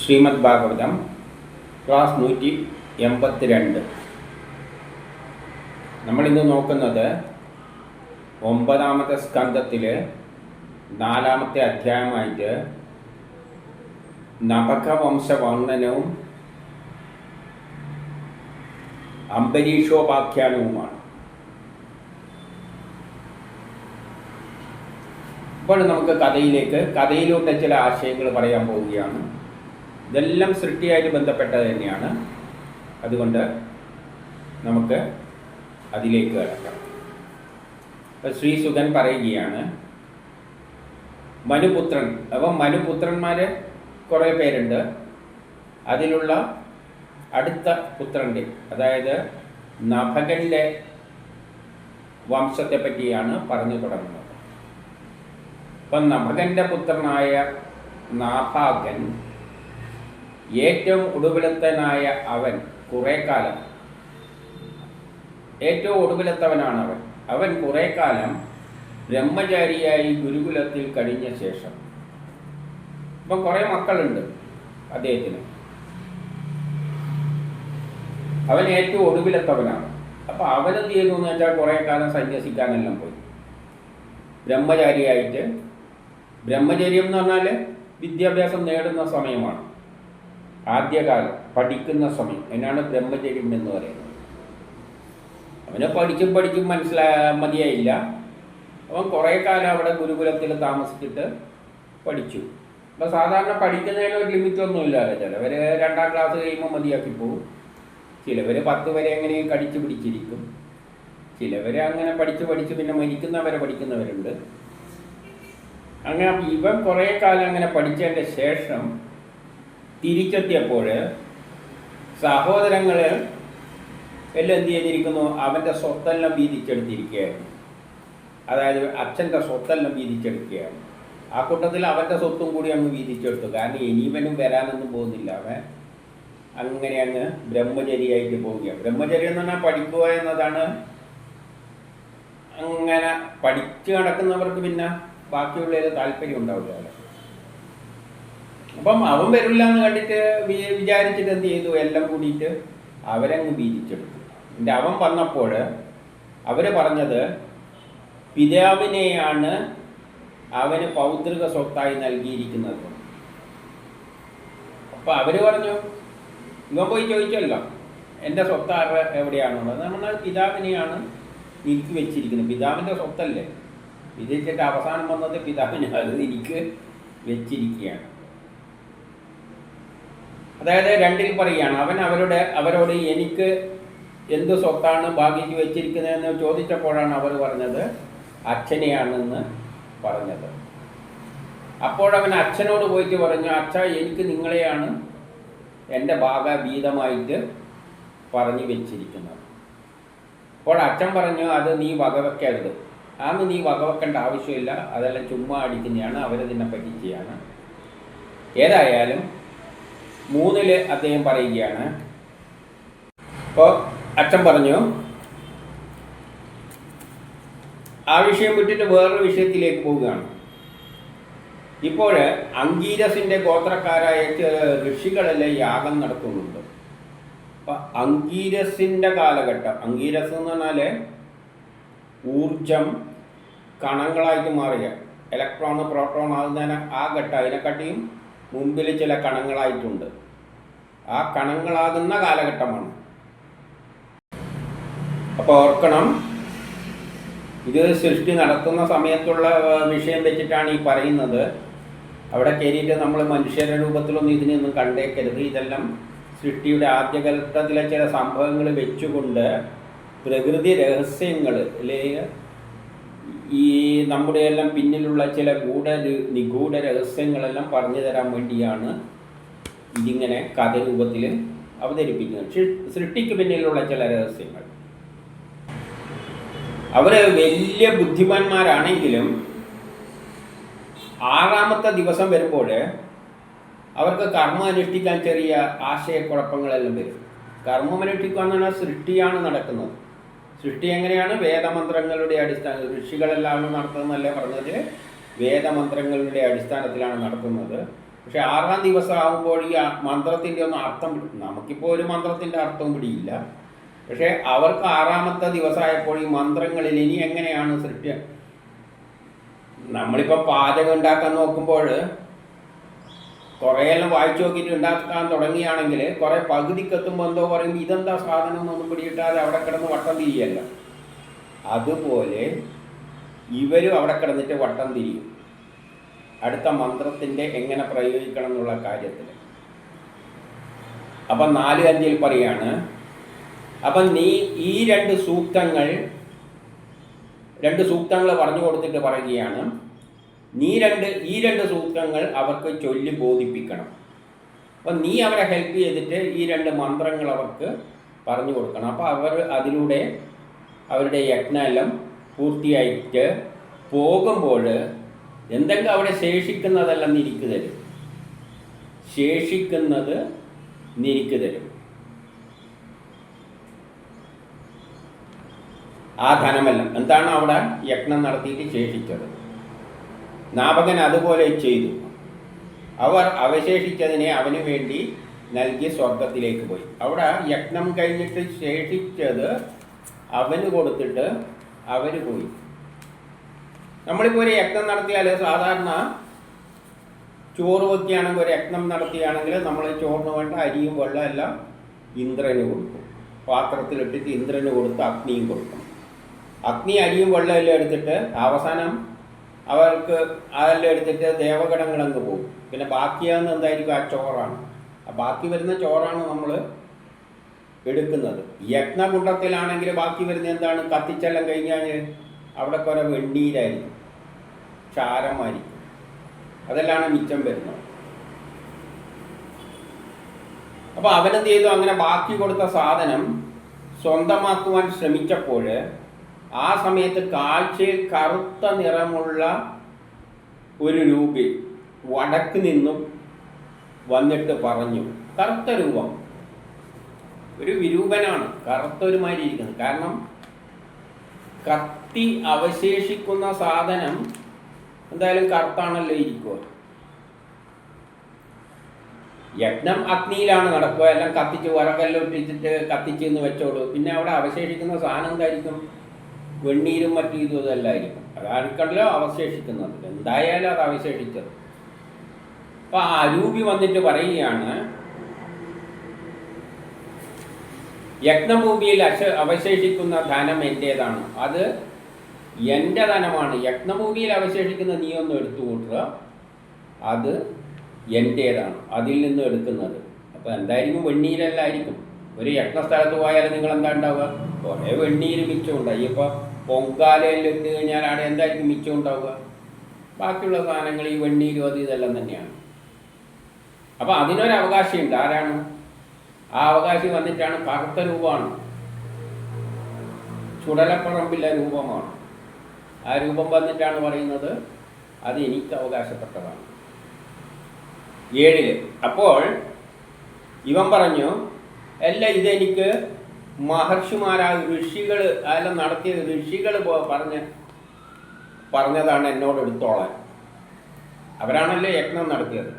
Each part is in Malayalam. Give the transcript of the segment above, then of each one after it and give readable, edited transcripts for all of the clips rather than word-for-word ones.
ശ്രീമദ് ഭാഗവതം ക്ലാസ് 182. നമ്മളിന്ന് നോക്കുന്നത് 9ാമത്തെ സ്കന്ധത്തിൽ 4ാമത്തെ അധ്യായമായിട്ട് നഭകവംശവർണ്ണനവും അംബരീഷോപാഖ്യാനവുമാണ്. ഇപ്പോൾ നമുക്ക് കഥയിലൂടെ ചില ആശയങ്ങൾ പറയാൻ പോവുകയാണ്. ഇതെല്ലാം സൃഷ്ടിയായിട്ട് ബന്ധപ്പെട്ടത് തന്നെയാണ്. അതുകൊണ്ട് നമുക്ക് അതിലേക്ക് കിടക്കാം. ഇപ്പം ശ്രീസുഖൻ പറയുകയാണ്, മനുപുത്രൻ. അപ്പം മനുപുത്രന്മാർ കുറേ പേരുണ്ട്. അതിലുള്ള അടുത്ത പുത്രൻ്റെ, അതായത് നഭകൻ്റെ വംശത്തെ പറ്റിയാണ് പറഞ്ഞു തുടങ്ങുന്നത്. അപ്പം നഭകൻ്റെ പുത്രനായ നാഭാകൻ, ഏറ്റവും ഒടുവിലത്തനായ അവൻ, കുറേ കാലം ഏറ്റവും ഒടുവിലത്തവനാണ് അവൻ കുറേ കാലം ബ്രഹ്മചാരിയായി ഗുരുകുലത്തിൽ കഴിഞ്ഞ ശേഷം, ഇപ്പം കുറേ മക്കളുണ്ട് അദ്ദേഹത്തിന്, അവൻ ഏറ്റവും ഒടുവിലത്തവനാണ്. അപ്പോൾ അവനെന്ത് ചെയ്തു എന്ന് വെച്ചാൽ കുറേ കാലം സന്യസിക്കാനെല്ലാം പോയി. ബ്രഹ്മചാരിയായിട്ട്, ബ്രഹ്മചര്യം എന്ന് പറഞ്ഞാൽ വിദ്യാഭ്യാസം നേടുന്ന സമയമാണ്. ആദ്യകാലം പഠിക്കുന്ന സമയം, എന്നാണ് ബ്രഹ്മചര്യം എന്ന് പറയുന്നത്. അവന് പഠിച്ചും മതിയായില്ല. അവൻ കുറേ കാലം അവിടെ ഗുരുകുലത്തിൽ താമസിച്ചിട്ട് പഠിച്ചു. അപ്പോൾ സാധാരണ പഠിക്കുന്നതിന് ഒരു ലിമിറ്റൊന്നുമില്ലാതെ, ചിലവർ 2ാം ക്ലാസ് കഴിയുമ്പോൾ മതിയാക്കി പോകും, ചിലവർ 10 വരെ എങ്ങനെയും കടിച്ചു പിടിച്ചിരിക്കും, ചിലവർ അങ്ങനെ പഠിച്ച് പിന്നെ മരിക്കുന്നവരെ പഠിക്കുന്നവരുണ്ട്. അങ്ങനെ ഇവൻ കുറേ കാലം അങ്ങനെ പഠിച്ചതിൻ്റെ ശേഷം തിരിച്ചെത്തിയപ്പോൾ സഹോദരങ്ങൾ എല്ലാം എന്ത് ചെയ്തിരിക്കുന്നു, അവൻ്റെ സ്വത്തെല്ലാം വീതിച്ചെടുത്തിരിക്കുകയായിരുന്നു. അതായത് അച്ഛൻ്റെ സ്വത്തെല്ലാം വീതിച്ചെടുക്കുകയാണ്. ആ കൂട്ടത്തിൽ അവൻ്റെ സ്വത്തും കൂടി അങ്ങ് വീതിച്ചെടുത്തു. കാരണം ഇനിവനും വരാനൊന്നും പോകുന്നില്ല. അവൻ അങ്ങനെ അങ്ങ് ബ്രഹ്മചരിയായിട്ട് പോവുകയാണ്. ബ്രഹ്മചര്യം എന്ന് പറഞ്ഞാൽ പഠിക്കുക എന്നതാണ്. അങ്ങനെ പഠിച്ച് നടക്കുന്നവർക്ക് പിന്നെ ബാക്കിയുള്ളതിൽ താല്പര്യം ഉണ്ടാവില്ല. അപ്പം അവൻ വരില്ല എന്ന് കണ്ടിട്ട് വിചാരിച്ചിട്ട് എന്ത് ചെയ്തു, എല്ലാം കൂടിയിട്ട് അവരങ്ങ് വീതിച്ചെടുത്തു. എൻ്റെ അവൻ വന്നപ്പോൾ അവർ പറഞ്ഞത് പിതാവിനെയാണ് അവന് പൗത്രിക സ്വത്തായി നൽകിയിരിക്കുന്നത്. അപ്പം അവർ പറഞ്ഞു, ഇവൻ പോയി ചോദിച്ചല്ലോ എൻ്റെ സ്വത്ത് ആരുടെ എവിടെയാണുള്ളത്. നമ്മൾ പിതാവിനെയാണ് എനിക്ക് വെച്ചിരിക്കുന്നത്, പിതാവിൻ്റെ സ്വത്തല്ലേ. വിധിച്ചിട്ട് അവസാനം വന്നത് പിതാവിനെ അത് എനിക്ക് വെച്ചിരിക്കുകയാണ്. അതായത് 2ൽ പറയുകയാണ്, അവൻ അവരോട് എനിക്ക് എന്ത് സ്വത്താണ് ഭാഗ്യക്ക് വെച്ചിരിക്കുന്നതെന്ന് ചോദിച്ചപ്പോഴാണ് അവർ പറഞ്ഞത് അച്ഛനെയാണെന്ന് പറഞ്ഞത്. അപ്പോഴവൻ അച്ഛനോട് പോയിട്ട് പറഞ്ഞു, അച്ഛാ, എനിക്ക് നിങ്ങളെയാണ് എൻ്റെ ഭാഗവീതമായിട്ട് പറഞ്ഞു വെച്ചിരിക്കുന്നത്. അപ്പോൾ അച്ഛൻ പറഞ്ഞു, അത് നീ വകവെക്കരുത്, അന്ന് നീ വകവെക്കേണ്ട ആവശ്യമില്ല, അതെല്ലാം ചുമ്മാ അടിക്കുന്നതാണ്, അവരതിനെ പറ്റിക്കുകയാണ്. ഏതായാലും 3ൽ അദ്ദേഹം പറയുകയാണ്. അപ്പോൾ അച്ഛൻ പറഞ്ഞു, ആ വിഷയം വിട്ടിട്ട് വേറൊരു വിഷയത്തിലേക്ക് പോവുകയാണ്. ഇപ്പോൾ അങ്കീരസിൻ്റെ ഗോത്രക്കാരായ ഋഷികളെല്ലാം യാഗം നടത്തുന്നുണ്ട്. അപ്പം അങ്കീരസിൻ്റെ കാലഘട്ടം, അങ്കീരസ് എന്ന് പറഞ്ഞാൽ ഊർജം കണങ്ങളായിട്ട് മാറുക, ഇലക്ട്രോൺ പ്രോട്ടോൺ ആകുന്നതിന് ആ ഘട്ടം, അതിനെക്കാട്ടിയും മുമ്പിൽ ചില കണങ്ങളായിട്ടുണ്ട്. ആ കണങ്ങളാകുന്ന കാലഘട്ടമാണ്. അപ്പോൾ ഓർക്കണം, ഇത് സൃഷ്ടി നടത്തുന്ന സമയത്തുള്ള വിഷയം വെച്ചിട്ടാണ് ഈ പറയുന്നത്. അവിടെ കയറിയിട്ട് നമ്മൾ മനുഷ്യരുടെ രൂപത്തിലൊന്നും ഇതിനൊന്നും കണ്ടേക്കരുത്. ഇതെല്ലാം സൃഷ്ടിയുടെ ആദ്യഘട്ടത്തിലെ ചില സംഭവങ്ങൾ വെച്ചുകൊണ്ട് പ്രകൃതി രഹസ്യങ്ങൾ, അല്ലെങ്കിൽ ഈ നമ്മുടെ എല്ലാം പിന്നിലുള്ള ചില നിഗൂഢ രഹസ്യങ്ങളെല്ലാം പറഞ്ഞു തരാൻ വേണ്ടിയാണ് ഇതിങ്ങനെ കഥരൂപത്തിൽ അവതരിപ്പിക്കുന്നത്. സൃഷ്ടിക്ക് പിന്നിലുള്ള ചില രഹസ്യങ്ങൾ. അവർ വലിയ ബുദ്ധിമാന്മാരാണെങ്കിലും 6ാമത്തെ ദിവസം വരുമ്പോൾ അവർക്ക് കർമ്മം അനുഷ്ഠിക്കാൻ ചെറിയ ആശയക്കുഴപ്പങ്ങളെല്ലാം വരും. കർമ്മം അനുഷ്ഠിക്കുക എന്ന് പറഞ്ഞാൽ സൃഷ്ടിയാണ് നടക്കുന്നത്. സൃഷ്ടി എങ്ങനെയാണ്? വേദമന്ത്രങ്ങളുടെ അടിസ്ഥാനം. ഋഷികളെല്ലാം നടത്തുന്നതല്ലേ പറഞ്ഞത്, വേദമന്ത്രങ്ങളുടെ അടിസ്ഥാനത്തിലാണ് നടത്തുന്നത്. പക്ഷെ 6-ാം ദിവസം ആകുമ്പോൾ ഈ മന്ത്രത്തിൻ്റെ ഒന്നും അർത്ഥം നമുക്കിപ്പോൾ ഒരു മന്ത്രത്തിൻ്റെ അർത്ഥവും പിടിയില്ല. പക്ഷേ അവർക്ക് 6-ാമത്തെ ദിവസമായപ്പോൾ ഈ മന്ത്രങ്ങളിൽ ഇനി എങ്ങനെയാണ് സൃഷ്ടി, നമ്മളിപ്പോൾ പാചകം ഉണ്ടാക്കാൻ നോക്കുമ്പോൾ കുറേയെല്ലാം വായിച്ചു നോക്കിയിട്ട് ഉണ്ടാക്കാൻ തുടങ്ങിയാണെങ്കിൽ കുറേ പകുതിക്കെത്തുമ്പോൾ എന്തോ പറയുമ്പോൾ ഇതെന്താ സാധനം എന്നൊന്നും പിടിയിട്ടാതെ അവിടെ കിടന്ന് വട്ടം തിരിയല്ല. അതുപോലെ ഇവരും അവിടെ കിടന്നിട്ട് വട്ടം തിരിയും അടുത്ത മന്ത്രത്തിൻ്റെ എങ്ങനെ പ്രയോഗിക്കണം എന്നുള്ള കാര്യത്തിൽ. അപ്പം 4:5 പറയാണ്, അപ്പം നീ ഈ രണ്ട് സൂക്തങ്ങൾ പറഞ്ഞു കൊടുത്തിട്ട് പറയുകയാണ്, ഈ രണ്ട് സൂക്തങ്ങൾ അവർക്ക് ചൊല്ലി ബോധിപ്പിക്കണം. അപ്പം നീ അവരെ ഹെൽപ്പ് ചെയ്തിട്ട് ഈ 2 മന്ത്രങ്ങൾ അവർക്ക് പറഞ്ഞു കൊടുക്കണം. അപ്പോൾ അവർ അതിലൂടെ അവരുടെ യജ്ഞമെല്ലാം പൂർത്തിയായിട്ട് പോകുമ്പോൾ എന്തെങ്കിലും അവിടെ ശേഷിക്കുന്നതെല്ലാം നിനക്ക് തരും. ആ ധനമെല്ലാം എന്താണ് അവിടെ യജ്ഞം നടത്തിയിട്ട് ശേഷിച്ചത്. നാപകൻ അതുപോലെ ചെയ്തു. അവർ അവശേഷിച്ചതിനെ അവന് വേണ്ടി നൽകി സ്വർഗത്തിലേക്ക് പോയി. അവിടെ യജ്ഞം കഴിഞ്ഞിട്ട് ശേഷിച്ചത് അവന് കൊടുത്തിട്ട് അവർ പോയി. നമ്മളിപ്പോൾ ഒരു യജ്ഞം നടത്തിയാൽ സാധാരണ ചോറ് വയ്ക്കുകയാണെങ്കിൽ, ഒരു യജ്ഞം നടത്തുകയാണെങ്കിൽ നമ്മൾ ചോറിന് വേണ്ട അരിയും വെള്ളം എല്ലാം ഇന്ദ്രന് കൊടുക്കും. പാത്രത്തിലിട്ടിട്ട് ഇന്ദ്രന് കൊടുത്ത് അഗ്നിയും കൊടുക്കും. അഗ്നി അരിയും വെള്ളം എല്ലാം എടുത്തിട്ട് അവസാനം അവർക്ക് അതെല്ലാം എടുത്തിട്ട് ദേവഗണങ്ങളങ്ങ് പോകും. പിന്നെ ബാക്കിയാകുന്ന എന്തായിരിക്കും? ആ ചോറാണ്. ആ ബാക്കി വരുന്ന ചോറാണ് നമ്മൾ എടുക്കുന്നത്. യജ്ഞകുണ്ടത്തിലാണെങ്കിൽ ബാക്കി വരുന്ന എന്താണ്? കത്തിച്ചെല്ലാം കഴിഞ്ഞാൽ അവിടെ കുറെ വെണ്ണീരായിരിക്കും, ക്ഷാരമായിരിക്കും, അതെല്ലാം മിച്ചം വരുന്നത്. അപ്പോൾ അവനെന്ത് ചെയ്തു? അങ്ങനെ ബാക്കി കൊടുത്ത സാധനം സ്വന്തമാക്കുവാൻ ശ്രമിച്ചപ്പോൾ ആ സമയത്ത് കാഴ്ചയിൽ കറുത്ത നിറമുള്ള ഒരു രൂപി വടക്ക് നിന്നും വന്നിട്ട് പറഞ്ഞു. കറുത്ത രൂപം, ഒരു വിരൂപനാണ്, കറുത്തൊരുമാതിരി ഇരിക്കുന്നത്. കാരണം കത്തി അവശേഷിക്കുന്ന സാധനം എന്തായാലും കറുത്താണല്ലോ ഇരിക്കുക. യജ്ഞം അഗ്നിയിലാണ് നടക്കുക, എല്ലാം കത്തിച്ച് വിറകെല്ലാം ഇട്ടിട്ട് കത്തിച്ചെന്ന് വെച്ചോളൂ. പിന്നെ അവിടെ അവശേഷിക്കുന്ന സാധനം എന്തായിരിക്കും? വെണ്ണീരും മറ്റും ഇതും ഇതെല്ലായിരിക്കും. അതായിരിക്കണല്ലോ അവശേഷിക്കുന്നത്. എന്തായാലും അത് അവശേഷിച്ചത്. അപ്പം ആ അരൂപി വന്നിട്ട് പറയുകയാണ്, യജ്ഞഭൂമിയിൽ അവശേഷിക്കുന്ന ധനം എൻ്റേതാണ്, അത് എൻ്റെ ധനമാണ്. യജ്ഞഭൂമിയിൽ അവശേഷിക്കുന്ന നീ ഒന്ന് എടുത്തു കൂട്ടുക, അത് എൻ്റേതാണ്, അതിൽ നിന്ന് എടുക്കുന്നത്. അപ്പോൾ എന്തായിരിക്കും? വെണ്ണീരെല്ലായിരിക്കും. ഒരു യജ്ഞസ്ഥലത്ത് പോയാൽ നിങ്ങൾ എന്താ ഉണ്ടാവുക? കുറേ വെണ്ണീര് മിച്ചം ഉണ്ടായി. ഇപ്പോൾ പൊങ്കാലയിൽ ഇട്ട് കഴിഞ്ഞാൽ അവിടെ എന്തായിരിക്കും മിച്ചം ഉണ്ടാവുക? ബാക്കിയുള്ള സാധനങ്ങൾ ഈ വെണ്ണീരും അത് ഇതെല്ലാം തന്നെയാണ്. അപ്പോൾ അതിനൊരു അവകാശമുണ്ട്. ആരാണ് ആ അവകാശി? വന്നിട്ടാണ് കറുത്ത രൂപമാണ്, ചുടലപ്പറമ്പിലെ രൂപമാണ്. ആ രൂപം വന്നിട്ടാണ് പറയുന്നത് അത് എനിക്ക് അവകാശപ്പെട്ടതാണ്. 7 അപ്പോൾ ഇവൻ പറഞ്ഞു, അല്ല ഇതെനിക്ക് മഹർഷിമാരായ ഋഷികൾ അതെല്ലാം നടത്തിയ ഋഷികൾ പറഞ്ഞതാണ് എന്നോട് എടുത്തോളാൻ. അവരാണല്ലോ യജ്ഞം നടത്തിയത്.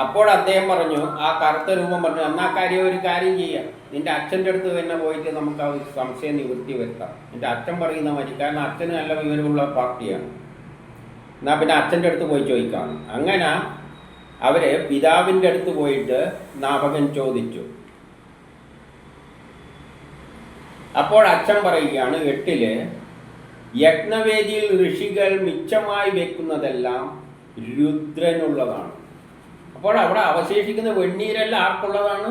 അപ്പോൾ അദ്ദേഹം പറഞ്ഞു, ആ കറുത്ത രൂപം പറഞ്ഞു, എന്നാ ഒരു കാര്യം ചെയ്യാം, നിന്റെ അച്ഛൻ്റെ അടുത്ത് തന്നെ പോയിട്ട് നമുക്ക് ആ സംശയം നിവൃത്തി വരുത്താം. നിന്റെ അച്ഛൻ പറയുന്ന മതി, കാരണം അച്ഛന് നല്ല വിവരമുള്ള പാർട്ടിയാണ്. എന്നാൽ പിന്നെ അച്ഛൻ്റെ അടുത്ത് പോയി ചോദിക്കാം. അങ്ങനെ അവര് പിതാവിൻ്റെ അടുത്ത് പോയിട്ട് നാപകൻ ചോദിച്ചു. അപ്പോൾ അച്ഛൻ പറയുകയാണ് 8 യജ്ഞവേദിയിൽ ഋഷികൾ മിച്ചമായി വെക്കുന്നതെല്ലാം രുദ്രനുള്ളതാണ്. അപ്പോൾ അവിടെ അവശേഷിക്കുന്ന വെണ്ണീരെല്ലാം ആർക്കുള്ളതാണ്?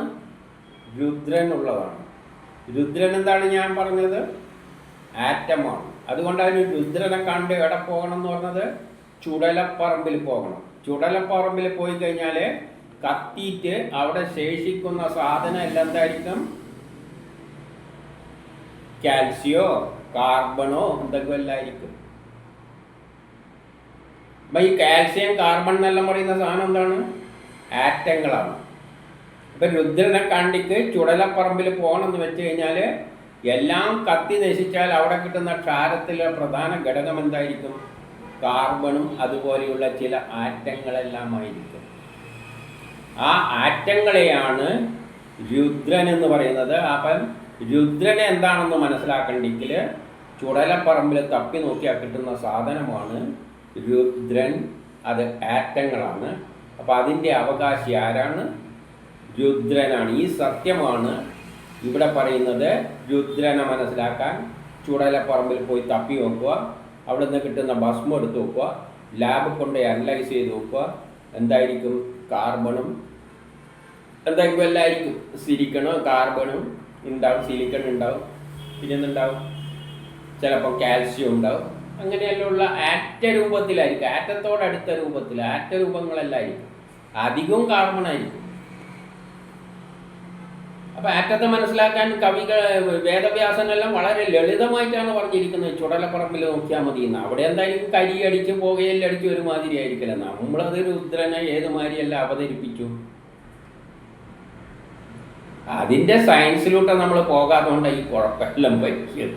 രുദ്രനുള്ളതാണ്. രുദ്രൻ എന്താണ് ഞാൻ പറഞ്ഞത്? ആറ്റമാണ്. അതുകൊണ്ടാണ് രുദ്രനെ കണ്ട് എവിടെ പോകണം എന്ന് പറഞ്ഞത്? ചുടലപ്പറമ്പിൽ പോകണം. ചുടലപ്പറമ്പിൽ പോയി കഴിഞ്ഞാൽ കത്തിയിട്ട് അവിടെ ശേഷിക്കുന്ന സാധനം എല്ലാം എന്തായിരിക്കും? കാൽസ്യോ കാർബണോ എന്തെങ്കിലും എല്ലായിരിക്കും. അപ്പം ഈ കാൽസ്യം കാർബൺ എന്നെല്ലാം പറയുന്ന സാധനം എന്താണ്? ആറ്റങ്ങളാണ്. ഇപ്പം രുദ്രനെ കണ്ടിക്ക് ചുടലപ്പറമ്പിൽ പോകണമെന്ന് വെച്ച് കഴിഞ്ഞാൽ എല്ലാം കത്തി നശിച്ചാൽ അവിടെ കിട്ടുന്ന ക്ഷാരത്തിലെ പ്രധാന ഘടകം എന്തായിരിക്കും? കാർബണും അതുപോലെയുള്ള ചില ആറ്റങ്ങളെല്ലാമായിരിക്കും. ആ ആറ്റങ്ങളെയാണ് രുദ്രൻ എന്ന് പറയുന്നത്. അപ്പം രുദ്രൻ എന്താണെന്ന് മനസ്സിലാക്കണ്ടെങ്കിൽ ചുടലപ്പറമ്പിൽ തപ്പി നോക്കിയാൽ കിട്ടുന്ന സാധനമാണ് രുദ്രൻ. അത് ആറ്റങ്ങളാണ്. അപ്പം അതിൻ്റെ അവകാശി ആരാണ്? രുദ്രനാണ്. ഈ സത്യമാണ് ഇവിടെ പറയുന്നത്. രുദ്രനെ മനസ്സിലാക്കാൻ ചുടലപ്പറമ്പിൽ പോയി തപ്പി നോക്കുക, അവിടെ നിന്ന് കിട്ടുന്ന ഭസ്മം എടുത്ത് നോക്കുക, ലാബ് കൊണ്ട് അനലൈസ് ചെയ്ത് നോക്കുക. എന്തായിരിക്കും? കാർബണും എന്തായിരിക്കും? എല്ലായിരിക്കും സിലിക്കണും കാർബണും ഉണ്ടാവും, സിലിക്കൺ ഉണ്ടാവും, പിന്നെ എന്തുണ്ടാവും? ചിലപ്പോൾ കാൽസ്യം ഉണ്ടാവും. അങ്ങനെയെല്ലാം ആറ്റ രൂപത്തിലായിരിക്കും, ആറ്റത്തോടടുത്ത രൂപത്തിൽ ആറ്റ രൂപങ്ങളെല്ലായിരിക്കും. അധികവും കാർബണായിരിക്കും. അപ്പം ആറ്റത്തെ മനസ്സിലാക്കാൻ കവികൾ വേദവ്യാസനെല്ലാം വളരെ ലളിതമായിട്ടാണ് പറഞ്ഞിരിക്കുന്നത്. ചുടലപ്പറമ്പിൽ നോക്കിയാൽ മതി എന്ന്. അവിടെ എന്തായാലും കരി അടിച്ച് പുകയിലടിച്ച് ഒരു മാതിരി ആയിരിക്കില്ല. നമ്മളത് രുദ്രനെ ഏതുമാതിരിയെല്ലാം അവതരിപ്പിച്ചു. അതിൻ്റെ സയൻസിലൂടെ നമ്മൾ പോകാത്തതുകൊണ്ട് ഈ കുഴപ്പമെല്ലാം പറ്റിയത്.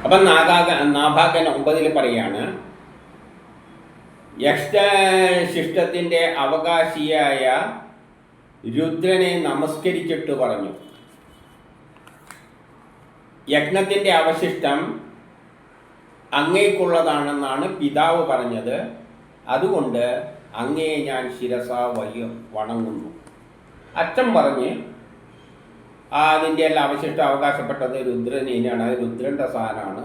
അപ്പം നാഭാഗൻ 9 പറയാണ്, യക്ഷശിഷ്ടത്തിൻ്റെ അവകാശിയായ രുദ്രനെ നമസ്കരിച്ചിട്ട് പറഞ്ഞു, യജ്ഞത്തിൻ്റെ അവശിഷ്ടം അങ്ങേക്കുള്ളതാണെന്നാണ് പിതാവ് പറഞ്ഞത്. അതുകൊണ്ട് അങ്ങയെ ഞാൻ ശിരസ വണങ്ങുന്നു. അച്ഛൻ പറഞ്ഞ് അതിൻ്റെ എല്ലാം അവശിഷ്ടം അവകാശപ്പെട്ടത് രുദ്രനെയാണ്. അത് രുദ്രൻ്റെ സാധനമാണ്.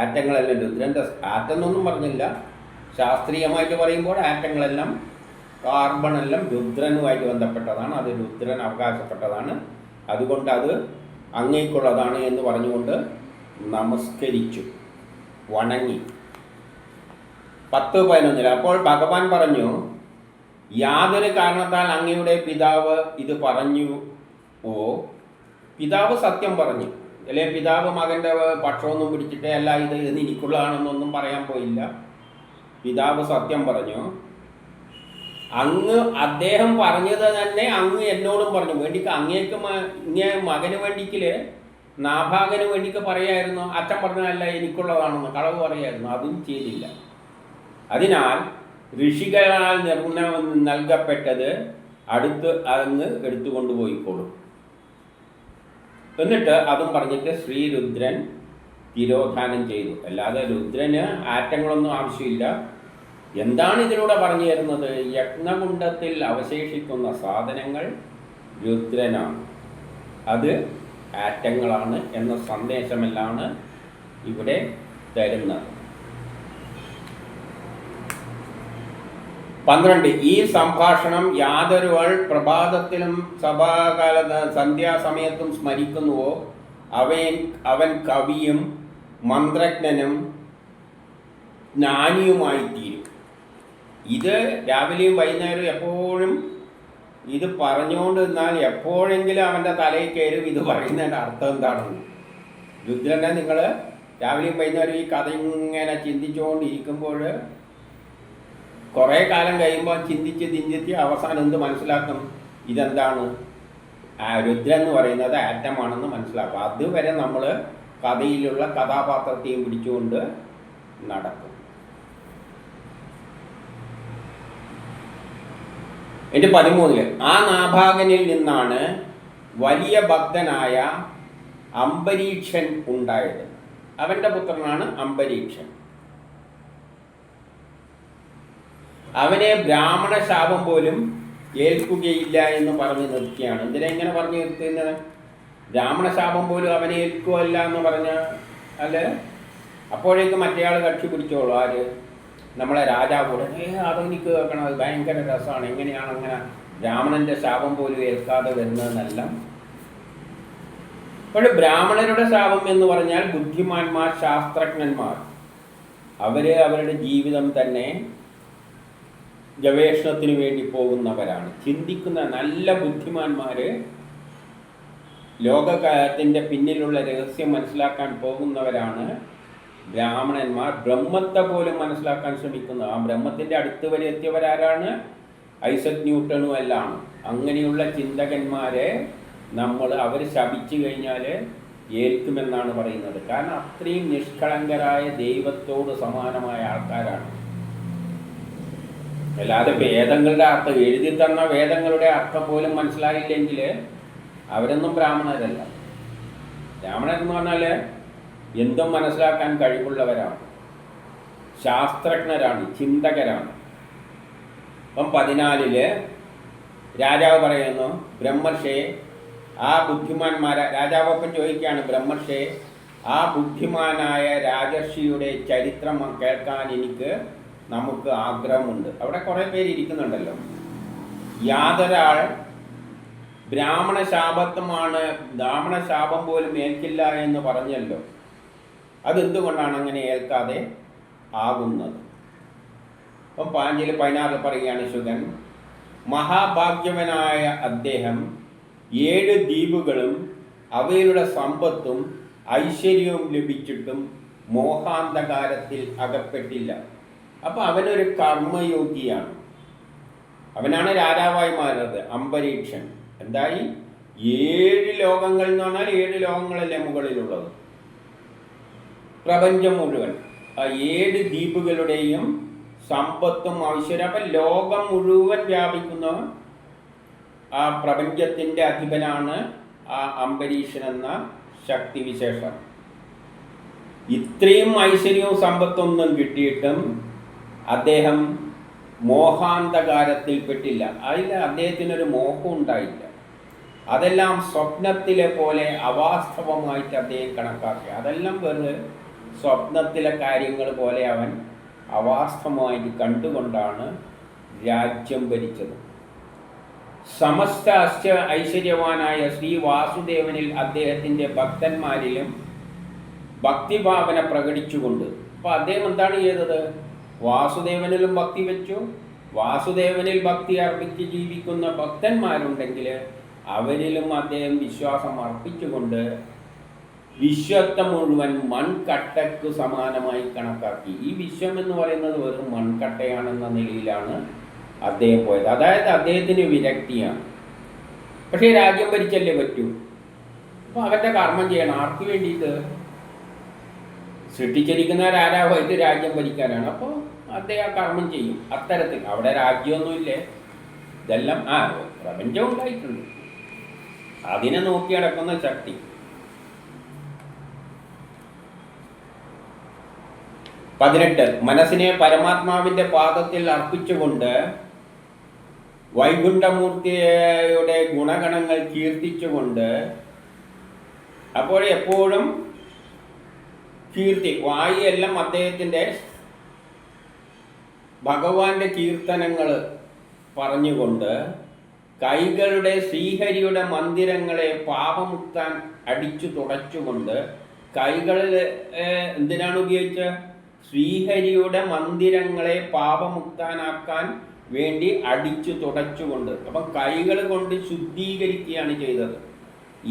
ആറ്റങ്ങളെല്ലാം രുദ്രൻ്റെ ആറ്റെന്നൊന്നും പറഞ്ഞില്ല. ശാസ്ത്രീയമായിട്ട് പറയുമ്പോൾ ആറ്റങ്ങളെല്ലാം കാർബണെല്ലാം രുദ്രനുമായിട്ട് ബന്ധപ്പെട്ടതാണ്. അത് രുദ്രൻ അവകാശപ്പെട്ടതാണ്. അതുകൊണ്ട് അത് അങ്ങേക്കുള്ളതാണ് എന്ന് പറഞ്ഞുകൊണ്ട് നമസ്കരിച്ചു, വണങ്ങി. 10:11 അപ്പോൾ ഭഗവാൻ പറഞ്ഞു, യാതൊരു കാരണത്താൽ അങ്ങയുടെ പിതാവ് ഇത് പറഞ്ഞു പിതാവ് സത്യം പറഞ്ഞു. അല്ലെ പിതാവ് മകൻ്റെ പക്ഷമൊന്നും പിടിച്ചിട്ട് അല്ല ഇത് എനിക്കുള്ളതാണെന്നൊന്നും പറയാൻ പോയില്ല. പിതാവ് സത്യം പറഞ്ഞു. അങ്ങ് അദ്ദേഹം പറഞ്ഞത് തന്നെ അങ്ങ് എന്നോടും പറഞ്ഞു. വേണ്ടിക്ക് അങ്ങേക്ക് മകന് വേണ്ടിക്കില് നാഭാഗന് വേണ്ടിക്ക് പറയായിരുന്നു. അച്ഛൻ പറഞ്ഞതല്ല എനിക്കുള്ളതാണെന്ന് കളവ് പറയായിരുന്നു. അതും ചെയ്തില്ല. അതിനാൽ ഋഷികളാൽ നൽകപ്പെട്ടത് അടുത്ത് അങ്ങ് എടുത്തുകൊണ്ടുപോയിക്കോളും. എന്നിട്ട് അതും പറഞ്ഞിട്ട് ശ്രീരുദ്രൻ തിരോധാനം ചെയ്തു. അല്ലാതെ രുദ്രന് ആറ്റങ്ങളൊന്നും ആവശ്യമില്ല. എന്താണ് ഇതിലൂടെ പറഞ്ഞു തരുന്നത്? യജ്ഞകുണ്ഡത്തിൽ അവശേഷിക്കുന്ന സാധനങ്ങൾ രുദ്രനാണ്, അത് ആറ്റങ്ങളാണ് എന്ന സന്ദേശമെല്ലാണ് ഇവിടെ തരുന്നത്. 12 ഈ സംഭാഷണം യാതൊരുവൾ പ്രഭാതത്തിലും സഭാകാല സന്ധ്യാസമയത്തും സ്മരിക്കുന്നുവോ അവൻ കവിയും മന്ത്രജ്ഞനും ജ്ഞാനിയുമായിത്തീരും. ഇത് രാവിലെയും വൈകുന്നേരവും എപ്പോഴും ഇത് പറഞ്ഞുകൊണ്ട് നിന്നാൽ എപ്പോഴെങ്കിലും അവൻ്റെ തലയിൽ കയറും ഇത് പറയുന്നതിൻ്റെ അർത്ഥം എന്താണെന്ന്. രുദ്രനെ നിങ്ങൾ രാവിലെയും വൈകുന്നേരം ഈ കഥ ഇങ്ങനെ ചിന്തിച്ചുകൊണ്ടിരിക്കുമ്പോൾ കുറേ കാലം കഴിയുമ്പോൾ ചിന്തിച്ച് അവസാനം എന്ത് മനസ്സിലാക്കും? ഇതെന്താണ്? രുദ്രൻ എന്ന് പറയുന്നത് ആറ്റമാണെന്ന് മനസ്സിലാക്കും. അതുവരെ നമ്മൾ കഥയിലുള്ള കഥാപാത്രത്തെയും പിടിച്ചുകൊണ്ട് നടക്കും. എൻ്റെ 13 ആ നാഭാഗനിൽ നിന്നാണ് വലിയ ഭക്തനായ അംബരീക്ഷൻ ഉണ്ടായത്. അവൻ്റെ പുത്രനാണ് അംബരീക്ഷൻ. അവനെ ബ്രാഹ്മണ ശാപം പോലും ഏൽക്കുകയില്ല എന്ന് പറഞ്ഞു നിർത്തിയാണ്. എന്തിനെങ്ങനെ പറഞ്ഞു നിർത്തുന്നത്? ബ്രാഹ്മണ ശാപം പോലും അവനെ ഏൽക്കുകയല്ല എന്ന് പറഞ്ഞ അല്ലേ? അപ്പോഴേക്ക് മറ്റേയാൾ കക്ഷി പിടിച്ചോളൂ. ആര്? നമ്മളെ രാജാവ് ഉടനെ അതെനിക്ക് കേൾക്കണം, അത് ഭയങ്കര രസമാണ്. എങ്ങനെയാണ് അങ്ങനെ ബ്രാഹ്മണൻ്റെ ശാപം പോലും ഏൽക്കാതെ വരുന്നതെന്നെല്ലാം. അപ്പോൾ ബ്രാഹ്മണരുടെ ശാപം എന്ന് പറഞ്ഞാൽ ബുദ്ധിമാന്മാർ, ശാസ്ത്രജ്ഞന്മാർ, അവരുടെ ജീവിതം തന്നെ ഗവേഷണത്തിന് വേണ്ടി പോകുന്നവരാണ്. ചിന്തിക്കുന്ന നല്ല ബുദ്ധിമാന്മാർ, ലോകത്തിൻ്റെ പിന്നിലുള്ള രഹസ്യം മനസ്സിലാക്കാൻ പോകുന്നവരാണ് ബ്രാഹ്മണന്മാർ. ബ്രഹ്മത്തെ പോലും മനസ്സിലാക്കാൻ ശ്രമിക്കുന്ന, ആ ബ്രഹ്മത്തിൻ്റെ അടുത്ത് വരെ എത്തിയവരാരാണ്? ഐസക് ന്യൂട്ടണും എല്ലാം. അങ്ങനെയുള്ള ചിന്തകന്മാരെ അവർ ശപിച്ചു കഴിഞ്ഞാൽ ഏൽക്കുമെന്നാണ് പറയുന്നത്. കാരണം അത്രയും നിഷ്കളങ്കരായ ദൈവത്തോട് സമാനമായ ആൾക്കാരാണ്. അല്ലാതെ വേദങ്ങളുടെ അർത്ഥം എഴുതി തന്ന വേദങ്ങളുടെ അർത്ഥം പോലും മനസ്സിലായില്ലെങ്കിൽ അവരൊന്നും ബ്രാഹ്മണരല്ല. ബ്രാഹ്മണരെന്ന് പറഞ്ഞാൽ എന്തും മനസ്സിലാക്കാൻ കഴിവുള്ളവരാണ്, ശാസ്ത്രജ്ഞരാണ്, ചിന്തകരാണ്. അപ്പം 14 രാജാവ് പറയുന്നു, ബ്രഹ്മർഷേ ആ രാജാവപ്പം ചോദിക്കുകയാണ്, ബ്രഹ്മർഷേ ആ ബുദ്ധിമാനായ രാജർഷിയുടെ ചരിത്രം കേൾക്കാൻ നമുക്ക് ആഗ്രഹമുണ്ട്. അവിടെ കുറേ പേര് ഇരിക്കുന്നുണ്ടല്ലോ. യാതൊരാൾ ബ്രാഹ്മണ ശാപം പോലും ഏൽക്കില്ല എന്ന് പറഞ്ഞല്ലോ. അതെന്തുകൊണ്ടാണ് അങ്ങനെ ഏൽക്കാതെ ആകുന്നത്? അപ്പം 16 പറയുകയാണ് ശുഗൻ, മഹാഭാഗ്യവനായ അദ്ദേഹം 7 ദ്വീപുകളും അവയുടെ സമ്പത്തും ഐശ്വര്യവും ലഭിച്ചിട്ടും മോഹാന്ധകാരത്തിൽ അകപ്പെട്ടില്ല. അപ്പം അവനൊരു കർമ്മയോഗിയാണ്. അവനാണ് രാജാവായി മാറുന്നത്. അംബരീക്ഷൻ എന്തായി? 7 ലോകങ്ങൾ എന്ന് പറഞ്ഞാൽ 7 ലോകങ്ങളല്ലേ മുകളിലുള്ളത്, പ്രപഞ്ചം മുഴുവൻ. ആ 7 ദ്വീപുകളുടെയും സമ്പത്തും ഐശ്വര്യം. അപ്പം ലോകം മുഴുവൻ വ്യാപിക്കുന്ന ആ പ്രപഞ്ചത്തിൻ്റെ അധിപനാണ് ആ അംബരീഷൻ എന്ന ശക്തിവിശേഷം. ഇത്രയും ഐശ്വര്യവും സമ്പത്തൊന്നും കിട്ടിയിട്ടും അദ്ദേഹം മോഹാന്ധകാരത്തിൽപ്പെട്ടില്ല. അതിൽ അദ്ദേഹത്തിനൊരു മോഹം ഉണ്ടായില്ല. അതെല്ലാം സ്വപ്നത്തിലെ പോലെ അവാസ്തവമായിട്ട് അദ്ദേഹം കണക്കാക്കി. അതെല്ലാം വെറുതെ സ്വപ്നത്തിലെ കാര്യങ്ങൾ പോലെ അവൻ അവാസ്തവമായിട്ട് കണ്ടുകൊണ്ടാണ് രാജ്യം ഭരിച്ചത്. സമസ്ത ഐശ്വര്യവാനായ ശ്രീ വാസുദേവനിൽ അദ്ദേഹത്തിൻ്റെ ഭക്തന്മാരിലും ഭക്തിഭാവന പ്രകടിച്ചുകൊണ്ട്. അപ്പോൾ അദ്ദേഹം എന്താണ് ചെയ്തത്? വാസുദേവനിലും ഭക്തി വെച്ചു. വാസുദേവനിൽ ഭക്തി അർപ്പിച്ച് ജീവിക്കുന്ന ഭക്തന്മാരുണ്ടെങ്കിൽ അവരിലും അദ്ദേഹം വിശ്വാസം അർപ്പിച്ചുകൊണ്ട് വിശ്വത്തെ മുഴുവൻ മൺകട്ടയ്ക്ക് സമാനമായി കണക്കാക്കി. ഈ വിശ്വം എന്ന് പറയുന്നത് വെറും മൺകട്ടയാണെന്ന നിലയിലാണ് അദ്ദേഹം പോയത്. അതായത് അദ്ദേഹത്തിന് വിരക്തിയാണ്. പക്ഷേ രാജ്യം ഭരിച്ചല്ലേ പറ്റൂ. അപ്പോൾ അവരുടെ കർമ്മം ചെയ്യണം. ആർക്ക് വേണ്ടിയിട്ട്? സൃഷ്ടിച്ചിരിക്കുന്ന രാജാവായിട്ട് രാജ്യം ഭരിക്കാനാണ്. അപ്പോൾ അദ്ദേഹം കർമ്മം ചെയ്യും. അത്തരത്തിൽ അവിടെ രാജ്യമൊന്നുമില്ലേ, ഇതെല്ലാം പ്രപഞ്ചം ഉണ്ടായിട്ടുണ്ട്. അതിനെ നോക്കി നടക്കുന്ന ശക്തി. മനസ്സിനെ പരമാത്മാവിൻ്റെ പാദത്തിൽ അർപ്പിച്ചുകൊണ്ട് വൈകുണ്ഠമൂർത്തിയുടെ ഗുണഗണങ്ങൾ കീർത്തിച്ചുകൊണ്ട്, അപ്പോൾ എപ്പോഴും കീർത്തി വായെല്ലാം അദ്ദേഹത്തിൻ്റെ ഭഗവാന്റെ കീർത്തനങ്ങൾ പറഞ്ഞുകൊണ്ട്, കൈകളുടെ ശ്രീഹരിയുടെ മന്ദിരങ്ങളെ പാപമുക്താൻ അടിച്ചു തുടച്ചുകൊണ്ട്, കൈകളിൽ എന്തിനാണ് ഉപയോഗിച്ചത്? ശ്രീഹരിയുടെ മന്ദിരങ്ങളെ പാപമുക്താനാക്കാൻ വേണ്ടി അടിച്ചു തുടച്ചുകൊണ്ട്. അപ്പം കൈകൾ കൊണ്ട് ശുദ്ധീകരിക്കുകയാണ് ചെയ്തത്.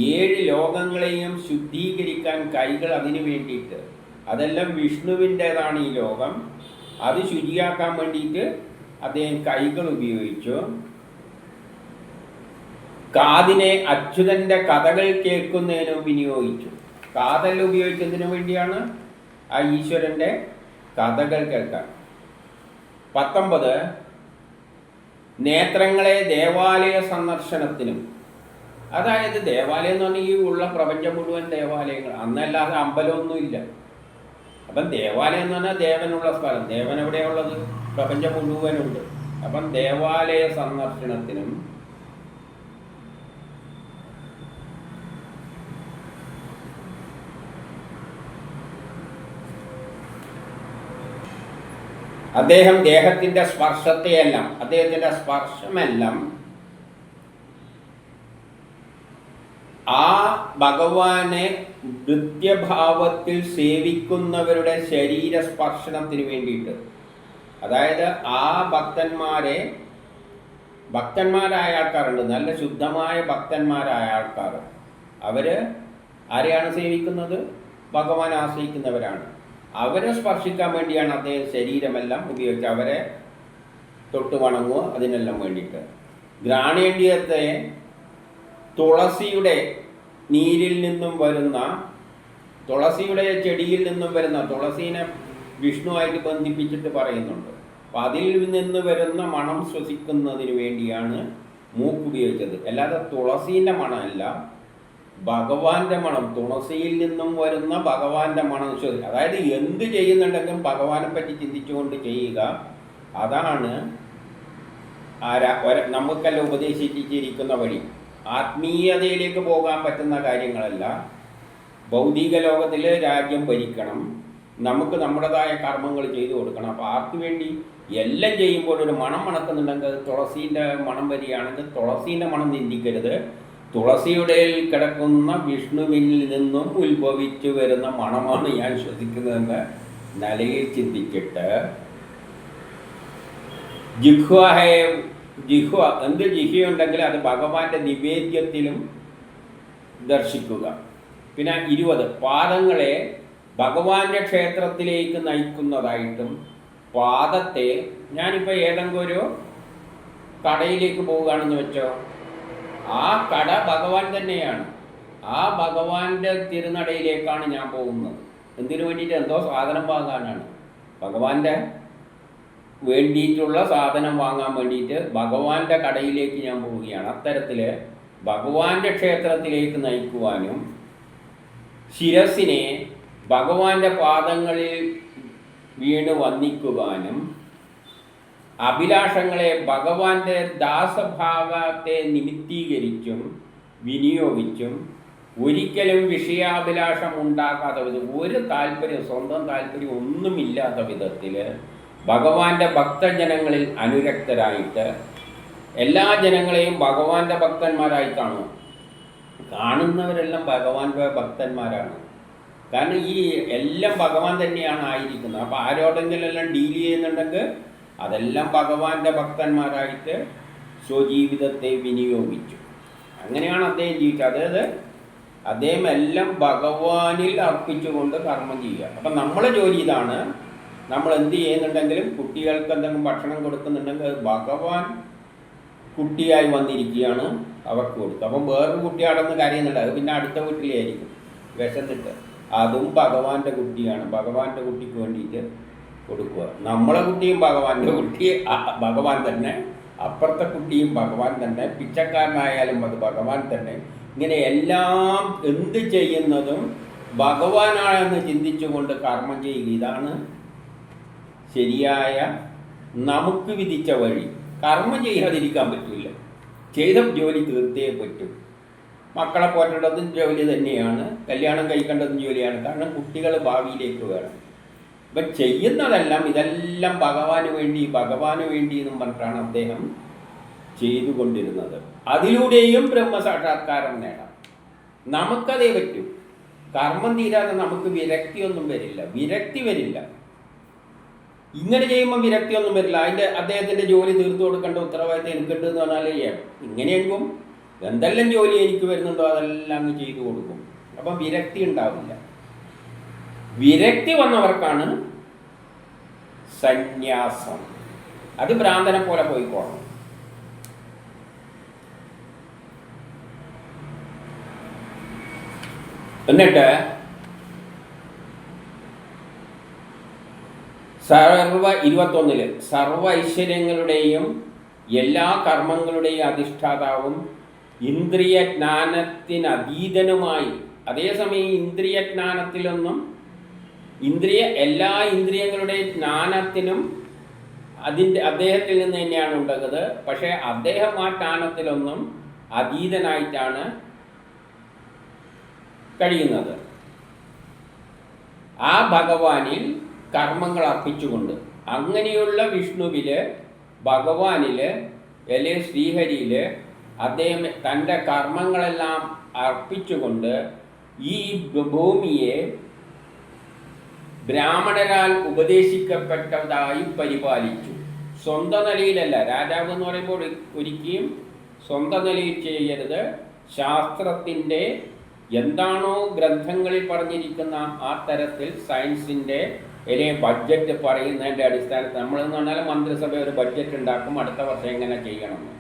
7 ലോകങ്ങളെയും ശുദ്ധീകരിക്കാൻ കൈകൾ അതിനു വേണ്ടിയിട്ട്. അതെല്ലാം വിഷ്ണുവിൻ്റേതാണ് ഈ ലോകം. അത് ശുചിയാക്കാൻ വേണ്ടിയിട്ട് അദ്ദേഹം കൈകൾ ഉപയോഗിച്ചു. കാതിനെ അച്യുതൻ്റെ കഥകൾ കേൾക്കുന്നതിനും വിനിയോഗിച്ചു. കാതെല്ലാം ഉപയോഗിക്കുന്നതിന് വേണ്ടിയാണ് ആ ഈശ്വരൻ്റെ കഥകൾ കേൾക്കാൻ. 19 നേത്രങ്ങളെ ദേവാലയ സന്ദർശനത്തിനും. അതായത് ദേവാലയം എന്ന് പറഞ്ഞാൽ ഈ ഉള്ള പ്രപഞ്ചം മുഴുവൻ ദേവാലയങ്ങൾ. അന്നല്ലാതെ അമ്പലമൊന്നുമില്ല. അപ്പം ദേവാലയം എന്ന് പറഞ്ഞാൽ ദേവനുള്ള സ്ഥലം. ദേവൻ എവിടെയുള്ളത്? പ്രപഞ്ചം മുഴുവനുണ്ട്. അപ്പം ദേവാലയ സന്ദർശനത്തിനും അദ്ദേഹം ദേഹത്തിൻ്റെ സ്പർശത്തെയെല്ലാം, അദ്ദേഹത്തിൻ്റെ സ്പർശമെല്ലാം ആ ഭഗവാനെ നൃത്യഭാവത്തിൽ സേവിക്കുന്നവരുടെ ശരീരസ്പർശനത്തിന് വേണ്ടിയിട്ട്. അതായത് ആ ഭക്തന്മാരായ ആൾക്കാരുണ്ട്, നല്ല ശുദ്ധമായ ഭക്തന്മാരായ ആൾക്കാർ. അവർ ആരെയാണ് സേവിക്കുന്നത്? ഭഗവാനെ ആശ്രയിക്കുന്നവരാണ്. അവരെ സ്പർശിക്കാൻ വേണ്ടിയാണ് അദ്ദേഹം ശരീരമെല്ലാം ഉപയോഗിച്ചത്. അവരെ തൊട്ട് വണങ്ങുക, അതിനെല്ലാം വേണ്ടിയിട്ട്. ഗ്രാണേന്ദ്രിയത്തെ തുളസിയുടെ നീരിൽ നിന്നും വരുന്ന, തുളസിയുടെ ചെടിയിൽ നിന്നും വരുന്ന, തുളസീനെ വിഷ്ണുവായിട്ട് ബന്ധിപ്പിച്ചിട്ട് പറയുന്നുണ്ട്. അപ്പം അതിൽ നിന്ന് വരുന്ന മണം ശ്വസിക്കുന്നതിന് വേണ്ടിയാണ് മൂക്ക് ഉപയോഗിച്ചത്. അല്ലാതെ തുളസീൻ്റെ മണമല്ല, ഭഗവാന്റെ മണം. തുളസിയിൽ നിന്നും വരുന്ന ഭഗവാന്റെ മണം ശ്വസിക്കുക. അതായത് എന്ത് ചെയ്യുന്നുണ്ടെങ്കിലും ഭഗവാനെ പറ്റി ചിന്തിച്ചുകൊണ്ട് ചെയ്യുക. അതാണ് നമുക്കെല്ലാം ഉപദേശിച്ചിരിക്കുന്ന വഴി. ആത്മീയതയിലേക്ക് പോകാൻ പറ്റുന്ന കാര്യങ്ങളല്ല. ഭൗതിക ലോകത്തിൽ രാജ്യം ഭരിക്കണം, നമുക്ക് നമ്മുടേതായ കർമ്മങ്ങൾ ചെയ്തു കൊടുക്കണം. അപ്പോൾ ആർക്ക് വേണ്ടി എല്ലാം ചെയ്യുമ്പോൾ ഒരു മണം മണക്കുന്നുണ്ടെങ്കിൽ തുളസീൻ്റെ മണം വരികയാണെങ്കിൽ തുളസീൻ്റെ മണം ചിന്തിക്കരുത്. തുളസിയുടെ കിടക്കുന്ന വിഷ്ണുവിൽ നിന്നും ഉത്ഭവിച്ചു വരുന്ന മണമാണ് ഞാൻ ശ്വസിക്കുന്നതെന്ന് നിലയിൽ ചിന്തിച്ചിട്ട് ജിഹ്വ എന്ത് ജിഹ്വയുണ്ടെങ്കിൽ അത് ഭഗവാന്റെ നിവേദ്യത്തിലും ദർശിക്കുക. പിന്നെ 20 പാദങ്ങളെ ഭഗവാന്റെ ക്ഷേത്രത്തിലേക്ക് നയിക്കുന്നതായിട്ടും, പാദത്തെ ഞാനിപ്പോൾ ഏതെങ്കിലും ഒരു കടയിലേക്ക് പോവുകയാണെന്ന് വെച്ചോ, ആ കട ഭഗവാൻ തന്നെയാണ്. ആ ഭഗവാന്റെ തിരുനടയിലേക്കാണ് ഞാൻ പോകുന്നത്. എന്തിനു വേണ്ടിയിട്ട്? എന്തോ സാധനം വാങ്ങാനാണ്. ഭഗവാന്റെ വേണ്ടിയിട്ടുള്ള സാധനം വാങ്ങാൻ വേണ്ടിയിട്ട് ഭഗവാന്റെ കടയിലേക്ക് ഞാൻ പോവുകയാണ്. അത്തരത്തിൽ ഭഗവാന്റെ ക്ഷേത്രത്തിലേക്ക് നയിക്കുവാനും, ശിരസിനെ ഭഗവാന്റെ പാദങ്ങളിൽ വീണ് വന്ദിക്കുവാനും, അഭിലാഷങ്ങളെ ഭഗവാന്റെ ദാസഭാവത്തെ നിമിത്തീകരിച്ചും വിനിയോഗിച്ചും ഒരിക്കലും വിഷയാഭിലാഷം ഉണ്ടാക്കാത്ത വിധം, ഒരു താല്പര്യം, സ്വന്തം താല്പര്യം ഒന്നുമില്ലാത്ത വിധത്തിൽ ഭഗവാന്റെ ഭക്തജനങ്ങളിൽ അനുരക്തരായിട്ട് എല്ലാ ജനങ്ങളെയും ഭഗവാന്റെ ഭക്തന്മാരായി കാണുക. കാണുന്നവരെല്ലാം ഭഗവാന്റെ ഭക്തന്മാരാണ്. കാരണം ഈ എല്ലാം ഭഗവാൻ തന്നെയാണ് ആയിരിക്കുന്നത്. അപ്പോൾ ആരോടെങ്കിലും എല്ലാം ഡീൽ ചെയ്യുന്നുണ്ടെങ്കിൽ അതെല്ലാം ഭഗവാന്റെ ഭക്തന്മാരായിട്ട് സ്വജീവിതത്തെ വിനിയോഗിച്ചു. അങ്ങനെയാണ് അദ്ദേഹം ജീവിച്ചത്. അതായത് അദ്ദേഹം എല്ലാം ഭഗവാനിൽ അർപ്പിച്ചുകൊണ്ട് കർമ്മം ചെയ്യുക. അപ്പം നമ്മളെ ജോലി ഇതാണ്. നമ്മൾ എന്ത് ചെയ്യുന്നുണ്ടെങ്കിലും കുട്ടികൾക്ക് എന്തെങ്കിലും ഭക്ഷണം കൊടുക്കുന്നുണ്ടെങ്കിൽ അത് ഭഗവാൻ കുട്ടിയായി വന്നിരിക്കുകയാണ് അവർക്ക് കൊടുക്കുക. അപ്പം വേറൊരു കുട്ടി അടന്ന് കരയുന്നുണ്ട്, അത് പിന്നെ അടുത്ത വീട്ടിലായിരിക്കും വിശന്നിട്ട്. അതും ഭഗവാന്റെ കുട്ടിയാണ്. ഭഗവാന്റെ കുട്ടിക്ക് വേണ്ടിയിട്ട് കൊടുക്കുക. നമ്മളെ കുട്ടിയും ഭഗവാന്റെ കുട്ടി ഭഗവാൻ തന്നെ, അപ്പുറത്തെ കുട്ടിയും ഭഗവാൻ തന്നെ, പിച്ചക്കാരനായാലും അത് ഭഗവാൻ തന്നെ. ഇങ്ങനെ എല്ലാം എന്ത് ചെയ്യുന്നതും ഭഗവാനാണെന്ന് ചിന്തിച്ചുകൊണ്ട് കർമ്മം ചെയ്യുക. ഇതാണ് ശരിയായ നമുക്ക് വിധിച്ച വഴി. കർമ്മം ചെയ്യാതിരിക്കാൻ പറ്റില്ല. ചെയ്ത ജോലി തീർത്തേ പറ്റും. മക്കളെ പോറ്റേണ്ടതും ജോലി തന്നെയാണ്, കല്യാണം കഴിക്കേണ്ടതും ജോലിയാണ്. കാരണം കുട്ടികൾ ഭാവിയിലേക്ക് വേണം. ഇപ്പം ചെയ്യുന്നതെല്ലാം ഇതെല്ലാം ഭഗവാന് വേണ്ടി എന്നും പറഞ്ഞിട്ടാണ് അദ്ദേഹം ചെയ്തുകൊണ്ടിരുന്നത്. അതിലൂടെയും ബ്രഹ്മസാക്ഷാത്കാരം നേടാം. നമുക്കതേ പറ്റൂ. കർമ്മം തീരാതെ നമുക്ക് വിരക്തിയൊന്നും വരില്ല. വിരക്തി വരില്ല. ഇങ്ങനെ ചെയ്യുമ്പോൾ വിരക്തിയൊന്നും വരില്ല. അദ്ദേഹത്തിൻ്റെ ജോലി തീർത്തു കൊടുക്കേണ്ട ഉത്തരവാദിത്തം എനിക്കുണ്ട് എന്ന് പറഞ്ഞാൽ ഇങ്ങനെയെങ്കും എന്തെല്ലാം ജോലി എനിക്ക് വരുന്നുണ്ടോ അതെല്ലാം അങ്ങ് ചെയ്തു കൊടുക്കും. അപ്പം വിരക്തി ഉണ്ടാവില്ല. വിരക്തി വന്നവർക്കാണ് സന്യാസം. അത് ഭ്രാന്തനെ പോലെ പോയിക്കോണം. എന്നിട്ട് സർവ 21 സർവ ഐശ്വര്യങ്ങളുടെയും എല്ലാ കർമ്മങ്ങളുടെയും അധിഷ്ഠാതാവും ഇന്ദ്രിയജ്ഞാനത്തിനതീതനുമായി, അതേസമയം ഇന്ദ്രിയജ്ഞാനത്തിലൊന്നും എല്ലാ ഇന്ദ്രിയങ്ങളുടെയും ജ്ഞാനത്തിനും അദ്ദേഹത്തിൽ നിന്ന് തന്നെയാണ് ഉണ്ടാകുന്നത്. പക്ഷേ അദ്ദേഹം ആ ജ്ഞാനത്തിലൊന്നും അതീതനായിട്ടാണ് കഴിയുന്നത്. ആ ഭഗവാനിൽ കർമ്മങ്ങൾ അർപ്പിച്ചുകൊണ്ട്, അങ്ങനെയുള്ള വിഷ്ണുവില്, ഭഗവാനില്, അല്ലെങ്കിൽ ശ്രീഹരിയില് അദ്ദേഹം തൻ്റെ കർമ്മങ്ങളെല്ലാം അർപ്പിച്ചുകൊണ്ട് ഈ ഭൂമിയെ ബ്രാഹ്മണരാൽ ഉപദേശിക്കപ്പെട്ടതായി പരിപാലിച്ചു. സ്വന്തം നിലയിലല്ല. രാജാവ് എന്ന് പറയുമ്പോൾ ഒരിക്കലും സ്വന്തം നിലയിൽ ചെയ്യരുത്. ശാസ്ത്രത്തിൻ്റെ എന്താണോ ഗ്രന്ഥങ്ങളിൽ പറഞ്ഞിരിക്കുന്ന ആ തരത്തിൽ സയൻസിൻ്റെ ബഡ്ജറ്റ് പറയുന്നതിൻ്റെ അടിസ്ഥാനത്തിൽ നമ്മളെന്ന് പറഞ്ഞാൽ മന്ത്രിസഭ ഒരു ബഡ്ജറ്റ് ഉണ്ടാക്കും, അടുത്ത വർഷം എങ്ങനെ ചെയ്യണമെന്ന്.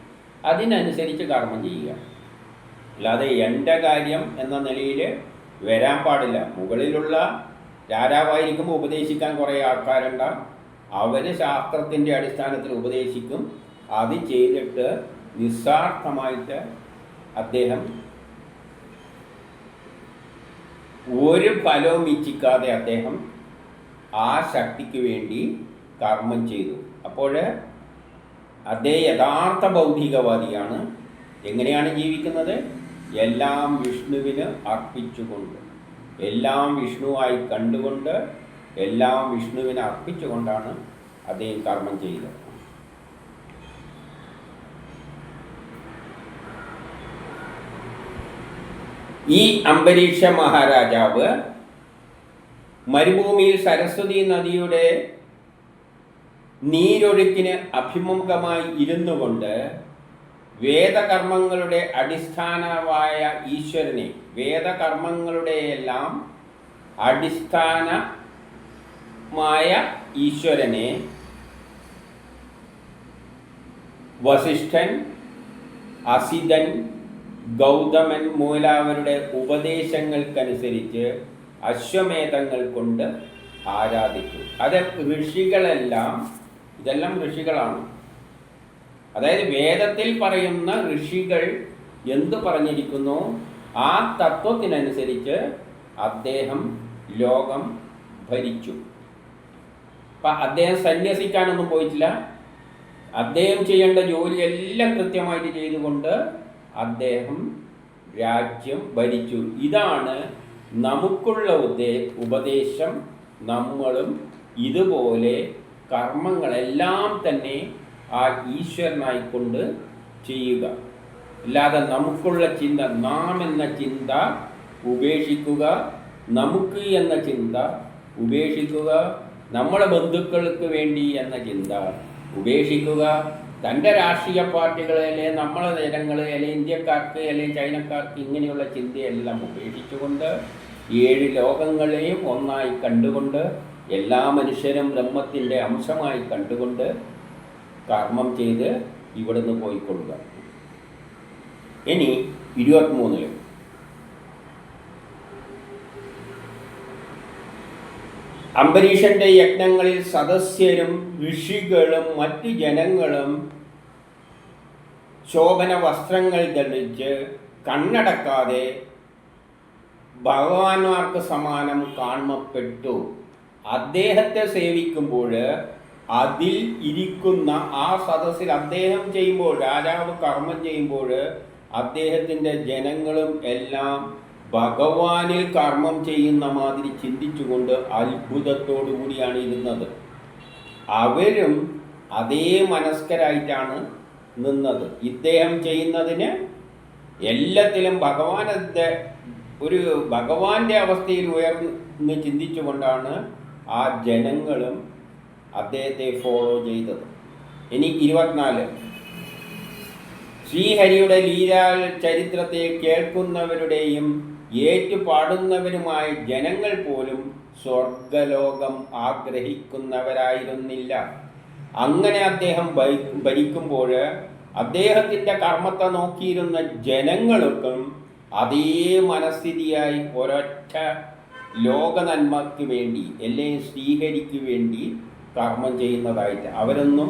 അതിനനുസരിച്ച് കർമ്മം ചെയ്യുക. അല്ലാതെ എൻ്റെ കാര്യം എന്ന നിലയിൽ വരാൻ പാടില്ല. മുകളിലുള്ള രാജാവായിരിക്കുമ്പോൾ ഉപദേശിക്കാൻ കുറേ ആൾക്കാരുണ്ടാകും. അവർ ശാസ്ത്രത്തിൻ്റെ അടിസ്ഥാനത്തിൽ ഉപദേശിക്കും. അത് ചെയ്തിട്ട് നിസ്സാർത്ഥമായിട്ട് അദ്ദേഹം ഒരു ഫലവും ഇച്ഛിക്കാതെ അദ്ദേഹം ആ ശക്തിക്ക് വേണ്ടി കർമ്മം ചെയ്തു. അപ്പോൾ അദ്ദേഹം യഥാർത്ഥ ഭൗതികവാദിയാണ്. എങ്ങനെയാണ് ജീവിക്കുന്നത്? എല്ലാം വിഷ്ണുവിന് അർപ്പിച്ചുകൊണ്ട്, എല്ലാം വിഷ്ണുവായി കണ്ടുകൊണ്ട്, എല്ലാം വിഷ്ണുവിനെ അർപ്പിച്ചുകൊണ്ടാണ് അദ്ദേഹം കർമ്മം ചെയ്തത്. ഈ അംബരീഷ മഹാരാജാവ് മരുഭൂമിയിൽ സരസ്വതി നദിയുടെ നീരൊഴുക്കിന് അഭിമുഖമായി ഇരുന്നു കൊണ്ട് വേദകർമ്മങ്ങളുടെ അടിസ്ഥാനമായ ഈശ്വരനെ, വേദകർമ്മങ്ങളുടെയെല്ലാം അടിസ്ഥാനമായ ഈശ്വരനെ വസിഷ്ഠൻ, അസിതൻ, ഗൗതമൻ മൂലാവരുടെ ഉപദേശങ്ങൾക്കനുസരിച്ച് അശ്വമേധങ്ങൾ കൊണ്ട് ആരാധിച്ചു. അത് ഋഷികളെല്ലാം, ഇതെല്ലാം ഋഷികളാണ്. അതായത് വേദത്തിൽ പറയുന്ന ഋഷികൾ എന്തു പറഞ്ഞിരിക്കുന്നു ആ തത്വത്തിനനുസരിച്ച് അദ്ദേഹം ലോകം ഭരിച്ചു. അപ്പം അദ്ദേഹം സന്യസിക്കാനൊന്നും പോയിട്ടില്ല. അദ്ദേഹം ചെയ്യേണ്ട ജോലിയെല്ലാം കൃത്യമായിട്ട് ചെയ്തുകൊണ്ട് അദ്ദേഹം രാജ്യം ഭരിച്ചു. ഇതാണ് നമുക്കുള്ള ഉപദേശം. നമ്മളും ഇതുപോലെ കർമ്മങ്ങളെല്ലാം തന്നെ ആ ഈശ്വരനായിക്കൊണ്ട് ചെയ്യുക. അല്ലാതെ നമുക്കുള്ള ചിന്ത, നാം എന്ന ചിന്ത ഉപേക്ഷിക്കുക, നമുക്ക് എന്ന ചിന്ത ഉപേക്ഷിക്കുക, നമ്മുടെ ബന്ധുക്കൾക്ക് വേണ്ടി എന്ന ചിന്ത ഉപേക്ഷിക്കുക, തൻ്റെ രാഷ്ട്രീയ പാർട്ടികളിലെ നമ്മളെ ജനങ്ങൾ, അല്ലെങ്കിൽ ഇന്ത്യക്കാർക്ക്, അല്ലെങ്കിൽ ചൈനക്കാർക്ക് ഇങ്ങനെയുള്ള ചിന്തയെല്ലാം ഉപേക്ഷിച്ചുകൊണ്ട് 7 ലോകങ്ങളെയും ഒന്നായി കണ്ടുകൊണ്ട് എല്ലാ മനുഷ്യരും ബ്രഹ്മത്തിൻ്റെ അംശമായി കണ്ടുകൊണ്ട് കർമ്മം ചെയ്ത് ഇവിടുന്ന് പോയിക്കൊള്ളുക. ഇനി 23 അംബരീഷന്റെ യജ്ഞങ്ങളിൽ സദസ്യരും ഋഷികളും മറ്റു ജനങ്ങളും ശോഭന വസ്ത്രങ്ങൾ ധരിച്ച് കണ്ണടക്കാതെ ഭഗവാന്മാർക്ക് സമാനം കാണപ്പെട്ടു. അദ്ദേഹത്തെ സേവിക്കുമ്പോൾ അതിൽ ഇരിക്കുന്ന ആ സദസ്സിൽ അദ്ദേഹം ചെയ്യുമ്പോൾ, രാജാവ് കർമ്മം ചെയ്യുമ്പോൾ അദ്ദേഹത്തിൻ്റെ ജനങ്ങളും എല്ലാം ഭഗവാനിൽ കർമ്മം ചെയ്യുന്ന മാതിരി ചിന്തിച്ചുകൊണ്ട് അത്ഭുതത്തോടു കൂടിയാണ് ഇരുന്നത്. അവരും അതേ മനസ്കരായിട്ടാണ് നിന്നത്. ഇദ്ദേഹം ചെയ്യുന്നതിന് എല്ലാത്തിലും ഭഗവാന്റെ അവസ്ഥയിൽ ഉയർന്ന് ചിന്തിച്ചുകൊണ്ടാണ് ആ ജനങ്ങളും അദ്ദേഹത്തെ ഫോളോ ചെയ്തത്. ഇനി 24 ശ്രീഹരിയുടെ ലീലാ ചരിത്രത്തെ കേൾക്കുന്നവരുടെയും ഏറ്റുപാടുന്നവരുമായ ജനങ്ങൾ പോലും സ്വർഗലോകം ആഗ്രഹിക്കുന്നവരായിരുന്നില്ല. അങ്ങനെ അദ്ദേഹം ഭരിക്കുമ്പോൾ അദ്ദേഹത്തിൻ്റെ കർമ്മത്തെ നോക്കിയിരുന്ന ജനങ്ങൾക്കും അതേ മനസ്ഥിതിയായി ഒരൊറ്റ ലോക നന്മയ്ക്ക് വേണ്ടി, അല്ലെങ്കിൽ ശ്രീഹരിക്ക് വേണ്ടി കർമ്മം ചെയ്യുന്നതായിട്ട്. അവരൊന്നും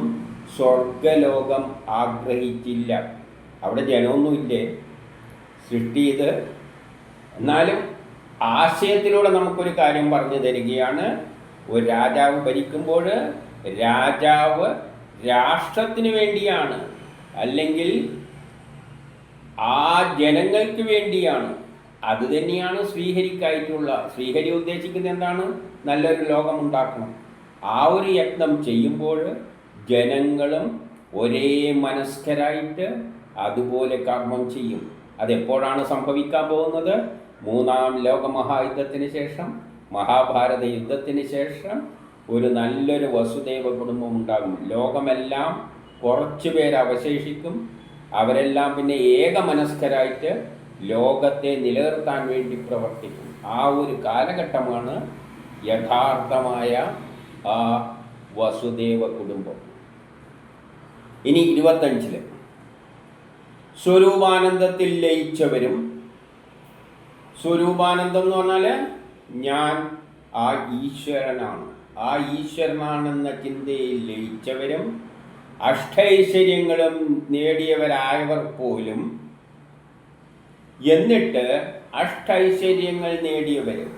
സ്വർഗലോകം ആഗ്രഹിച്ചില്ല. അവിടെ ജനമൊന്നുമില്ലേ സൃഷ്ടി ചെയ്ത്. എന്നാലും ആശയത്തിലൂടെ നമുക്കൊരു കാര്യം പറഞ്ഞു തരികയാണ്. ഒരു രാജാവ് ഭരിക്കുമ്പോൾ രാജാവ് രാഷ്ട്രത്തിന് വേണ്ടിയാണ്, അല്ലെങ്കിൽ ആ ജനങ്ങൾക്ക് വേണ്ടിയാണ്. അത് തന്നെയാണ് ശ്രീഹരിക്കായിട്ടുള്ള. ശ്രീഹരി ഉദ്ദേശിക്കുന്നത് എന്താണ്? നല്ലൊരു ലോകം ഉണ്ടാക്കണം. ആ ഒരു യത്നം ചെയ്യുമ്പോൾ ജനങ്ങളും ഒരേ മനസ്കരായിട്ട് അതുപോലെ കർമ്മം ചെയ്യും. അതെപ്പോഴാണ് സംഭവിക്കാൻ പോകുന്നത്? 3-ാം ലോകമഹായുദ്ധത്തിന് ശേഷം, മഹാഭാരത യുദ്ധത്തിന് ശേഷം ഒരു നല്ലൊരു വസുദേവ കുടുംബം ഉണ്ടാകും. ലോകമെല്ലാം കുറച്ചു പേര് അവശേഷിക്കും. അവരെല്ലാം പിന്നെ ഏകമനസ്കരായിട്ട് ലോകത്തെ നിലനിർത്താൻ വേണ്ടി പ്രവർത്തിക്കും. ആ ഒരു കാലഘട്ടമാണ് യഥാർത്ഥമായ ആ വസുദേവ കുടുംബം. ഇനി 25 സ്വരൂപാനന്ദത്തിൽ ലയിച്ചവരും, സ്വരൂപാനന്ദം എന്ന് പറഞ്ഞാൽ ഞാൻ ആ ഈശ്വരനാണ്, ആ ഈശ്വരനാണെന്ന ചിന്തയിൽ ലയിച്ചവരും, അഷ്ടൈശ്വര്യങ്ങളും നേടിയവരായവർ പോലും, എന്നിട്ട് അഷ്ടൈശ്വര്യങ്ങൾ നേടിയവരും,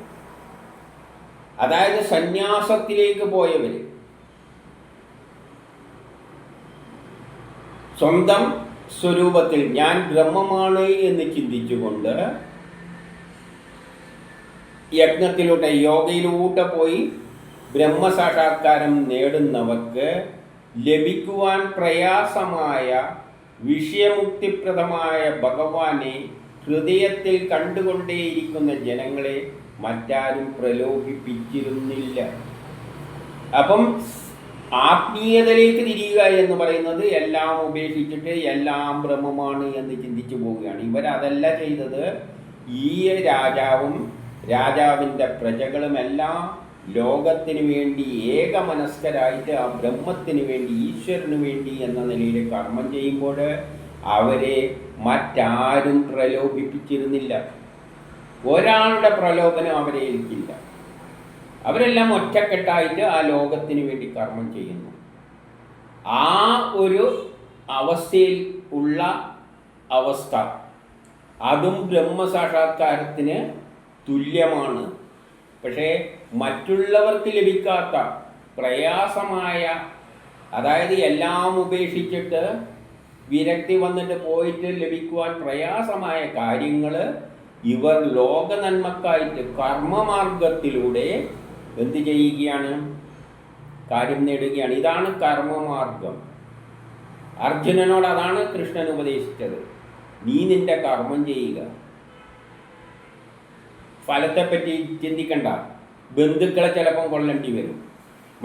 അതായത് സന്യാസത്തിലേക്ക് പോയവർ, സ്വന്തം സ്വരൂപത്തിൽ ഞാൻ ബ്രഹ്മമാണ് എന്ന് ചിന്തിച്ചുകൊണ്ട് യജ്ഞത്തിലൂടെ യോഗയിലൂടെ പോയി ബ്രഹ്മസാക്ഷാത്കാരം നേടുന്നവർക്ക് ലഭിക്കുവാൻ പ്രയാസമായ വിഷയമുക്തിപ്രദമായ ഭഗവാനെ ഹൃദയത്തിൽ കണ്ടുകൊണ്ടേയിരിക്കുന്ന ജനങ്ങളെ മറ്റാരും പ്രലോഭിപ്പിച്ചിരുന്നില്ല. അപ്പം ആത്മീയതയിലേക്ക് തിരിയുക എന്ന് പറയുന്നത് എല്ലാം ഉപേക്ഷിച്ചിട്ട് എല്ലാം ബ്രഹ്മമാണ് എന്ന് ചിന്തിച്ചു പോവുകയാണ്. ഇവരതല്ല ചെയ്തത്. ഈ രാജാവും രാജാവിൻ്റെ പ്രജകളുമെല്ലാം ലോകത്തിന് വേണ്ടി ഏകമനസ്കരായിട്ട് ആ ബ്രഹ്മത്തിന് വേണ്ടി, ഈശ്വരന് വേണ്ടി എന്ന നിലയിൽ കർമ്മം ചെയ്യുമ്പോൾ അവരെ മറ്റാരും പ്രലോഭിപ്പിച്ചിരുന്നില്ല. ഒരാളുടെ പ്രലോഭനം അവരെ ഏൽക്കില്ല. അവരെല്ലാം ഒറ്റക്കെട്ടായിട്ട് ആ ലോകത്തിന് വേണ്ടി കർമ്മം ചെയ്യുന്നു. ആ ഒരു അവസ്ഥയിൽ ഉള്ള അവസ്ഥ അതും ബ്രഹ്മസാക്ഷാത്കാരത്തിന് തുല്യമാണ്. പക്ഷേ മറ്റുള്ളവർക്ക് ലഭിക്കാത്ത പ്രയാസമായ, അതായത് എല്ലാം ഉപേക്ഷിച്ചിട്ട് വിരക്തി വന്നിട്ട് പോയിട്ട് ലഭിക്കുവാൻ പ്രയാസമായ കാര്യങ്ങൾ ഇവർ ലോക നന്മക്കായിട്ട് കർമ്മമാർഗത്തിലൂടെ എന്ത് ചെയ്യുകയാണ്? കാര്യം നേടുകയാണ്. ഇതാണ് കർമ്മമാർഗം. അർജുനനോട് അതാണ് കൃഷ്ണൻ ഉപദേശിച്ചത്. നീ നിന്റെ കർമ്മം ചെയ്യുക, ഫലത്തെപ്പറ്റി ചിന്തിക്കണ്ട. ബന്ധുക്കളെ ചിലപ്പം കൊല്ലേണ്ടി വരും,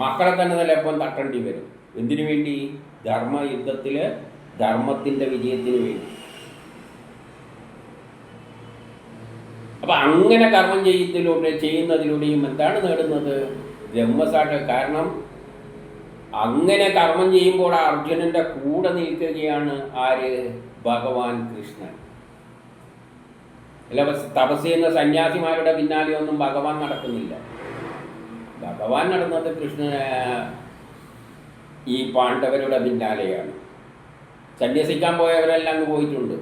മക്കളെ തന്നെ ചിലപ്പം തട്ടേണ്ടി വരും. എന്തിനു വേണ്ടി? ധർമ്മയുദ്ധത്തിൽ ധർമ്മത്തിൻ്റെ വിജയത്തിന് വേണ്ടി. അപ്പം അങ്ങനെ കർമ്മം ചെയ്യുന്നതിലൂടെയും എന്താണ് നേടുന്നത്? ബ്രഹ്മസാക്ഷ. കാരണം അങ്ങനെ കർമ്മം ചെയ്യുമ്പോൾ അർജുനൻ്റെ കൂടെ നിൽക്കുകയാണ് ആര്? ഭഗവാൻ കൃഷ്ണൻ. അല്ല, തപസ് ചെയ്യുന്ന സന്യാസിമാരുടെ പിന്നാലെ ഒന്നും ഭഗവാൻ നടക്കുന്നില്ല. ഭഗവാൻ നടന്നത് ഈ പാണ്ഡവരുടെ പിന്നാലെയാണ്. സന്യസിക്കാൻ പോയവരെല്ലാം അങ്ങ് പോയിട്ടുണ്ട്.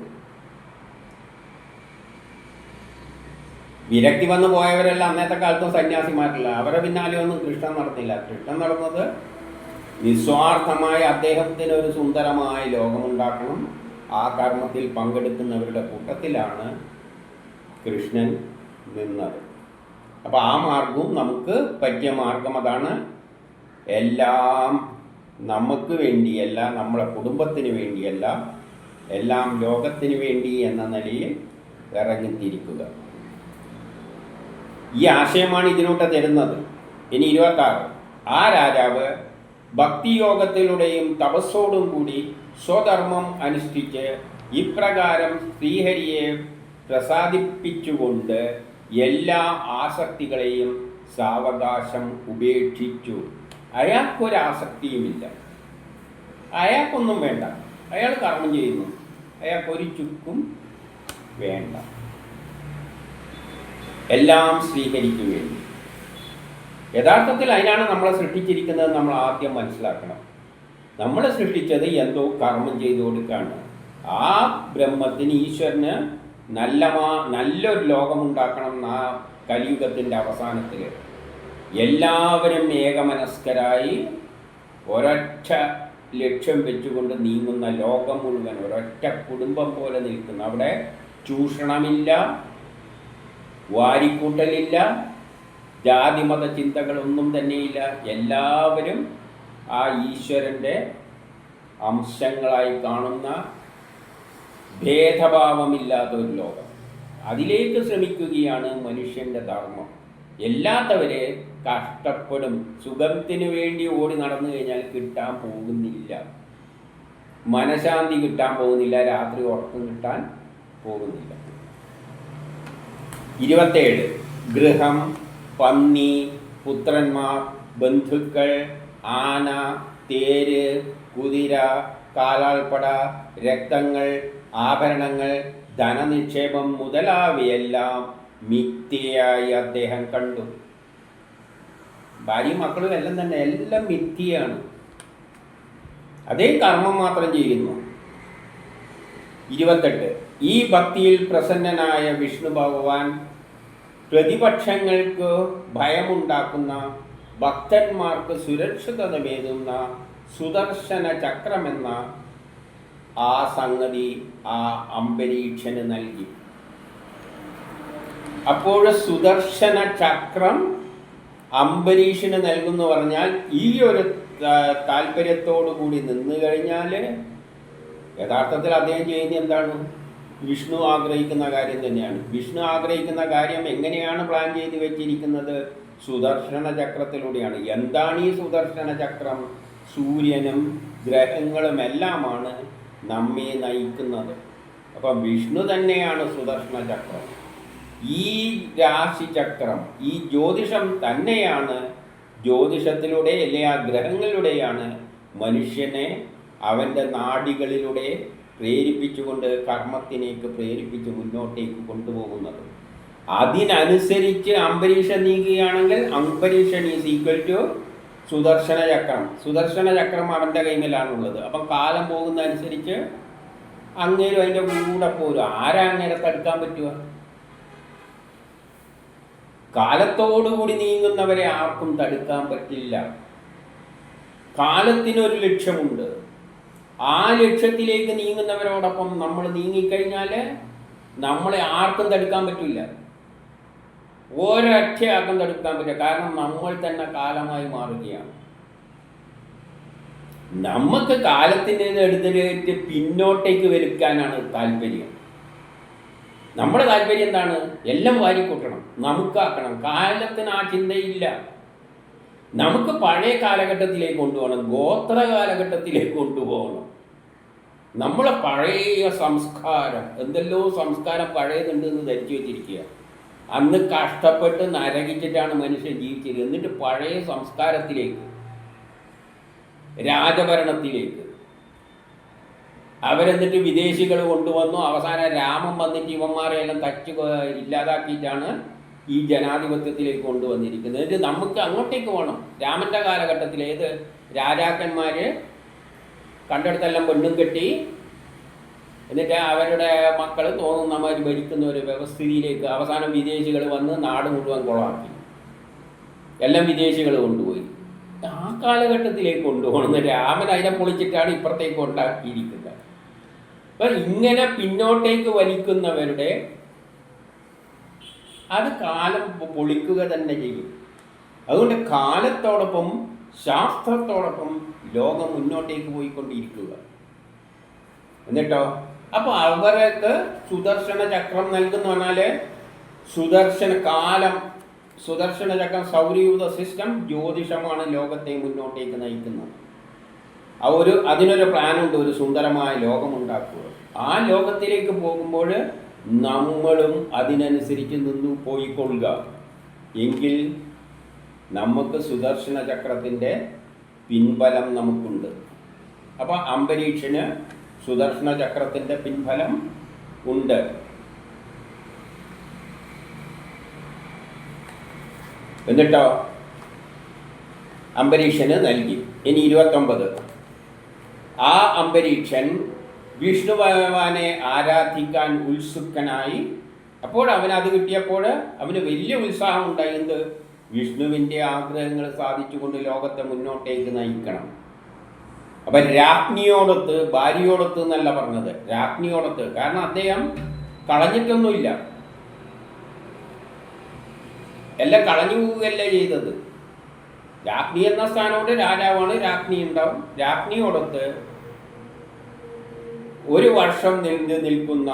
വിരക്തി വന്ന് പോയവരെല്ലാം അന്നത്തെ കാലത്തും സന്യാസിമാരല്ല. അവരുടെ പിന്നാലെ ഒന്നും കൃഷ്ണൻ നടന്നില്ല. കൃഷ്ണൻ നടന്നത് നിസ്വാർത്ഥമായ അദ്ദേഹത്തിന് ഒരു സുന്ദരമായ ലോകമുണ്ടാക്കണം. ആ കർമ്മത്തിൽ പങ്കെടുക്കുന്നവരുടെ കൂട്ടത്തിലാണ് കൃഷ്ണൻ നിന്നത്. അപ്പോൾ ആ മാർഗവും നമുക്ക് പറ്റിയ മാർഗം അതാണ്. എല്ലാം നമുക്ക് വേണ്ടിയല്ല, നമ്മളെ കുടുംബത്തിന് വേണ്ടിയല്ല, എല്ലാം ലോകത്തിന് വേണ്ടി എന്ന നിലയിൽ ഇറങ്ങിത്തിരിക്കുക. ഈ ആശയമാണ് ഇതിനോട്ട് തരുന്നത്. ഇനി 26. ആ രാജാവ് ഭക്തിയോഗത്തിലൂടെയും തപസ്സോടും കൂടി സ്വധർമ്മം അനുഷ്ഠിച്ച് ഇപ്രകാരം ശ്രീഹരിയെ പ്രസാദിപ്പിച്ചുകൊണ്ട് എല്ലാ ആസക്തികളെയും സാവകാശം ഉപേക്ഷിച്ചു. അയാൾക്കൊരാസക്തിയുമില്ല, അയാൾക്കൊന്നും വേണ്ട, അയാൾ കർമ്മം ചെയ്യുന്നു, അയാൾക്കൊരു ചുക്കും വേണ്ട, എല്ലാം ശ്രീഹരിക്ക് വേണ്ടി. യഥാർത്ഥത്തിൽ അതിനാണ് നമ്മളെ സൃഷ്ടിച്ചിരിക്കുന്നത്. നമ്മൾ ആദ്യം മനസ്സിലാക്കണം. നമ്മളെ സൃഷ്ടിച്ചത് എന്തോ കർമ്മം ചെയ്തു കൊടുക്കുകയാണ്. ആ ബ്രഹ്മത്തിന്, ഈശ്വരന് നല്ലൊരു ലോകമുണ്ടാക്കണം. ആ കലിയുഗത്തിൻ്റെ അവസാനത്തിൽ എല്ലാവരും ഏകമനസ്കരായി ഒരൊറ്റ ലക്ഷ്യം വെച്ചുകൊണ്ട് നീങ്ങുന്ന ലോകം മുഴുവൻ ഒരൊറ്റ കുടുംബം പോലെ നിൽക്കുന്ന, അവിടെ ചൂഷണമില്ല, വാരിക്കൂട്ടലില്ല, ജാതിമത ചിന്തകളൊന്നും തന്നെയില്ല. എല്ലാവരും ആ ഈശ്വരൻ്റെ അംശങ്ങളായി കാണുന്ന ഭേദഭാവമില്ലാത്തൊരു ലോകം. അതിലേക്ക് ശ്രമിക്കുകയാണ് മനുഷ്യൻ്റെ ധർമ്മം. എല്ലാത്തവരെ കഷ്ടപ്പെടും. സുഖത്തിന് വേണ്ടി ഓടി നടന്നു കഴിഞ്ഞാൽ കിട്ടാൻ പോകുന്നില്ല, മനഃശാന്തി കിട്ടാൻ പോകുന്നില്ല, രാത്രി ഉറക്കം കിട്ടാൻ പോകുന്നില്ല. 27. ഗൃഹം, പന്നി, പുത്രന്മാർ, ബന്ധുക്കൾ, ആന, തേര്, കുതിര, കാലാൾപ്പട, രക്തങ്ങൾ, ആഭരണങ്ങൾ, ധനനിക്ഷേപം മുതലായവയെല്ലാം മിഥ്യയായി അദ്ദേഹം കണ്ടു. ഭാര്യയും മക്കളും എല്ലാം തന്നെ എല്ലാം മിഥ്യയാണ്. അതേ കർമ്മം മാത്രം ചെയ്യുന്നു. 28. ഈ ഭക്തിയിൽ പ്രസന്നനായ വിഷ്ണു ഭഗവാൻ പ്രതിപക്ഷങ്ങൾക്ക് ഭയമുണ്ടാക്കുന്ന, ഭക്തന്മാർക്ക് സുരക്ഷിതമേകുന്ന സുദർശന ചക്രമെന്ന ആ സംഗതി ആ അംബരീക്ഷന് നൽകി. അപ്പോൾ സുദർശന ചക്രം അംബരീഷന് നൽകുന്നു പറഞ്ഞാൽ ഈ ഒരു താല്പര്യത്തോടു കൂടി നിന്നു കഴിഞ്ഞാൽ യഥാർത്ഥത്തിൽ അദ്ദേഹം ചെയ്യുന്ന എന്താണ്? വിഷ്ണു ആഗ്രഹിക്കുന്ന കാര്യം തന്നെയാണ്. വിഷ്ണു ആഗ്രഹിക്കുന്ന കാര്യം എങ്ങനെയാണ് പ്ലാൻ ചെയ്ത് വെച്ചിരിക്കുന്നത്? സുദർശന ചക്രത്തിലൂടെയാണ്. എന്താണ് ഈ സുദർശന ചക്രം? സൂര്യനും ഗ്രഹങ്ങളും എല്ലാമാണ് നമ്മെ നയിക്കുന്നത്. അപ്പം വിഷ്ണു തന്നെയാണ് സുദർശന ചക്രം. ഈ രാശിചക്രം, ഈ ജ്യോതിഷം തന്നെയാണ്, ജ്യോതിഷത്തിലൂടെ അല്ലെ ആ ഗ്രഹങ്ങളിലൂടെയാണ് മനുഷ്യനെ അവൻ്റെ നാഡികളിലൂടെ പ്രേരിപ്പിച്ചുകൊണ്ട് കർമ്മത്തിലേക്ക് പ്രേരിപ്പിച്ച് മുന്നോട്ടേക്ക് കൊണ്ടുപോകുന്നത്. അതിനനുസരിച്ച് അംബരീഷൻ നീങ്ങുകയാണെങ്കിൽ Ambarishan is equal to Sudarshana Chakra. Sudarshana ചക്രം അവൻ്റെ കൈമേലാണുള്ളത്. അപ്പം കാലം പോകുന്നതനുസരിച്ച് അങ്ങേരും അതിൻ്റെ കൂടെ പോരും. ആരാ അങ്ങനെ തടുക്കാൻ പറ്റുക? കാലത്തോടുകൂടി നീങ്ങുന്നവരെ ആർക്കും തടുക്കാൻ പറ്റില്ല. കാലത്തിനൊരു ലക്ഷ്യമുണ്ട്. ആ ലക്ഷ്യത്തിലേക്ക് നീങ്ങുന്നവരോടൊപ്പം നമ്മൾ നീങ്ങിക്കഴിഞ്ഞാൽ നമ്മളെ ആർക്കും തടുക്കാൻ പറ്റില്ല. ഒരൊറ്റയാൾക്കും തടുക്കാൻ പറ്റില്ല. കാരണം നമ്മൾ തന്നെ കാലമായി മാറുകയാണ്. നമുക്ക് കാലത്തിൻ്റെ എടുത്തിട്ട് പിന്നോട്ടേക്ക് വലിക്കാനാണ് താല്പര്യം. നമ്മുടെ താല്പര്യം എന്താണ്? എല്ലാം വാരിക്കൂട്ടണം, നമുക്കാക്കണം. കാലത്തിന് ആ ചിന്തയില്ല. നമുക്ക് പഴയ കാലഘട്ടത്തിലേക്ക് കൊണ്ടുപോകണം, ഗോത്ര കാലഘട്ടത്തിലേക്ക് കൊണ്ടുപോകണം. നമ്മളെ പഴയ സംസ്കാരം, എന്തെല്ലോ സംസ്കാരം പഴയതുണ്ട് എന്ന് ധരിച്ചു വെച്ചിരിക്കുക. അന്ന് കഷ്ടപ്പെട്ട് നരകിച്ചിട്ടാണ് മനുഷ്യൻ ജീവിച്ചത്. എന്നിട്ട് പഴയ സംസ്കാരത്തിലേക്ക്, രാജഭരണത്തിലേക്ക് അവരെന്നിട്ട് വിദേശികൾ കൊണ്ടുവന്നു. അവസാനം രാമൻ വന്നിട്ട് ഇവന്മാരെയെല്ലാം തച്ച് ഇല്ലാതാക്കിയിട്ടാണ് ഈ ജനാധിപത്യത്തിലേക്ക് കൊണ്ടുവന്നിരിക്കുന്നത്. എന്നിട്ട് നമുക്ക് അങ്ങോട്ടേക്ക് പോകണം. രാമൻ്റെ കാലഘട്ടത്തിൽ ഏത് രാജാക്കന്മാർ കണ്ടെടുത്തെല്ലാം പെണ്ണും കെട്ടി, എന്നിട്ട് അവരുടെ മക്കൾ തോന്നുന്ന മാതിരി ഭരിക്കുന്ന ഒരു വ്യവസ്ഥിതിയിലേക്ക് അവസാനം വിദേശികൾ വന്ന് നാട് മുഴുവൻ കൊളാക്കി. എല്ലാം വിദേശികൾ കൊണ്ടുപോയി. ആ കാലഘട്ടത്തിലേക്ക് കൊണ്ടുപോകണം. രാമൻ അതിനെ പൊളിച്ചിട്ടാണ് ഇപ്പുറത്തേക്ക് ഉണ്ടാക്കിയിരിക്കുന്നത്. അപ്പം ഇങ്ങനെ പിന്നോട്ടേക്ക് വലിക്കുന്നവരുടെ അത് കാലം പൊളിക്കുക തന്നെ ചെയ്യും. അതുകൊണ്ട് കാലത്തോടൊപ്പം ശാസ്ത്രത്തോടൊപ്പം ലോകം മുന്നോട്ടേക്ക് പോയിക്കൊണ്ടിരിക്കുക. എന്നിട്ടോ അപ്പോൾ അവർക്ക് സുദർശന ചക്രം നൽകുന്ന പറഞ്ഞാൽ സുദർശന കാലം, സുദർശന ചക്രം സൗരയൂഥ സിസ്റ്റം, ജ്യോതിഷമാണ് ലോകത്തെ മുന്നോട്ടേക്ക് നയിക്കുന്നത്. അതിനൊരു പ്ലാനുണ്ട്, ഒരു സുന്ദരമായ ലോകമുണ്ടാക്കുക. ആ ലോകത്തിലേക്ക് പോകുമ്പോൾ നമ്മളും അതിനനുസരിച്ച് നിന്ന് പോയിക്കൊള്ളുക. എങ്കിൽ നമുക്ക് സുദർശന ചക്രത്തിൻ്റെ പിൻബലം നമുക്കുണ്ട്. അപ്പോൾ അംബരീഷന് സുദർശന ചക്രത്തിൻ്റെ പിൻബലം ഉണ്ട്. എന്നിട്ടോ അംബരീഷന് നൽകി. ഇനി 29. ആ അംബരീഷൻ വിഷ്ണു ഭഗവാനെ ആരാധിക്കാൻ ഉത്സുകനായി. അപ്പോൾ അവനത് കിട്ടിയപ്പോൾ അവന് വലിയ ഉത്സാഹം ഉണ്ടായത് വിഷ്ണുവിൻ്റെ ആഗ്രഹങ്ങൾ സാധിച്ചുകൊണ്ട് ലോകത്തെ മുന്നോട്ടേക്ക് നയിക്കണം. അപ്പം രാജ്ഞിയോടൊത്ത്, ഭാര്യയോടൊത്ത് എന്നല്ല പറഞ്ഞത്, രാജ്ഞിയോടൊത്ത്. കാരണം അദ്ദേഹം കളഞ്ഞിട്ടൊന്നുമില്ല, എല്ലാം കളഞ്ഞു പോവുകയല്ല ചെയ്തത്. രാജ്ഞി എന്ന സ്ഥാനമുണ്ട്, രാജാവാണ്, രാജ്ഞി ഉണ്ടാവും. രാജ്ഞിയോടൊത്ത് 1 വർഷം നീണ്ടു നിൽക്കുന്ന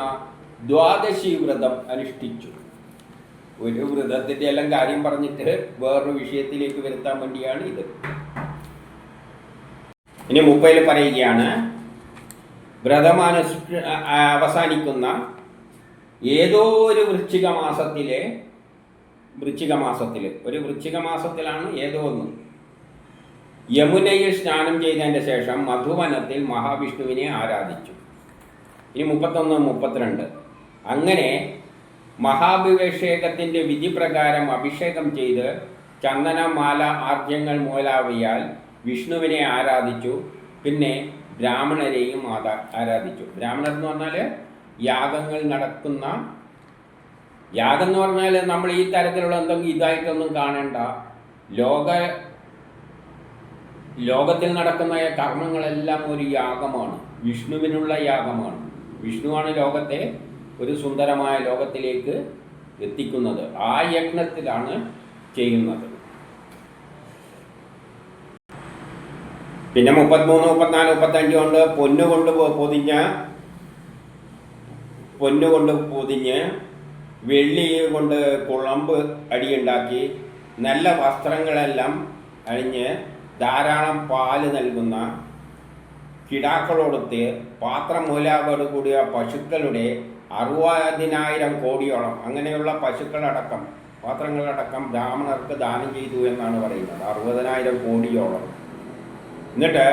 ദ്വാദശി വ്രതം അനുഷ്ഠിച്ചു. ഒരു വ്രതത്തിൻ്റെ എല്ലാം കാര്യം പറഞ്ഞിട്ട് വേറൊരു വിഷയത്തിലേക്ക് വരുത്താൻ വേണ്ടിയാണ് ഇത്. ഇനി 30 പറയുകയാണ്, വ്രതം അവസാനിക്കുന്ന ഏതോ ഒരു വൃശ്ചിക മാസത്തിലാണ് ഏതോ ഒന്ന് യമുനയിൽ സ്നാനം ചെയ്തതിൻ്റെ ശേഷം മധുവനത്തിൽ മഹാവിഷ്ണുവിനെ ആരാധിച്ചു. ഇനി 31, 32. അങ്ങനെ മഹാഭിഷേകത്തിൻ്റെ വിധി പ്രകാരം അഭിഷേകം ചെയ്ത് ചന്ദന, മാല, ആർജ്യങ്ങൾ മൂലാവിയാൽ വിഷ്ണുവിനെ ആരാധിച്ചു. പിന്നെ ബ്രാഹ്മണരെയും ആരാധിച്ചു. ബ്രാഹ്മണർ എന്ന് പറഞ്ഞാൽ യാഗങ്ങൾ നടക്കുന്ന, യാഗം എന്ന് പറഞ്ഞാൽ നമ്മൾ ഈ തരത്തിലുള്ള എന്തെങ്കിലും ഇതായിട്ടൊന്നും കാണേണ്ട. ലോകത്തിൽ നടക്കുന്ന കർമ്മങ്ങളെല്ലാം ഒരു യാഗമാണ്, വിഷ്ണുവിനുള്ള യാഗമാണ്. വിഷ്ണുവാണ് ലോകത്തെ ഒരു സുന്ദരമായ ലോകത്തിലേക്ക് എത്തിക്കുന്നത്. ആ യജ്ഞത്തിലാണ് ചെയ്യുന്നത്. പിന്നെ 33, 34, 35 കൊണ്ട് പൊന്നുകൊണ്ട് പൊതിഞ്ഞ് വെള്ളി കൊണ്ട് കുളമ്പ് അടിയുണ്ടാക്കി നല്ല വസ്ത്രങ്ങളെല്ലാം അണിഞ്ഞ് ധാരാളം പാല് നൽകുന്ന കിടാക്കളോടൊത്ത് പാത്രം മൂലാവോട് കൂടിയ പശുക്കളുടെ 60,000 കോടിയോളം അങ്ങനെയുള്ള പശുക്കളടക്കം പാത്രങ്ങളടക്കം ബ്രാഹ്മണർക്ക് ദാനം ചെയ്തു എന്നാണ് പറയുന്നത്. 60,000 കോടിയോളം. എന്നിട്ട്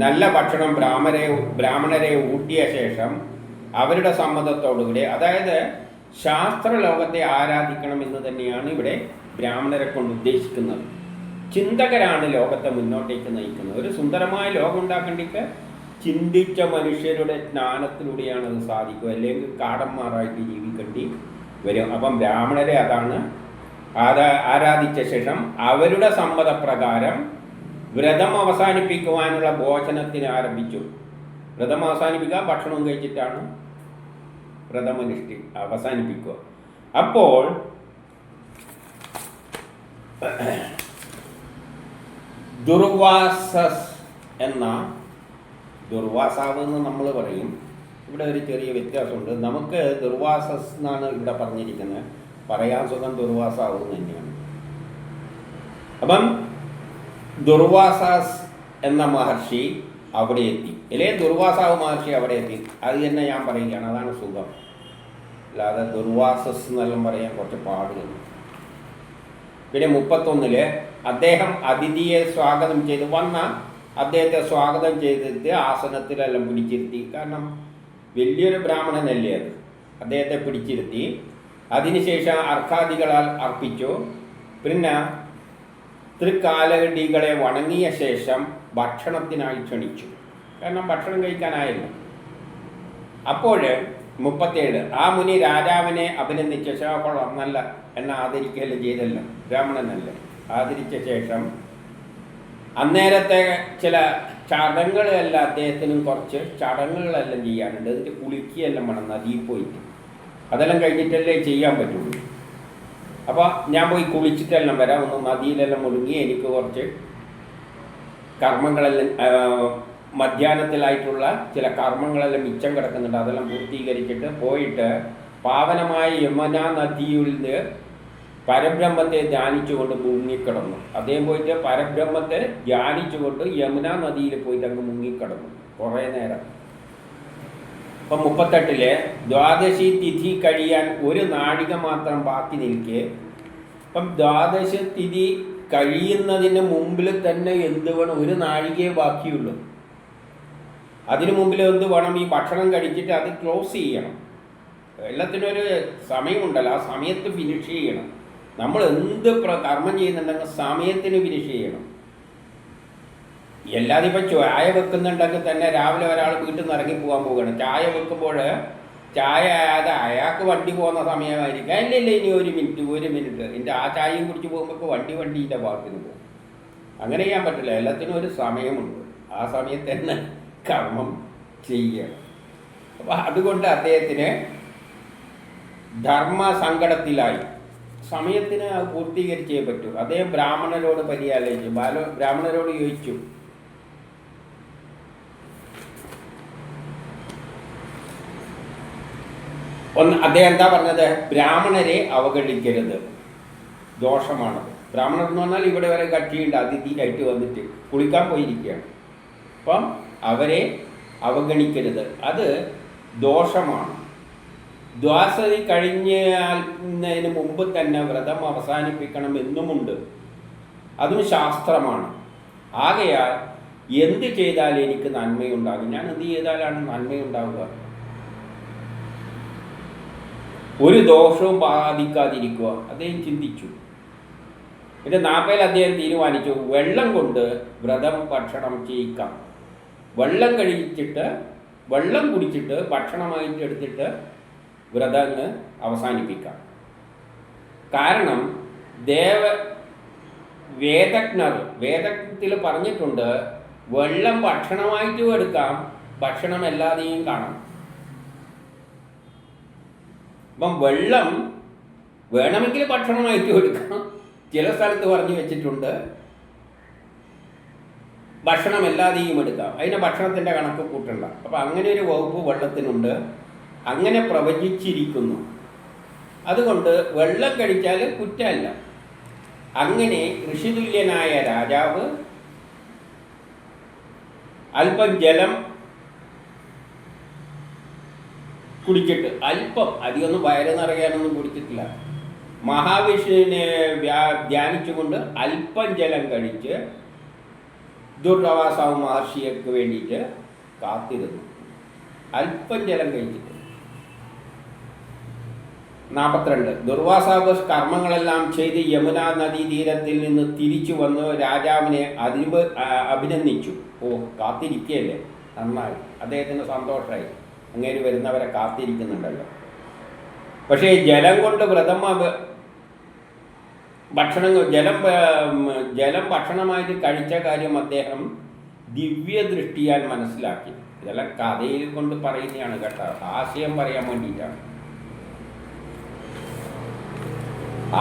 നല്ല ഭക്ഷണം ബ്രാഹ്മണരെ ഊട്ടിയ ശേഷം അവരുടെ സമ്മതത്തോടുകൂടി, അതായത് ശാസ്ത്രലോകത്തെ ആരാധിക്കണം എന്ന് തന്നെയാണ് ഇവിടെ ബ്രാഹ്മണരെ കൊണ്ട് ഉദ്ദേശിക്കുന്നത്. ചിന്തകരാണ് ലോകത്തെ മുന്നോട്ടേക്ക് നയിക്കുന്നത്. ഒരു സുന്ദരമായ ലോകം ഉണ്ടാക്കേണ്ടിക്ക് ചിന്തിച്ച മനുഷ്യരുടെ ജ്ഞാനത്തിലൂടെയാണ് അത് സാധിക്കുക. അല്ലെങ്കിൽ കാടന്മാരായിട്ട് ജീവിക്കേണ്ടി വരും. അപ്പം ബ്രാഹ്മണരെ അതാണ് ആരാധിച്ച ശേഷം അവരുടെ സമ്മതപ്രകാരം വ്രതം അവസാനിപ്പിക്കുവാനുള്ള ഭോജനത്തിന് ആരംഭിച്ചു. വ്രതം അവസാനിപ്പിക്കുക, ഭക്ഷണവും കഴിച്ചിട്ടാണ് വ്രതം അവസാനിപ്പിക്കുക. അപ്പോൾ ദുർവാസസ് എന്ന ദുർവാസാവ് എന്ന് നമ്മൾ പറയും. ഇവിടെ ഒരു ചെറിയ വ്യത്യാസമുണ്ട്. നമുക്ക് ദുർവാസസ് എന്നാണ് ഇവിടെ പറഞ്ഞിരിക്കുന്നത്. പറയാൻ സുഖം ദുർവാസാവ് തന്നെയാണ്. അപ്പം ദുർവാസാസ് എന്ന മഹർഷി അവിടെ എത്തി. അല്ലെങ്കിൽ ദുർവാസാവ് മഹർഷി അവിടെ എത്തി. അത് തന്നെ ഞാൻ പറയുകയാണ്, അതാണ് സുഖം. അല്ലാതെ ദുർവാസസ് എന്നെല്ലാം പറയാൻ കുറച്ച് പാടുകൾ. പിന്നെ 31 അദ്ദേഹം അതിഥിയെ സ്വാഗതം ചെയ്ത് അദ്ദേഹത്തെ സ്വാഗതം ചെയ്തിട്ട് ആസനത്തിലെല്ലാം പിടിച്ചിരുത്തി. കാരണം വലിയൊരു ബ്രാഹ്മണനല്ലേ അത്. അദ്ദേഹത്തെ പിടിച്ചിരുത്തി. അതിനുശേഷം അർഘാദികളാൽ അർപ്പിച്ചു. പിന്നെ തൃക്കാലടികളെ വണങ്ങിയ ശേഷം ഭക്ഷണത്തിനായി ക്ഷണിച്ചു. കാരണം ഭക്ഷണം കഴിക്കാനായില്ല. അപ്പോൾ 37 ആ മുനി രാജാവിനെ അഭിനന്ദിച്ച ശേഷം നല്ല എന്നെ ആദരിക്കുകയല്ല ചെയ്തല്ലോ, ബ്രാഹ്മണനല്ലേ. ആദരിച്ച ശേഷം അന്നേരത്തെ ചില ചടങ്ങുകളെല്ലാം അദ്ദേഹത്തിനും കുറച്ച് ചടങ്ങുകളെല്ലാം ചെയ്യാനുണ്ട്. എന്നിട്ട് കുളിക്കുകയെല്ലാം വേണം നദിയിൽ പോയിട്ട്. അതെല്ലാം കഴിഞ്ഞിട്ടല്ലേ ചെയ്യാൻ പറ്റുള്ളൂ. അപ്പോൾ ഞാൻ പോയി കുളിച്ചിട്ടെല്ലാം വരാം, ഒന്ന് നദിയിലെല്ലാം മുഴുകി എനിക്ക് കുറച്ച് കർമ്മങ്ങളെല്ലാം മധ്യാഹ്നത്തിലായിട്ടുള്ള ചില കർമ്മങ്ങളെല്ലാം മിച്ചം കിടക്കുന്നുണ്ട്. അതെല്ലാം പൂർത്തീകരിച്ചിട്ട് പോയിട്ട് പാവനമായ യമുനാ നദിയിൽ നിന്ന് പരബ്രഹ്മത്തെ ധ്യാനിച്ചുകൊണ്ട് മുങ്ങിക്കിടന്നു. അദ്ദേഹം പോയിട്ട് പരബ്രഹ്മത്തെ ധ്യാനിച്ചുകൊണ്ട് യമുനാ നദിയിൽ പോയിട്ട് അങ്ങ് മുങ്ങിക്കിടന്നു കുറേ നേരം. അപ്പം 38 ദ്വാദശി തിഥി കഴിയാൻ ഒരു നാഴിക മാത്രം ബാക്കി നിൽക്കെ. അപ്പം ദ്വാദശി തിഥി കഴിയുന്നതിന് മുമ്പിൽ തന്നെ എന്ത് വേണം, ഒരു നാഴികയെ ബാക്കിയുള്ളൂ. അതിനു മുമ്പിൽ എന്ത് വേണം, ഈ ഭക്ഷണം കഴിച്ചിട്ട് അത് ക്ലോസ് ചെയ്യണം. എല്ലാത്തിനൊരു സമയമുണ്ടല്ലോ, ആ സമയത്ത് ഫിനിഷ് ചെയ്യണം. നമ്മൾ എന്ത് കർമ്മം ചെയ്യുന്നുണ്ടെങ്കിൽ സമയത്തിന് ഫിനിഷ് ചെയ്യണം. എല്ലാതും ഇപ്പം ചായ വെക്കുന്നുണ്ടെങ്കിൽ തന്നെ രാവിലെ ഒരാൾ വീട്ടിൽ നിന്ന് ഇറങ്ങി പോകാൻ പോവുകയാണ്. ചായ വെക്കുമ്പോൾ ചായ അത് അയാൾക്ക് വണ്ടി പോകുന്ന സമയമായിരിക്കും. ഇല്ല ഇനി ഒരു മിനിറ്റ് എൻ്റെ ആ ചായയും കുടിച്ച് പോകുമ്പോൾ വണ്ടീൻ്റെ ഭാഗത്തിന് പോകും. അങ്ങനെ ചെയ്യാൻ പറ്റില്ല. എല്ലാത്തിനും ഒരു സമയമുണ്ട്. ആ സമയത്ത് തന്നെ കർമ്മം ചെയ്യണം. അപ്പം അതുകൊണ്ട് അദ്ദേഹത്തിന് ധർമ്മസങ്കടത്തിലായി. സമയത്തിന് അത് പൂർത്തീകരിച്ചേ പറ്റൂ. അദ്ദേഹം ബ്രാഹ്മണരോട് പരിയാലോചിച്ചു. ബ്രാഹ്മണരോട് ചോദിച്ചു, അദ്ദേഹം എന്താ പറഞ്ഞത്, ബ്രാഹ്മണരെ അവഗണിക്കരുത്, ദോഷമാണത്. ബ്രാഹ്മണർ എന്ന് പറഞ്ഞാൽ ഇവിടെ വരെ കക്ഷിയുണ്ട്, അതിഥിയായിട്ട് വന്നിട്ട് കുളിക്കാൻ പോയിരിക്കുകയാണ്. അപ്പം അവരെ അവഗണിക്കരുത്, അത് ദോഷമാണ്. ദ്വാദശി കഴിഞ്ഞതിന് മുമ്പ് തന്നെ വ്രതം അവസാനിപ്പിക്കണം എന്നുമുണ്ട്. അതും ശാസ്ത്രമാണ്. ആകയാൽ എന്ത് ചെയ്താൽ എനിക്ക് നന്മയുണ്ടാകും, ഞാൻ എന്ത് ചെയ്താലാണ് നന്മയുണ്ടാവുക? ഒരു ദോഷവും ബാധിക്കാതിരിക്കുക അദ്ദേഹം ചിന്തിച്ചു. പിന്നെ 40 അദ്ദേഹം തീരുമാനിച്ചു, വെള്ളം കൊണ്ട് വ്രതം ഭക്ഷണം ചെയ്യിക്കാം. വെള്ളം കുടിച്ചിട്ട് ഭക്ഷണമായിട്ട് എടുത്തിട്ട് വ്രതം അവസാനിപ്പിക്കാം. കാരണം വേദത്തിൽ പറഞ്ഞിട്ടുണ്ട്, വെള്ളം ഭക്ഷണമായിട്ടും എടുക്കാം, ഭക്ഷണം അല്ലാതെയും കാണാം. അപ്പം വെള്ളം വേണമെങ്കിൽ ഭക്ഷണമായിട്ടും എടുക്കാം. ചില സ്ഥലത്ത് പറഞ്ഞു വെച്ചിട്ടുണ്ട് ഭക്ഷണമല്ലാതെയും എടുക്കാം. അതിനെ ഭക്ഷണത്തിൻ്റെ കണക്ക് കൂട്ടണ്ട. അപ്പം അങ്ങനെ ഒരു വകുപ്പ് വെള്ളത്തിനുണ്ട്. അങ്ങനെ പ്രവചിച്ചിരിക്കുന്നു. അതുകൊണ്ട് വെള്ളം കഴിച്ചാൽ കുറ്റമല്ല. അങ്ങനെ ഋഷിതുല്യനായ രാജാവ് അല്പം ജലം കുടിച്ചിട്ട്, അധികമൊന്നും വയറ് നിറയാനൊന്നും കുടിച്ചിട്ടില്ല, മഹാവിഷ്ണുവിനെ ധ്യാനിച്ചുകൊണ്ട് അല്പം ജലം കഴിച്ച് ദുർവാസാവ് മഹർഷിക്ക് വേണ്ടിയിട്ട് കാത്തിരുന്നു. അല്പം ജലം കഴിച്ചിട്ട്. 42 ദുർവാസാവ് കർമ്മങ്ങളെല്ലാം ചെയ്ത് യമുനാ നദീതീരത്തിൽ നിന്ന് തിരിച്ചു വന്ന് രാജാവിനെ അഭിനന്ദിച്ചു. കാത്തിരിക്കുകയല്ലേ, നന്നായി. അദ്ദേഹത്തിന് സന്തോഷമായി, അങ്ങേര് വരുന്നവരെ കാത്തിരിക്കുന്നുണ്ടല്ലോ. പക്ഷേ ജലം കൊണ്ട് ജലം ഭക്ഷണമായിട്ട് കഴിച്ച കാര്യം അദ്ദേഹം ദിവ്യദൃഷ്ടിയാൽ മനസ്സിലാക്കി. ഇതെല്ലാം കഥയിൽ കൊണ്ട് പറയുന്നതാണ് കേട്ടോ, ആശയം പറയാൻ വേണ്ടിയിട്ടാണ്.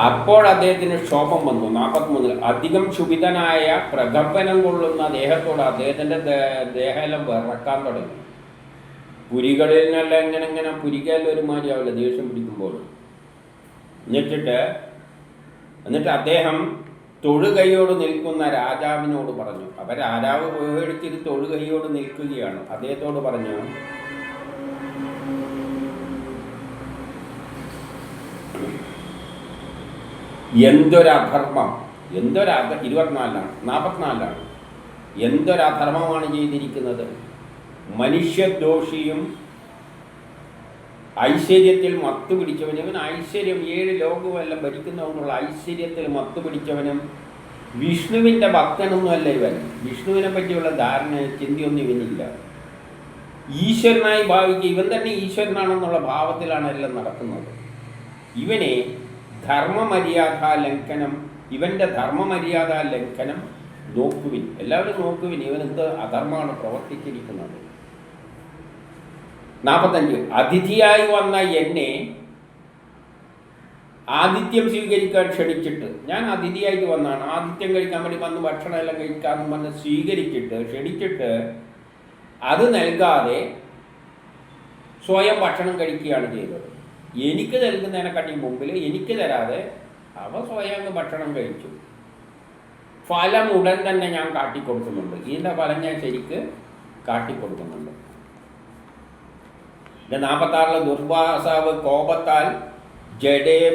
അപ്പോൾ അദ്ദേഹത്തിന് ക്ഷോഭം വന്നു. 43 അധികം ക്ഷുഭിതനായ പ്രകമ്പനം കൊള്ളുന്ന ദേഹത്തോട് അദ്ദേഹത്തിൻ്റെ ദേഹമെല്ലാം വിറക്കാൻ തുടങ്ങി. പുരികളിൽ നിന്നെല്ലാം ഇങ്ങനെ പുരികയിൽ ഒരുമാതിരിയാവില്ല ദേഷ്യം പിടിക്കുമ്പോൾ. എന്നിട്ട് അദ്ദേഹം തൊഴുകൈയോട് നിൽക്കുന്ന രാജാവിനോട് പറഞ്ഞു. അപ്പം രാജാവ് പേടിച്ചിട്ട് തൊഴുകൈയോട് നിൽക്കുകയാണ്. അദ്ദേഹത്തോട് പറഞ്ഞു, എന്തൊരധർമ്മം, 24 44 എന്തൊരധർമ്മമാണ് ചെയ്തിരിക്കുന്നത്. മനുഷ്യദോഷിയും ഐശ്വര്യത്തിൽ മത്തുപിടിച്ചവനും, ഇവൻ ഐശ്വര്യം 7 ലോകമെല്ലാം ഭരിക്കുന്നതുകൊണ്ടുള്ള ഐശ്വര്യത്തിൽ മത്തുപിടിച്ചവനും, വിഷ്ണുവിൻ്റെ ഭക്തനൊന്നുമല്ല ഇവൻ. വിഷ്ണുവിനെ പറ്റിയുള്ള ചിന്തയൊന്നും ഇവനില്ല. ഈശ്വരനായി ഭാവിക്കുക, ഇവൻ തന്നെ ഈശ്വരനാണെന്നുള്ള ഭാവത്തിലാണ് എല്ലാം നടക്കുന്നത്. ഇവനെ ഇവൻ്റെ ധർമ്മമര്യാദ ലംഘനം നോക്കുവിൻ, എല്ലാവരും നോക്കുവിൻ, ഇവനെന്ത് അധർമ്മമാണ് പ്രവർത്തിച്ചിരിക്കുന്നത്. 45 അതിഥിയായി വന്ന എന്നെ ആതിഥ്യം സ്വീകരിക്കാൻ ക്ഷണിച്ചിട്ട്, ഞാൻ അതിഥിയായിട്ട് വന്നാണ്, ആതിഥ്യം കഴിക്കാൻ വേണ്ടി വന്ന് ഭക്ഷണം എല്ലാം കഴിക്കാമെന്ന് വന്ന് ക്ഷണിച്ചിട്ട് അത് നൽകാതെ സ്വയം ഭക്ഷണം കഴിക്കുകയാണ് ചെയ്തത്. എനിക്ക് നൽകുന്നതിനെക്കാട്ടി മുമ്പിൽ എനിക്ക് തരാതെ അവ സ്വയം ഭക്ഷണം കഴിച്ചു. ഫലം ഉടൻ തന്നെ ഞാൻ കാട്ടിക്കൊടുക്കുന്നുണ്ട്. ഇതിൻ്റെ ഫലം ഞാൻ ശരിക്ക് കാട്ടിക്കൊടുക്കുന്നുണ്ട്. 46 ദുർവാസാവ് കോപത്താൽ ജഡയെ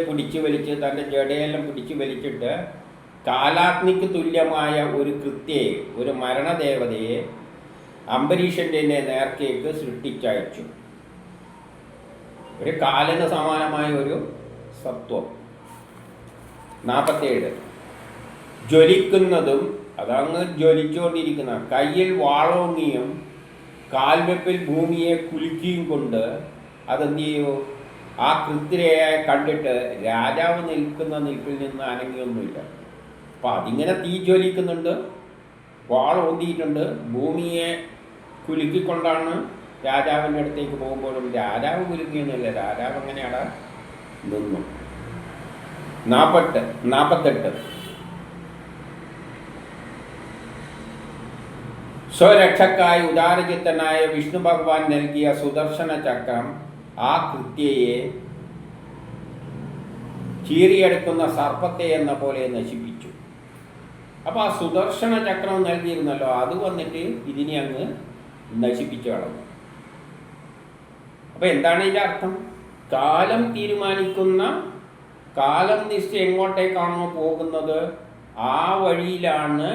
തൻ്റെ ജഡയെല്ലാം പിടിച്ചു വലിച്ചിട്ട് കാലാഗ്നിക്ക് തുല്യമായ ഒരു മരണദേവതയെ അംബരീഷൻ്റെ നേർക്കേക്ക് സൃഷ്ടിച്ചയച്ചു. ഒരു കാലിന് സമാനമായ ഒരു സത്വം. 47 ജ്വലിക്കുന്നതും, അതങ്ങ് ജ്വലിച്ചുകൊണ്ടിരിക്കുന്ന, കയ്യിൽ വാളോങ്ങിയും കാൽവെപ്പിൽ ഭൂമിയെ കുലുക്കിയും കൊണ്ട് അതെന്ത് ചെയ്യൂ, ആ കൃത്യയെ കണ്ടിട്ട് രാജാവ് നിൽക്കുന്ന നിൽപ്പിൽ നിന്ന് അനങ്ങിയൊന്നുമില്ല. അപ്പം അതിങ്ങനെ തീ ജ്വലിക്കുന്നുണ്ട്, വാളോന്തിയിട്ടുണ്ട്, ഭൂമിയെ കുലുക്കിക്കൊണ്ടാണ് രാജാവിൻ്റെ അടുത്തേക്ക് പോകുമ്പോഴും രാജാവ് കുലുക്കിയൊന്നുമില്ല, രാജാവ് അങ്ങനെയാണ് നിന്നു. 48 സ്വരക്ഷക്കായി ഉദാരചിത്തനായ വിഷ്ണു ഭഗവാൻ നൽകിയ സുദർശന ചക്രം ആ കൃത്യയെ ചീറിയെടുക്കുന്ന സർപ്പത്തെ എന്ന പോലെ നശിപ്പിച്ചു. അപ്പോൾ ആ സുദർശന ചക്രം നൽകിയിരുന്നല്ലോ, അത് വന്നിട്ട് ഇതിനെ അങ്ങ് നശിപ്പിച്ചു കളഞ്ഞു. അപ്പോൾ എന്താണ് ഇതിൻ്റെ അർത്ഥം? കാലം നിശ്ചയം എങ്ങോട്ടേക്കാണോ പോകുന്നത് ആ വഴിയിലാണ്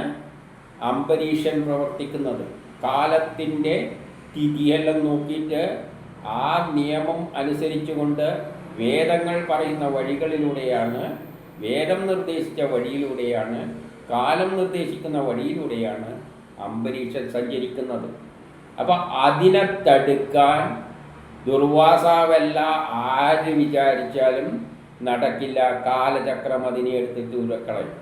അംബരീഷൻ പ്രവർത്തിക്കുന്നത്. കാലത്തിൻ്റെ തിഥിയെല്ലാം നോക്കിയിട്ട് ആ നിയമം അനുസരിച്ചുകൊണ്ട് വേദങ്ങൾ പറയുന്ന വഴികളിലൂടെയാണ്, വേദം നിർദ്ദേശിച്ച വഴിയിലൂടെയാണ്, കാലം നിർദ്ദേശിക്കുന്ന വഴിയിലൂടെയാണ് അംബരീഷൻ സഞ്ചരിക്കുന്നത്. അപ്പം അതിനെ തടുക്കാൻ ദുർവാസാവല്ല ആര് വിചാരിച്ചാലും നടക്കില്ല. കാലചക്രം അതിനെ എടുത്തിട്ട് ഉരക്കളയും.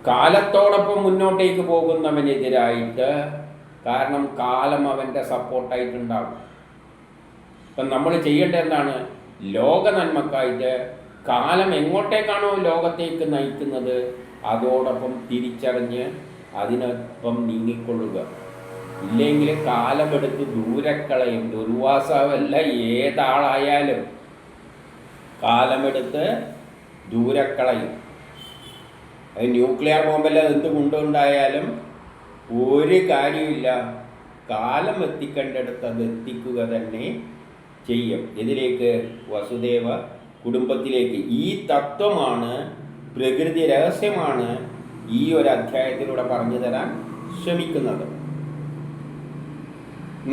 കാലത്തോടൊപ്പം മുന്നോട്ടേക്ക് പോകുന്നവനെതിരായിട്ട്, കാരണം കാലം അവൻ്റെ സപ്പോർട്ടായിട്ടുണ്ടാകും. ഇപ്പം നമ്മൾ ചെയ്യേണ്ടത് എന്താണ്? ലോക നന്മക്കായിട്ട് കാലം എങ്ങോട്ടേക്കാണോ ലോകത്തേക്ക് നയിക്കുന്നത് അതോടൊപ്പം തിരിച്ചറിഞ്ഞ് അതിനൊപ്പം നീങ്ങിക്കൊള്ളുക. ഇല്ലെങ്കിൽ കാലമെടുത്ത് ദൂരക്കളയും. ദുർവാസാവല്ല ഏതാളായാലും കാലമെടുത്ത് ദൂരക്കളയും. അത് ന്യൂക്ലിയർ ബോംബെല്ലാം എന്ത് കൊണ്ടുണ്ടായാലും ഒരു കാര്യമില്ല. കാലം എത്തിക്കേണ്ടടുത്ത് അത് എത്തിക്കുക തന്നെ ചെയ്യും. ഇതിലേക്ക് വസുദേവ കുടുംബത്തിലേക്ക്. ഈ തത്വമാണ്, പ്രകൃതി രഹസ്യമാണ് ഈ ഒരു അധ്യായത്തിലൂടെ പറഞ്ഞു തരാൻ ശ്രമിക്കുന്നത്.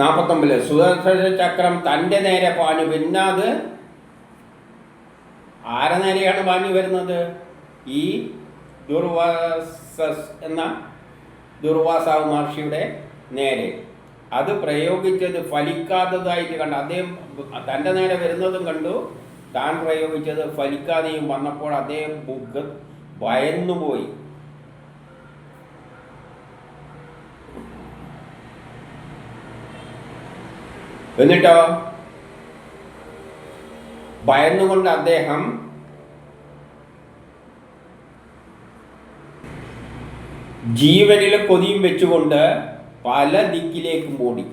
49 സുദർശന ചക്രം തൻ്റെ നേരെ പാഞ്ഞു. പിന്നെ അത് ആരെ നേരെയാണ് പാഞ്ഞു വരുന്നത്? ഈ ദുർവാസാവ് മഹർഷിയുടെ നേരെ. അത് പ്രയോഗിച്ചത് ഫലിക്കാത്തതായിട്ട് കണ്ടു. അദ്ദേഹം തൻ്റെ നേരെ വരുന്നതും കണ്ടു, താൻ പ്രയോഗിച്ചത് ഫലിക്കാതെയും വന്നപ്പോൾ അദ്ദേഹം ഭയന്നുപോയി. എന്നിട്ടോ ഭയന്നുകൊണ്ട് അദ്ദേഹം ജീവനിൽ കൊതിയും വെച്ചുകൊണ്ട് പല ദിക്കിലേക്കും ഓടി.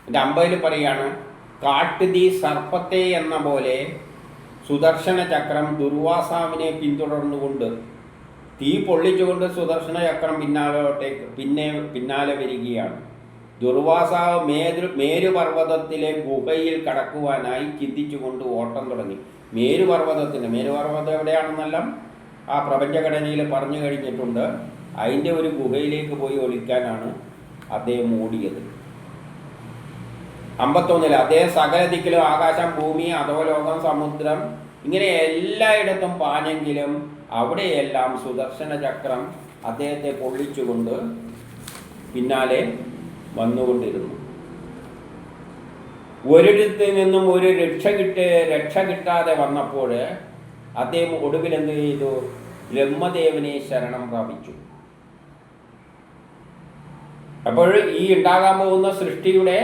എൻ്റെ 50 പറയാണ്, കാട്ടുതീ സർപ്പത്തെ എന്ന പോലെ സുദർശന ചക്രം ദുർവാസാവിനെ പിന്തുടർന്നുകൊണ്ട്, തീ പൊള്ളിച്ചുകൊണ്ട് സുദർശന ചക്രം പിന്നാലെ വരികയാണ്. ദുർവാസാവ് മേരുപർവ്വതത്തിലെ ഗുഹയിൽ കടക്കുവാനായി ചിന്തിച്ചുകൊണ്ട് ഓട്ടം തുടങ്ങി. മേരുപർവ്വതം എവിടെയാണെന്നെല്ലാം ആ പ്രപഞ്ചഘടനയിൽ പറഞ്ഞു കഴിഞ്ഞിട്ടുണ്ട്. അതിൻ്റെ ഒരു ഗുഹയിലേക്ക് പോയി ഒളിക്കാനാണ് അദ്ദേഹം ഓടിയത്. 51 അദ്ദേഹം സകല ദിക്കിലും ആകാശം, ഭൂമി, അധോലോകം, സമുദ്രം ഇങ്ങനെ എല്ലായിടത്തും പാഞ്ഞെങ്കിലും അവിടെയെല്ലാം സുദർശന ചക്രം അദ്ദേഹത്തെ പൊള്ളിച്ചുകൊണ്ട് പിന്നാലെ വന്നുകൊണ്ടിരുന്നു. ഒരിടത്ത് നിന്നും ഒരു രക്ഷ കിട്ടാതെ വന്നപ്പോൾ അദ്ദേഹം ഒടുവിൽ എന്ത് ചെയ്തു? ബ്രഹ്മദേവനെ ശരണം പ്രാപിച്ചു. അപ്പോൾ ഈ ഉണ്ടാകാൻ പോകുന്ന സൃഷ്ടിയുടെ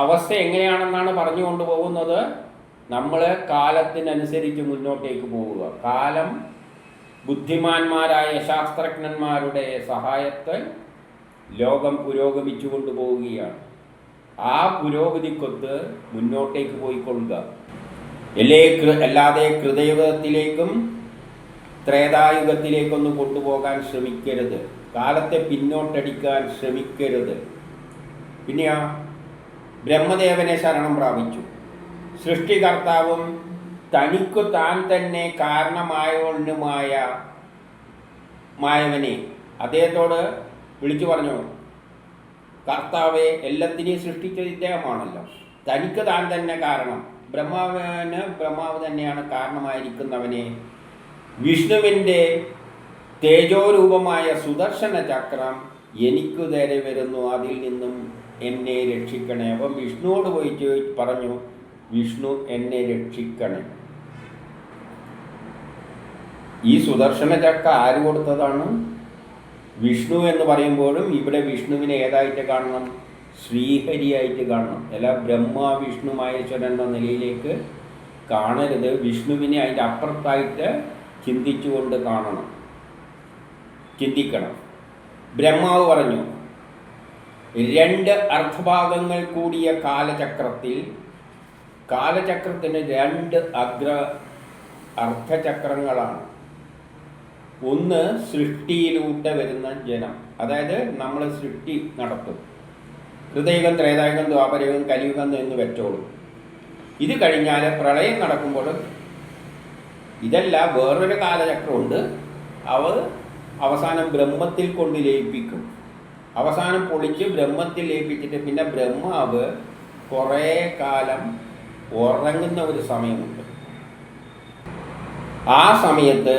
അവസ്ഥ എങ്ങനെയാണെന്നാണ് പറഞ്ഞു കൊണ്ടുപോകുന്നത്. നമ്മൾ കാലത്തിനനുസരിച്ച് മുന്നോട്ടേക്ക് പോവുക. കാലം ബുദ്ധിമാന്മാരായ ശാസ്ത്രജ്ഞന്മാരുടെ സഹായത്താൽ ലോകം പുരോഗമിച്ചു കൊണ്ടുപോവുകയാണ്. ആ പുരോഗതിക്കൊത്ത് മുന്നോട്ടേക്ക് പോയിക്കൊള്ളുക. അല്ലാതെ കൃതയുഗത്തിലേക്കും ത്രേതായുഗത്തിലേക്കൊന്നും കൊണ്ടുപോകാൻ ശ്രമിക്കരുത്. കാലത്തെ പിന്നോട്ടടിക്കാൻ ശ്രമിക്കരുത്. പിന്നെയോ ബ്രഹ്മദേവനെ ശരണം പ്രാപിച്ചു. സൃഷ്ടികർത്താവും തനിക്കു താൻ തന്നെ കാരണമായവനെ അദ്ദേഹത്തോട് വിളിച്ചു പറഞ്ഞു, കർത്താവെ, എല്ലാത്തിനെയും സൃഷ്ടിച്ചത് ഇദ്ദേഹമാണല്ലോ, തനിക്ക് താൻ തന്നെ കാരണം. ബ്രഹ്മാവ് തന്നെയാണ് കാരണമായിരിക്കുന്നവനെ, വിഷ്ണുവിൻ്റെ തേജോരൂപമായ സുദർശന ചക്രം എനിക്കു നേരെ വരുന്നു, അതിൽ നിന്നും എന്നെ രക്ഷിക്കണേ. അപ്പം വിഷ്ണുവോട് പോയി പറഞ്ഞു, വിഷ്ണു എന്നെ രക്ഷിക്കണേ. ഈ സുദർശന ചക്ര ആര് കൊടുത്തതാണ്? വിഷ്ണു എന്ന് പറയുമ്പോഴും ഇവിടെ വിഷ്ണുവിനെ ഏതായിട്ട് കാണണം? ശ്രീഹരിയായിട്ട് കാണണം. അല്ല ബ്രഹ്മ വിഷ്ണു മഹേശ്വരൻ എന്ന നിലയിലേക്ക് കാണരുത്. വിഷ്ണുവിനെ അതിൻ്റെ അപ്പുറത്തായിട്ട് ചിന്തിച്ചുകൊണ്ട് ചിന്തിക്കണം. ബ്രഹ്മാവ് പറഞ്ഞു, 2 അർദ്ധഭാഗങ്ങൾ കൂടിയ കാലചക്രത്തിന് 2 അർദ്ധചക്രങ്ങളാണ്. ഒന്ന് സൃഷ്ടിയിലൂടെ വരുന്ന ജനം, അതായത് നമ്മൾ സൃഷ്ടി നടത്തും. കൃതയുഗം, ത്രേതായുഗം, ദ്വാപരയുഗം, കലിയുഗം എന്ന് വെച്ചോളും. ഇത് കഴിഞ്ഞാൽ പ്രളയം നടക്കുമ്പോൾ ഇതല്ല, വേറൊരു കാലചക്രമുണ്ട്. അവസാനം ബ്രഹ്മത്തിൽ കൊണ്ട് ലയിപ്പിക്കും. അവസാനം പൊളിച്ച് ബ്രഹ്മത്തിൽ ലയിപ്പിച്ചിട്ട് പിന്നെ ബ്രഹ്മാവ് കുറേ കാലം ഉറങ്ങുന്ന ഒരു സമയമുണ്ട്. ആ സമയത്ത്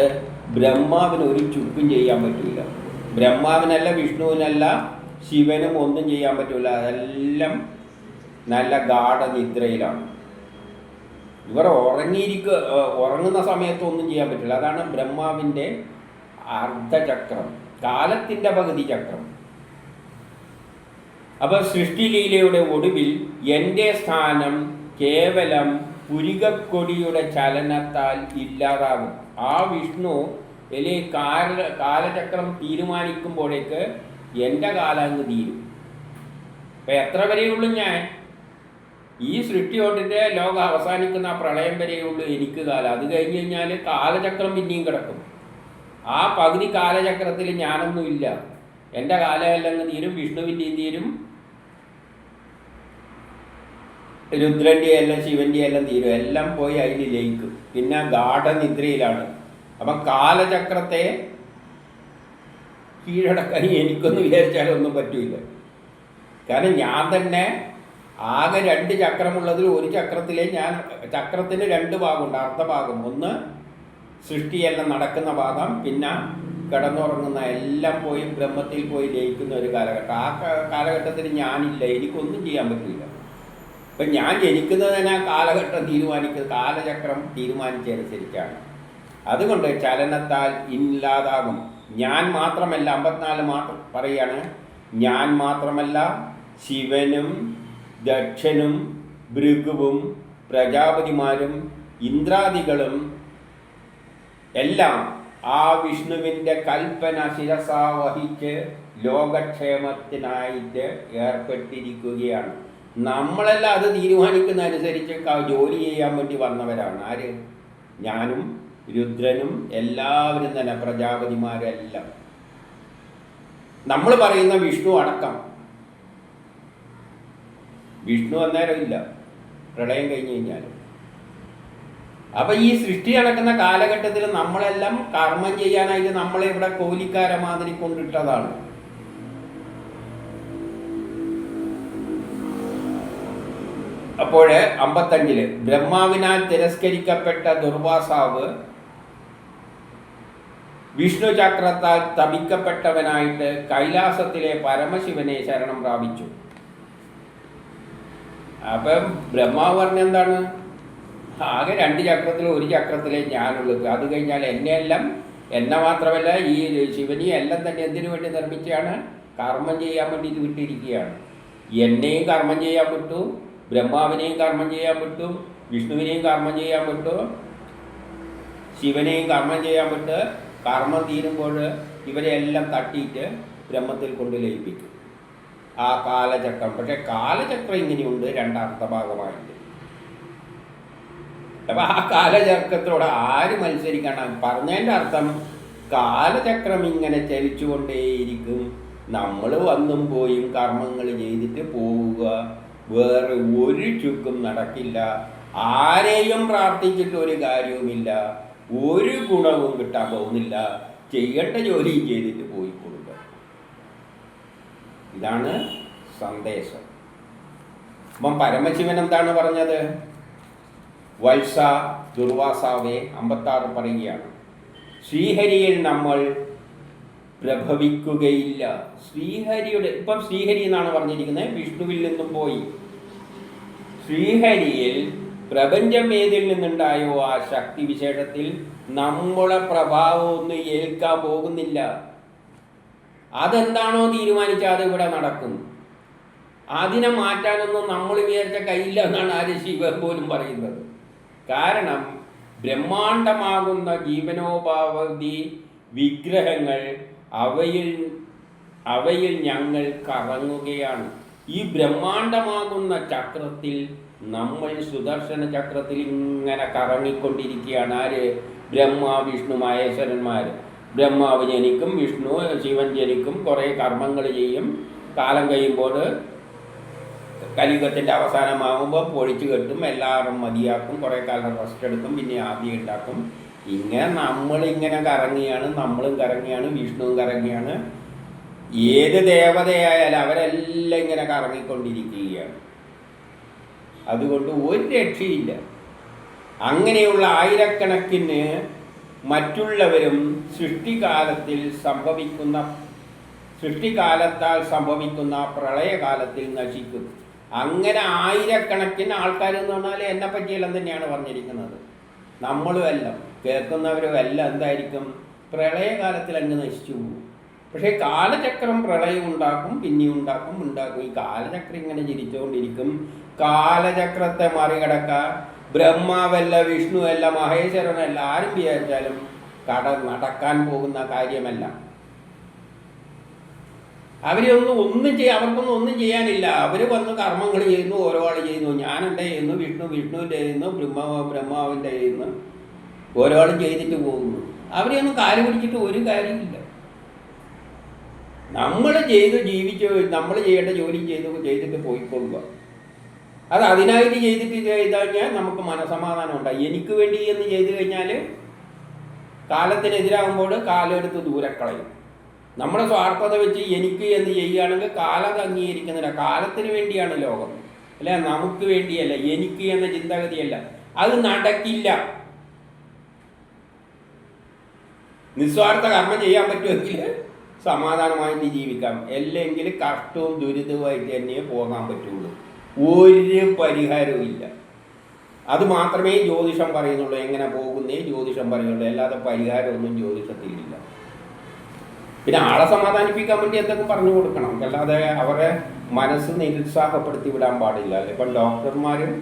ബ്രഹ്മാവിന് ഒരു ചുക്കും ചെയ്യാൻ പറ്റില്ല. ബ്രഹ്മാവിനല്ല, വിഷ്ണുവിനല്ല, ശിവനും ഒന്നും ചെയ്യാൻ പറ്റില്ല. അതെല്ലാം നല്ല ഗാഠനിദ്രയിലാണ്. ഇവർ ഉറങ്ങുന്ന സമയത്തൊന്നും ചെയ്യാൻ പറ്റില്ല. അതാണ് ബ്രഹ്മാവിൻ്റെ അർദ്ധചക്രം, കാലത്തിൻ്റെ പകുതി ചക്രം. അപ്പോൾ സൃഷ്ടിലീലയുടെ ഒടുവിൽ എൻ്റെ സ്ഥാനം കേവലം പുരികക്കൊടിയുടെ ചലനത്താൽ ഇല്ലാതാകും. ആ വിഷ്ണു കാലചക്രം തീരുമാനിക്കുമ്പോഴേക്ക് എൻ്റെ കാലം അങ്ങ് തീരും. അപ്പം എത്ര വരെയുള്ളൂ ഞാൻ? ഈ സൃഷ്ടിയോട്ടിൻ്റെ ലോകം അവസാനിക്കുന്ന ആ പ്രളയം വരെയുള്ളൂ എനിക്ക് കാലം. അത് കഴിഞ്ഞ് കഴിഞ്ഞാൽ കാലചക്രം പിന്നെയും കിടക്കും. ആ പകുതി കാലചക്രത്തിൽ ഞാനൊന്നുമില്ല. എൻ്റെ കാലമെല്ലാം അങ്ങ് തീരും, വിഷ്ണുവിൻ്റെയും തീരും, രുദ്രൻ്റെ എല്ലാം ശിവൻ്റെ എല്ലാം തീരും. എല്ലാം പോയി അതിൽ ലയിക്കും. പിന്നെ ഗാഠനിദ്രയിലാണ്. അപ്പം കാലചക്രത്തെ കീഴടക്കാൻ എനിക്കൊന്ന് വിചാരിച്ചാലൊന്നും പറ്റില്ല. കാരണം ഞാൻ തന്നെ ആകെ 2 ചക്രമുള്ളതിൽ ഒരു ചക്രത്തിലെ ചക്രത്തിന് 2 ഭാഗമുണ്ട്, അർദ്ധഭാഗം. ഒന്ന് സൃഷ്ടിയെല്ലാം നടക്കുന്ന ഭാഗം, പിന്നെ കിടന്നുറങ്ങുന്ന എല്ലാം പോയി ബ്രഹ്മത്തിൽ പോയി ലയിക്കുന്ന ഒരു കാലഘട്ടം. ആ കാലഘട്ടത്തിൽ ഞാനില്ല, എനിക്കൊന്നും ചെയ്യാൻ പറ്റില്ല. ഇപ്പം ഞാൻ ജനിക്കുന്നത് തന്നെ ആ കാലഘട്ടം കാലചക്രം തീരുമാനിച്ചനുസരിച്ചാണ്. അതുകൊണ്ട് ചലനത്താൽ ഇല്ലാതാകും. ഞാൻ മാത്രമല്ല, 54 മാത്രം പറയാണ്, ഞാൻ മാത്രമല്ല, ശിവനും ദക്ഷനും ഭൃഗുവും പ്രജാപതിമാരും ഇന്ദ്രാദികളും എല്ലാം ആ വിഷ്ണുവിൻ്റെ കൽപ്പന ശിരസാ വഹിച്ച് ലോകക്ഷേമത്തിനായിട്ട് ഏർപ്പെട്ടിരിക്കുകയാണ്. നമ്മളെല്ലാം അത് തീരുമാനിക്കുന്ന അനുസരിച്ച് ജോലി ചെയ്യാൻ വേണ്ടി വന്നവരാണ്. ആര്? ഞാനും രുദ്രനും എല്ലാവരും തന്നെ, പ്രജാപതിമാരെല്ലാം. നമ്മൾ പറയുന്ന വിഷ്ണു അടക്കം. വിഷ്ണു അന്നേരം ഇല്ല, പ്രളയം കഴിഞ്ഞ് കഴിഞ്ഞാൽ. അപ്പം ഈ സൃഷ്ടി നടക്കുന്ന കാലഘട്ടത്തിൽ നമ്മളെല്ലാം കർമ്മം ചെയ്യാനായിട്ട് നമ്മളെ ഇവിടെ കോലിക്കാരെ മാതിരി കൊണ്ടിട്ടതാണ്. അപ്പോൾ 55 ബ്രഹ്മാവിനാൽ തിരസ്കരിക്കപ്പെട്ട ദുർവാസാവ് വിഷ്ണു ചക്രത്താൽ തപിക്കപ്പെട്ടവനായിട്ട് കൈലാസത്തിലെ പരമശിവനെ ശരണം പ്രാപിച്ചു. അപ്പം ബ്രഹ്മാവ് പറഞ്ഞെന്താണ്? ആകെ 2 ചക്രത്തിൽ ഒരു ചക്രത്തിലേ ഞാനുള്ളൂ. അത് കഴിഞ്ഞാൽ എന്നെ മാത്രമല്ല, ഈ ശിവനെയും എല്ലാം തന്നെ എന്തിനു വേണ്ടി നിർമ്മിച്ചാണ്? കർമ്മം ചെയ്യാൻ വേണ്ടിയിട്ട് വിട്ടിരിക്കുകയാണ്. എന്നെയും കർമ്മം ചെയ്യാൻ വിട്ടു, ബ്രഹ്മാവിനെയും കർമ്മം ചെയ്യാൻ വിട്ടു, വിഷ്ണുവിനെയും കർമ്മം ചെയ്യാൻ വിട്ടു, ശിവനെയും കർമ്മം ചെയ്യാൻ വിട്ട് കർമ്മം തീരുമ്പോൾ ഇവരെല്ലാം തട്ടിയിട്ട് ബ്രഹ്മത്തിൽ കൊണ്ട് ലയിപ്പിക്കും. ആ കാലചക്രം. പക്ഷെ കാലചക്രം ഇങ്ങനെയുണ്ട്, 2 അർത്ഥഭാഗമായിട്ട്. അപ്പം ആ കാലചക്രത്തോട് ആര് മത്സരിക്കണം? പറഞ്ഞതിൻ്റെ അർത്ഥം കാലചക്രം ഇങ്ങനെ ചലിച്ചുകൊണ്ടേയിരിക്കും. നമ്മൾ വന്നും പോയും കർമ്മങ്ങൾ ചെയ്തിട്ട് പോവുക, വേറെ ഒരു ചുക്കും നടക്കില്ല. ആരെയും പ്രാർത്ഥിച്ചിട്ട് ഒരു കാര്യവുമില്ല, ഒരു ഗുണവും കിട്ടാൻ പോകുന്നില്ല. ചെയ്യേണ്ട ജോലിയും ചെയ്തിട്ട് പോയി കൊടുക്കുക. ഇതാണ് സന്ദേശം. അപ്പം പരമശിവൻ എന്താണ് പറഞ്ഞത്? വത്സ ദുർവാസാവെ 56 പറയുകയാണ്, ശ്രീഹരിയിൽ നമ്മൾ പ്രഭവിക്കുകയില്ല. ശ്രീഹരിയുടെ ഇപ്പം ശ്രീഹരി എന്നാണ് പറഞ്ഞിരിക്കുന്നത്, വിഷ്ണുവിൽ നിന്നും പോയി. ശ്രീഹരിയിൽ പ്രപഞ്ചം ഏതിൽ നിന്നുണ്ടായോ ആ ശക്തി വിശേഷത്തിൽ നമ്മളെ പ്രഭാവം ഒന്നും ഏൽക്കാൻ പോകുന്നില്ല. അതെന്താണോ തീരുമാനിച്ചാൽ അത് ഇവിടെ നടക്കും. അതിനെ മാറ്റാനൊന്നും നമ്മൾ വിചാരിച്ച കയ്യില്ല എന്നാണ് ആര് ശിവൻ പോലും പറയുന്നത്. കാരണം ബ്രഹ്മാണ്ടമാകുന്ന ജീവനോപാധി വിഗ്രഹങ്ങൾ അവയിൽ ഞങ്ങൾ കറങ്ങുകയാണ്. ഈ ബ്രഹ്മാണ്ടമാകുന്ന ചക്രത്തിൽ നമ്മൾ സുദർശന ചക്രത്തിൽ ഇങ്ങനെ കറങ്ങിക്കൊണ്ടിരിക്കുകയാണ്. ആര്? ബ്രഹ്മ വിഷ്ണു മഹേശ്വരന്മാർ. ബ്രഹ്മാവ് ജനിക്കും, വിഷ്ണു ശിവൻ ജനിക്കും, കുറേ കർമ്മങ്ങൾ ചെയ്യും. കാലം കഴിയുമ്പോൾ കലിയുഗത്തിൻ്റെ അവസാനമാകുമ്പോൾ പൊളിച്ചു കെട്ടും, എല്ലാവരും മതിയാക്കും, കുറേ കാലം റെസ്റ്റ് എടുക്കും, പിന്നെ ആദ്യം ഉണ്ടാക്കും. ഇങ്ങനെ നമ്മളിങ്ങനെ കറങ്ങിയാണ്, നമ്മളും കറങ്ങിയാണ്, വിഷ്ണുവും കറങ്ങിയാണ്. ഏത് ദേവതയായാലും അവരെല്ലാം ഇങ്ങനെ കറങ്ങിക്കൊണ്ടിരിക്കുകയാണ്. അതുകൊണ്ട് ഒരു രക്ഷയില്ല. അങ്ങനെയുള്ള ആയിരക്കണക്കിന് മറ്റുള്ളവരും സൃഷ്ടികാലത്താൽ സംഭവിക്കുന്ന പ്രളയകാലത്തിൽ നശിക്കും. അങ്ങനെ ആയിരക്കണക്കിന് ആൾക്കാർ എന്ന് പറഞ്ഞാൽ എന്നെ പറ്റിയെല്ലാം തന്നെയാണ് പറഞ്ഞിരിക്കുന്നത്. നമ്മളും എല്ലാം കേൾക്കുന്നവരും എല്ലാം എന്തായിരിക്കും, പ്രളയകാലത്തിൽ അങ്ങ് നശിച്ചു പോകും. പക്ഷേ കാലചക്രം പ്രളയം ഉണ്ടാക്കും, പിന്നെയും ഉണ്ടാക്കും. ഈ കാലചക്രം ഇങ്ങനെ ചിരിച്ചുകൊണ്ടിരിക്കും. കാലചക്രത്തെ മറികടക്കാൻ ബ്രഹ്മാവല്ല, വിഷ്ണുവല്ല, മഹേശ്വരനല്ല ആരും വിചാരിച്ചാലും നടക്കാൻ പോകുന്ന കാര്യമല്ല. അവർക്കൊന്നും ഒന്നും ചെയ്യാനില്ല. അവർ വന്ന് കർമ്മങ്ങൾ ചെയ്യുന്നു, ഓരോ ആൾ ചെയ്യുന്നു. ഞാനെൻ്റെ ചെയ്യുന്നു, വിഷ്ണുവിൻ്റെ ചെയ്യുന്നു, ബ്രഹ്മാവിൻ്റെ ചെയ്യുന്നു, ഓരോ ആളും ചെയ്തിട്ട് പോകുന്നു. അവരെയൊന്നും കാല് പിടിച്ചിട്ട് ഒരു കാര്യമില്ല. നമ്മൾ നമ്മൾ ചെയ്യേണ്ട ജോലി ചെയ്തിട്ട് പോയിക്കൊള്ളുക. അത് അതിനായിട്ട് ചെയ്തിട്ട് കഴിഞ്ഞാൽ നമുക്ക് മനസമാധാനം ഉണ്ടായി. എനിക്ക് വേണ്ടി എന്ന് ചെയ്തു കഴിഞ്ഞാൽ കാലത്തിനെതിരാകുമ്പോൾ കാലെടുത്ത് ദൂരെ കളയും. നമ്മുടെ സ്വാർത്ഥത വെച്ച് എനിക്ക് എന്ന് ചെയ്യുകയാണെങ്കിൽ കാലം അംഗീകരിക്കുന്നില്ല. കാലത്തിന് വേണ്ടിയാണ് ലോകം, അല്ല നമുക്ക് വേണ്ടിയല്ല. എനിക്ക് എന്ന ചിന്താഗതിയല്ല, അത് നടക്കില്ല. നിസ്വാർത്ഥ കർമ്മം ചെയ്യാൻ പറ്റുമെങ്കിൽ സമാധാനമായിട്ട് ജീവിക്കാം, അല്ലെങ്കിൽ കഷ്ടവും ദുരിതവുമായിട്ട് തന്നെ പോകാൻ പറ്റുള്ളൂ. ഒരു പരിഹാരവും ഇല്ല. അത് മാത്രമേ ജ്യോതിഷം പറയുന്നുള്ളൂ. എങ്ങനെ പോകുന്നേ ജ്യോതിഷം പറയുള്ളൂ, അല്ലാതെ പരിഹാരമൊന്നും ജ്യോതിഷത്തിലില്ല. പിന്നെ ആളെ സമാധാനിപ്പിക്കാൻ വേണ്ടി എന്തൊക്കെ പറഞ്ഞു കൊടുക്കണം, അല്ലാതെ അവരെ മനസ്സ് നിരുത്സാഹപ്പെടുത്തി വിടാൻ പാടില്ല. ഇപ്പം ഡോക്ടർമാരും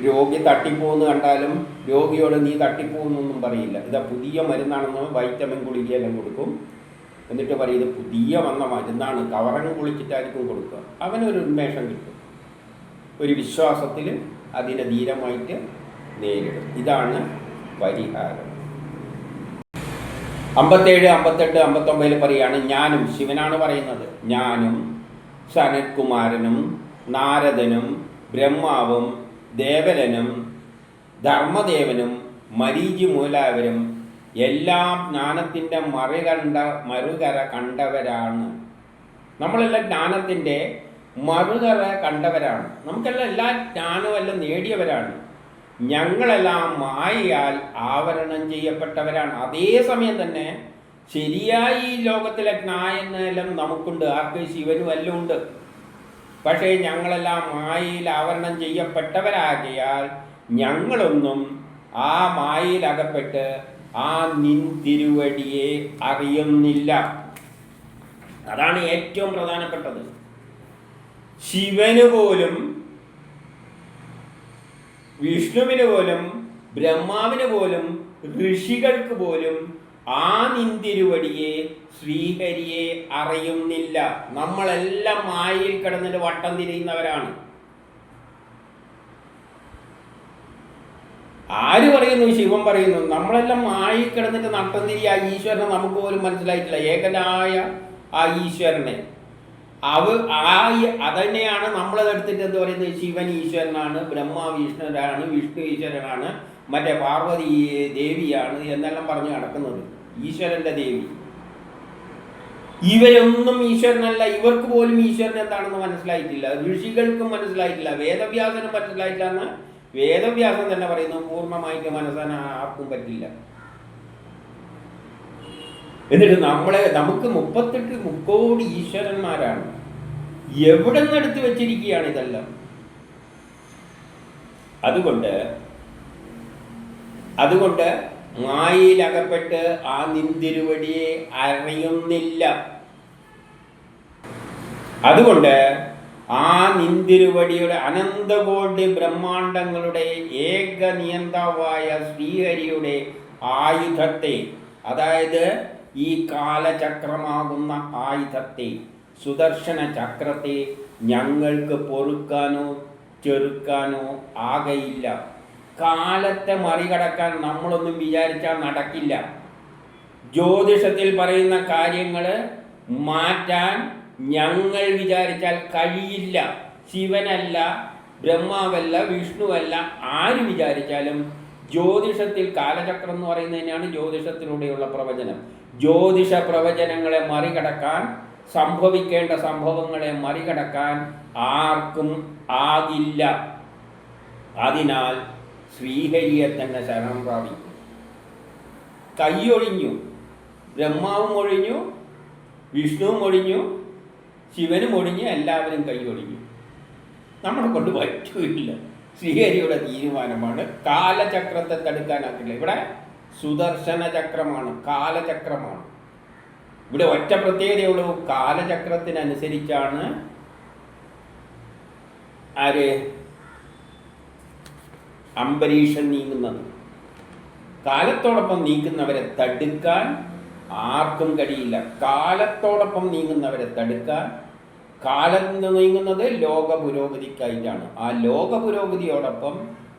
രോഗി തട്ടിപ്പോന്ന് കണ്ടാലും രോഗിയോട് നീ തട്ടിപ്പോന്നൊന്നും പറയില്ല. ഇതാ പുതിയ മരുന്നാണെന്ന് വൈറ്റമിൻ ഗുളികയെല്ലാം കൊടുക്കും. എന്നിട്ട് പറയും ഇത് പുതിയ വന്ന മരുന്നാണ്, കവറങ്ങ് കുളിച്ചിട്ടായിരിക്കും കൊടുക്കുക. അവനൊരു ഉന്മേഷം കിട്ടും, ഒരു വിശ്വാസത്തിൽ അതിനെ ധീരമായിട്ട് നേരിടും. ഇതാണ് പരിഹാരം. 57, 58, 59 പറയാണ്, ഞാനും, ശിവനാണ് പറയുന്നത്, ഞാനും സനത്കുമാരനും നാരദനും ബ്രഹ്മാവും ദേവലനും ധർമ്മദേവനും മരീചി മൂലാവരും എല്ലാം ജ്ഞാനത്തിൻ്റെ മറുകര കണ്ടവരാണ്. നമ്മളെല്ലാം ജ്ഞാനത്തിൻ്റെ മറുകര കണ്ടവരാണ്. നമുക്കെല്ലാം എല്ലാ ജ്ഞാനമെല്ലാം നേടിയവരാണ്. ഞങ്ങളെല്ലാം മായയാൽ ആവരണം ചെയ്യപ്പെട്ടവരാണ്. അതേസമയം തന്നെ ശരിയായി ഈ ലോകത്തിലെ ജ്ഞാനെല്ലാം നമുക്കുണ്ട്. ആർക്ക്? ശിവനും എല്ലാം ഉണ്ട്. പക്ഷേ ഞങ്ങളെല്ലാം മായയിൽ ആവരണം ചെയ്യപ്പെട്ടവരാകിയാൽ ഞങ്ങളൊന്നും ആ മായയിൽ അകപ്പെട്ട് ആ നിൻ തിരുവടിയെ അറിയുന്നില്ല. അതാണ് ഏറ്റവും പ്രധാനപ്പെട്ടത്. ശിവന് പോലും, വിഷ്ണുവിന് പോലും, ബ്രഹ്മാവിന് പോലും, ഋഷികൾക്ക് പോലും ആ നിന്തിരുവടിയെ, ശ്രീഹരിയെ അറിയുന്നില്ല. നമ്മളെല്ലാം മായയിൽ കിടന്നിട്ട് വട്ടം തിരിയുന്നവരാണ്. ആര് പറയുന്നു? ശിവൻ പറയുന്നു. നമ്മളെല്ലാം മായയിൽ കിടന്നിട്ട് നട്ടം തിരിയ ഈശ്വരനെ നമുക്ക് പോലും മനസ്സിലായിട്ടില്ല. ഏകനായ ആ ഈശ്വരനെ അതന്നെയാണ് നമ്മളതെടുത്തിട്ട് എന്ത് പറയുന്നത്? ശിവൻ ഈശ്വരനാണ്, ബ്രഹ്മാവ് ഈശ്വരനാണ്, വിഷ്ണു ഈശ്വരനാണ്, മറ്റേ പാർവതി ദേവിയാണ് എന്നെല്ലാം പറഞ്ഞ് നടക്കുന്നത്. ഈശ്വരന്റെ ദേവി. ഇവരൊന്നും ഈശ്വരനല്ല. ഇവർക്ക് പോലും ഈശ്വരൻ എന്താണെന്ന് മനസ്സിലായിട്ടില്ല. ഋഷികൾക്കും മനസ്സിലായിട്ടില്ല. വേദവ്യാസനും മനസ്സിലായിട്ടില്ല എന്ന് വേദവ്യാസം തന്നെ പറയുന്നു. പൂർണ്ണമായിട്ട് മനസ്സിലാക്കാൻ ആർക്കും പറ്റില്ല. എന്നിട്ട് നമുക്ക് 38 മുക്കോടി ഈശ്വരന്മാരാണ്. എവിടെ നിന്ന് എടുത്തു വെച്ചിരിക്കുകയാണ് ഇതെല്ലാം? അതുകൊണ്ട് മായയിൽ അകപ്പെട്ട് ആ നിന്തിരുവടിയെ അറിയുന്നില്ല. അതുകൊണ്ട് ആ നിന്തിരുവടിയുടെ അനന്തകോടി ബ്രഹ്മാണ്ടങ്ങളുടെ ഏക നിയന്താവായ ശ്രീഹരിയുടെ ആയുധത്തെ, അതായത് ഈ കാലചക്രമാകുന്ന ആയുധത്തെ, സുദർശന ചക്രത്തെ ഞങ്ങൾക്ക് പൊറുക്കാനോ ചെറുക്കാനോ ആകയില്ല. കാലത്തെ മറികടക്കാൻ നമ്മളൊന്നും വിചാരിച്ചാൽ നടക്കില്ല. ജ്യോതിഷത്തിൽ പറയുന്ന കാര്യങ്ങൾ മാറ്റാൻ ഞങ്ങൾ വിചാരിച്ചാൽ കഴിയില്ല. ശിവനല്ല, ബ്രഹ്മാവല്ല, വിഷ്ണുവല്ല, ആര് വിചാരിച്ചാലും ജ്യോതിഷത്തിൽ കാലചക്രം എന്ന് പറയുന്നത് തന്നെയാണ് ജ്യോതിഷത്തിലൂടെയുള്ള പ്രവചനം. ജ്യോതിഷ പ്രവചനങ്ങളെ മറികടക്കാൻ സംഭവിക്കേണ്ട സംഭവങ്ങളെ മറികടക്കാൻ ആർക്കും ആകില്ല. അതിനാൽ ശ്രീഹരിയെ തന്നെ ശരണം പ്രാപിക്കും. കൈയൊഴിഞ്ഞു, ബ്രഹ്മാവും ഒഴിഞ്ഞു, വിഷ്ണുവും ഒഴിഞ്ഞു, ശിവനും ഒഴിഞ്ഞു, എല്ലാവരും കൈയൊഴിഞ്ഞു. നമ്മളെ കൊണ്ട് പറ്റില്ല. ശ്രീഹരിയുടെ തീരുമാനമാണ്. കാലചക്രത്തെ തടുക്കാനാക്കില്ല. ഇവിടെ സുദർശന ചക്രമാണ്, കാലചക്രമാണ്. ഇവിടെ ഒറ്റ പ്രത്യേകതയുള്ളൂ, കാലചക്രത്തിനനുസരിച്ചാണ് ആര് അംബരീഷൻ നീങ്ങുന്നത്. കാലത്തോടൊപ്പം നീങ്ങുന്നവരെ തടുക്കാൻ ആർക്കും കഴിയില്ല. കാലത്തോടൊപ്പം നീങ്ങുന്നവരെ തടുക്കാൻ, കാലം നീങ്ങുന്നത് ലോക പുരോഗതിക്കായിട്ടാണ്. ആ ലോക പുരോഗതിയോടൊപ്പം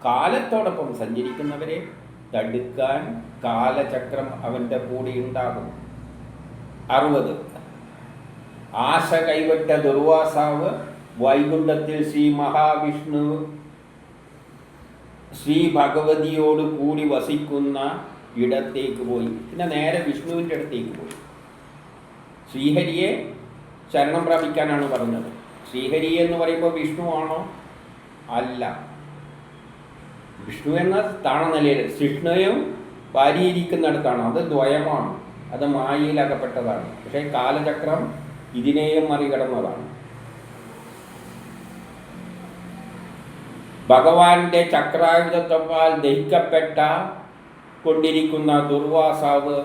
കാലത്തോടൊപ്പം സഞ്ചരിക്കുന്നവരെ തടുക്കാൻ കാലചക്രം അവൻ്റെ കൂടെ ഉണ്ടാകും. 60. ആശ കൈവറ്റ ദുർവാസാവ് വൈകുണ്ഠത്തിൽ ശ്രീ മഹാവിഷ്ണു ശ്രീ ഭഗവതിയോട് കൂടി വസിക്കുന്ന ഇടത്തേക്ക് പോയി. പിന്നെ നേരെ വിഷ്ണുവിൻ്റെ അടുത്തേക്ക് പോയി. ശ്രീഹരിയെ ശരണം പ്രാപിക്കാനാണ് പറഞ്ഞത്. ശ്രീഹരി എന്ന് പറയുമ്പോൾ വിഷ്ണു ആണോ? അല്ല. വിഷ്ണു എന്ന താണനിലയിൽ കൃഷ്ണയും വാരിയിരിക്കുന്നിടത്താണ്. അത് ദ്വയമാണ്, അത് മായയിലകപ്പെട്ടതാണ്. പക്ഷേ കാലചക്രം ഇതിനെയും മറികടന്നതാണ്. ഭഗവാന്റെ ചക്രായുധത്വത്താൽ ദഹിക്കപ്പെട്ട കൊണ്ടിരിക്കുന്ന ദുർവാസാവ്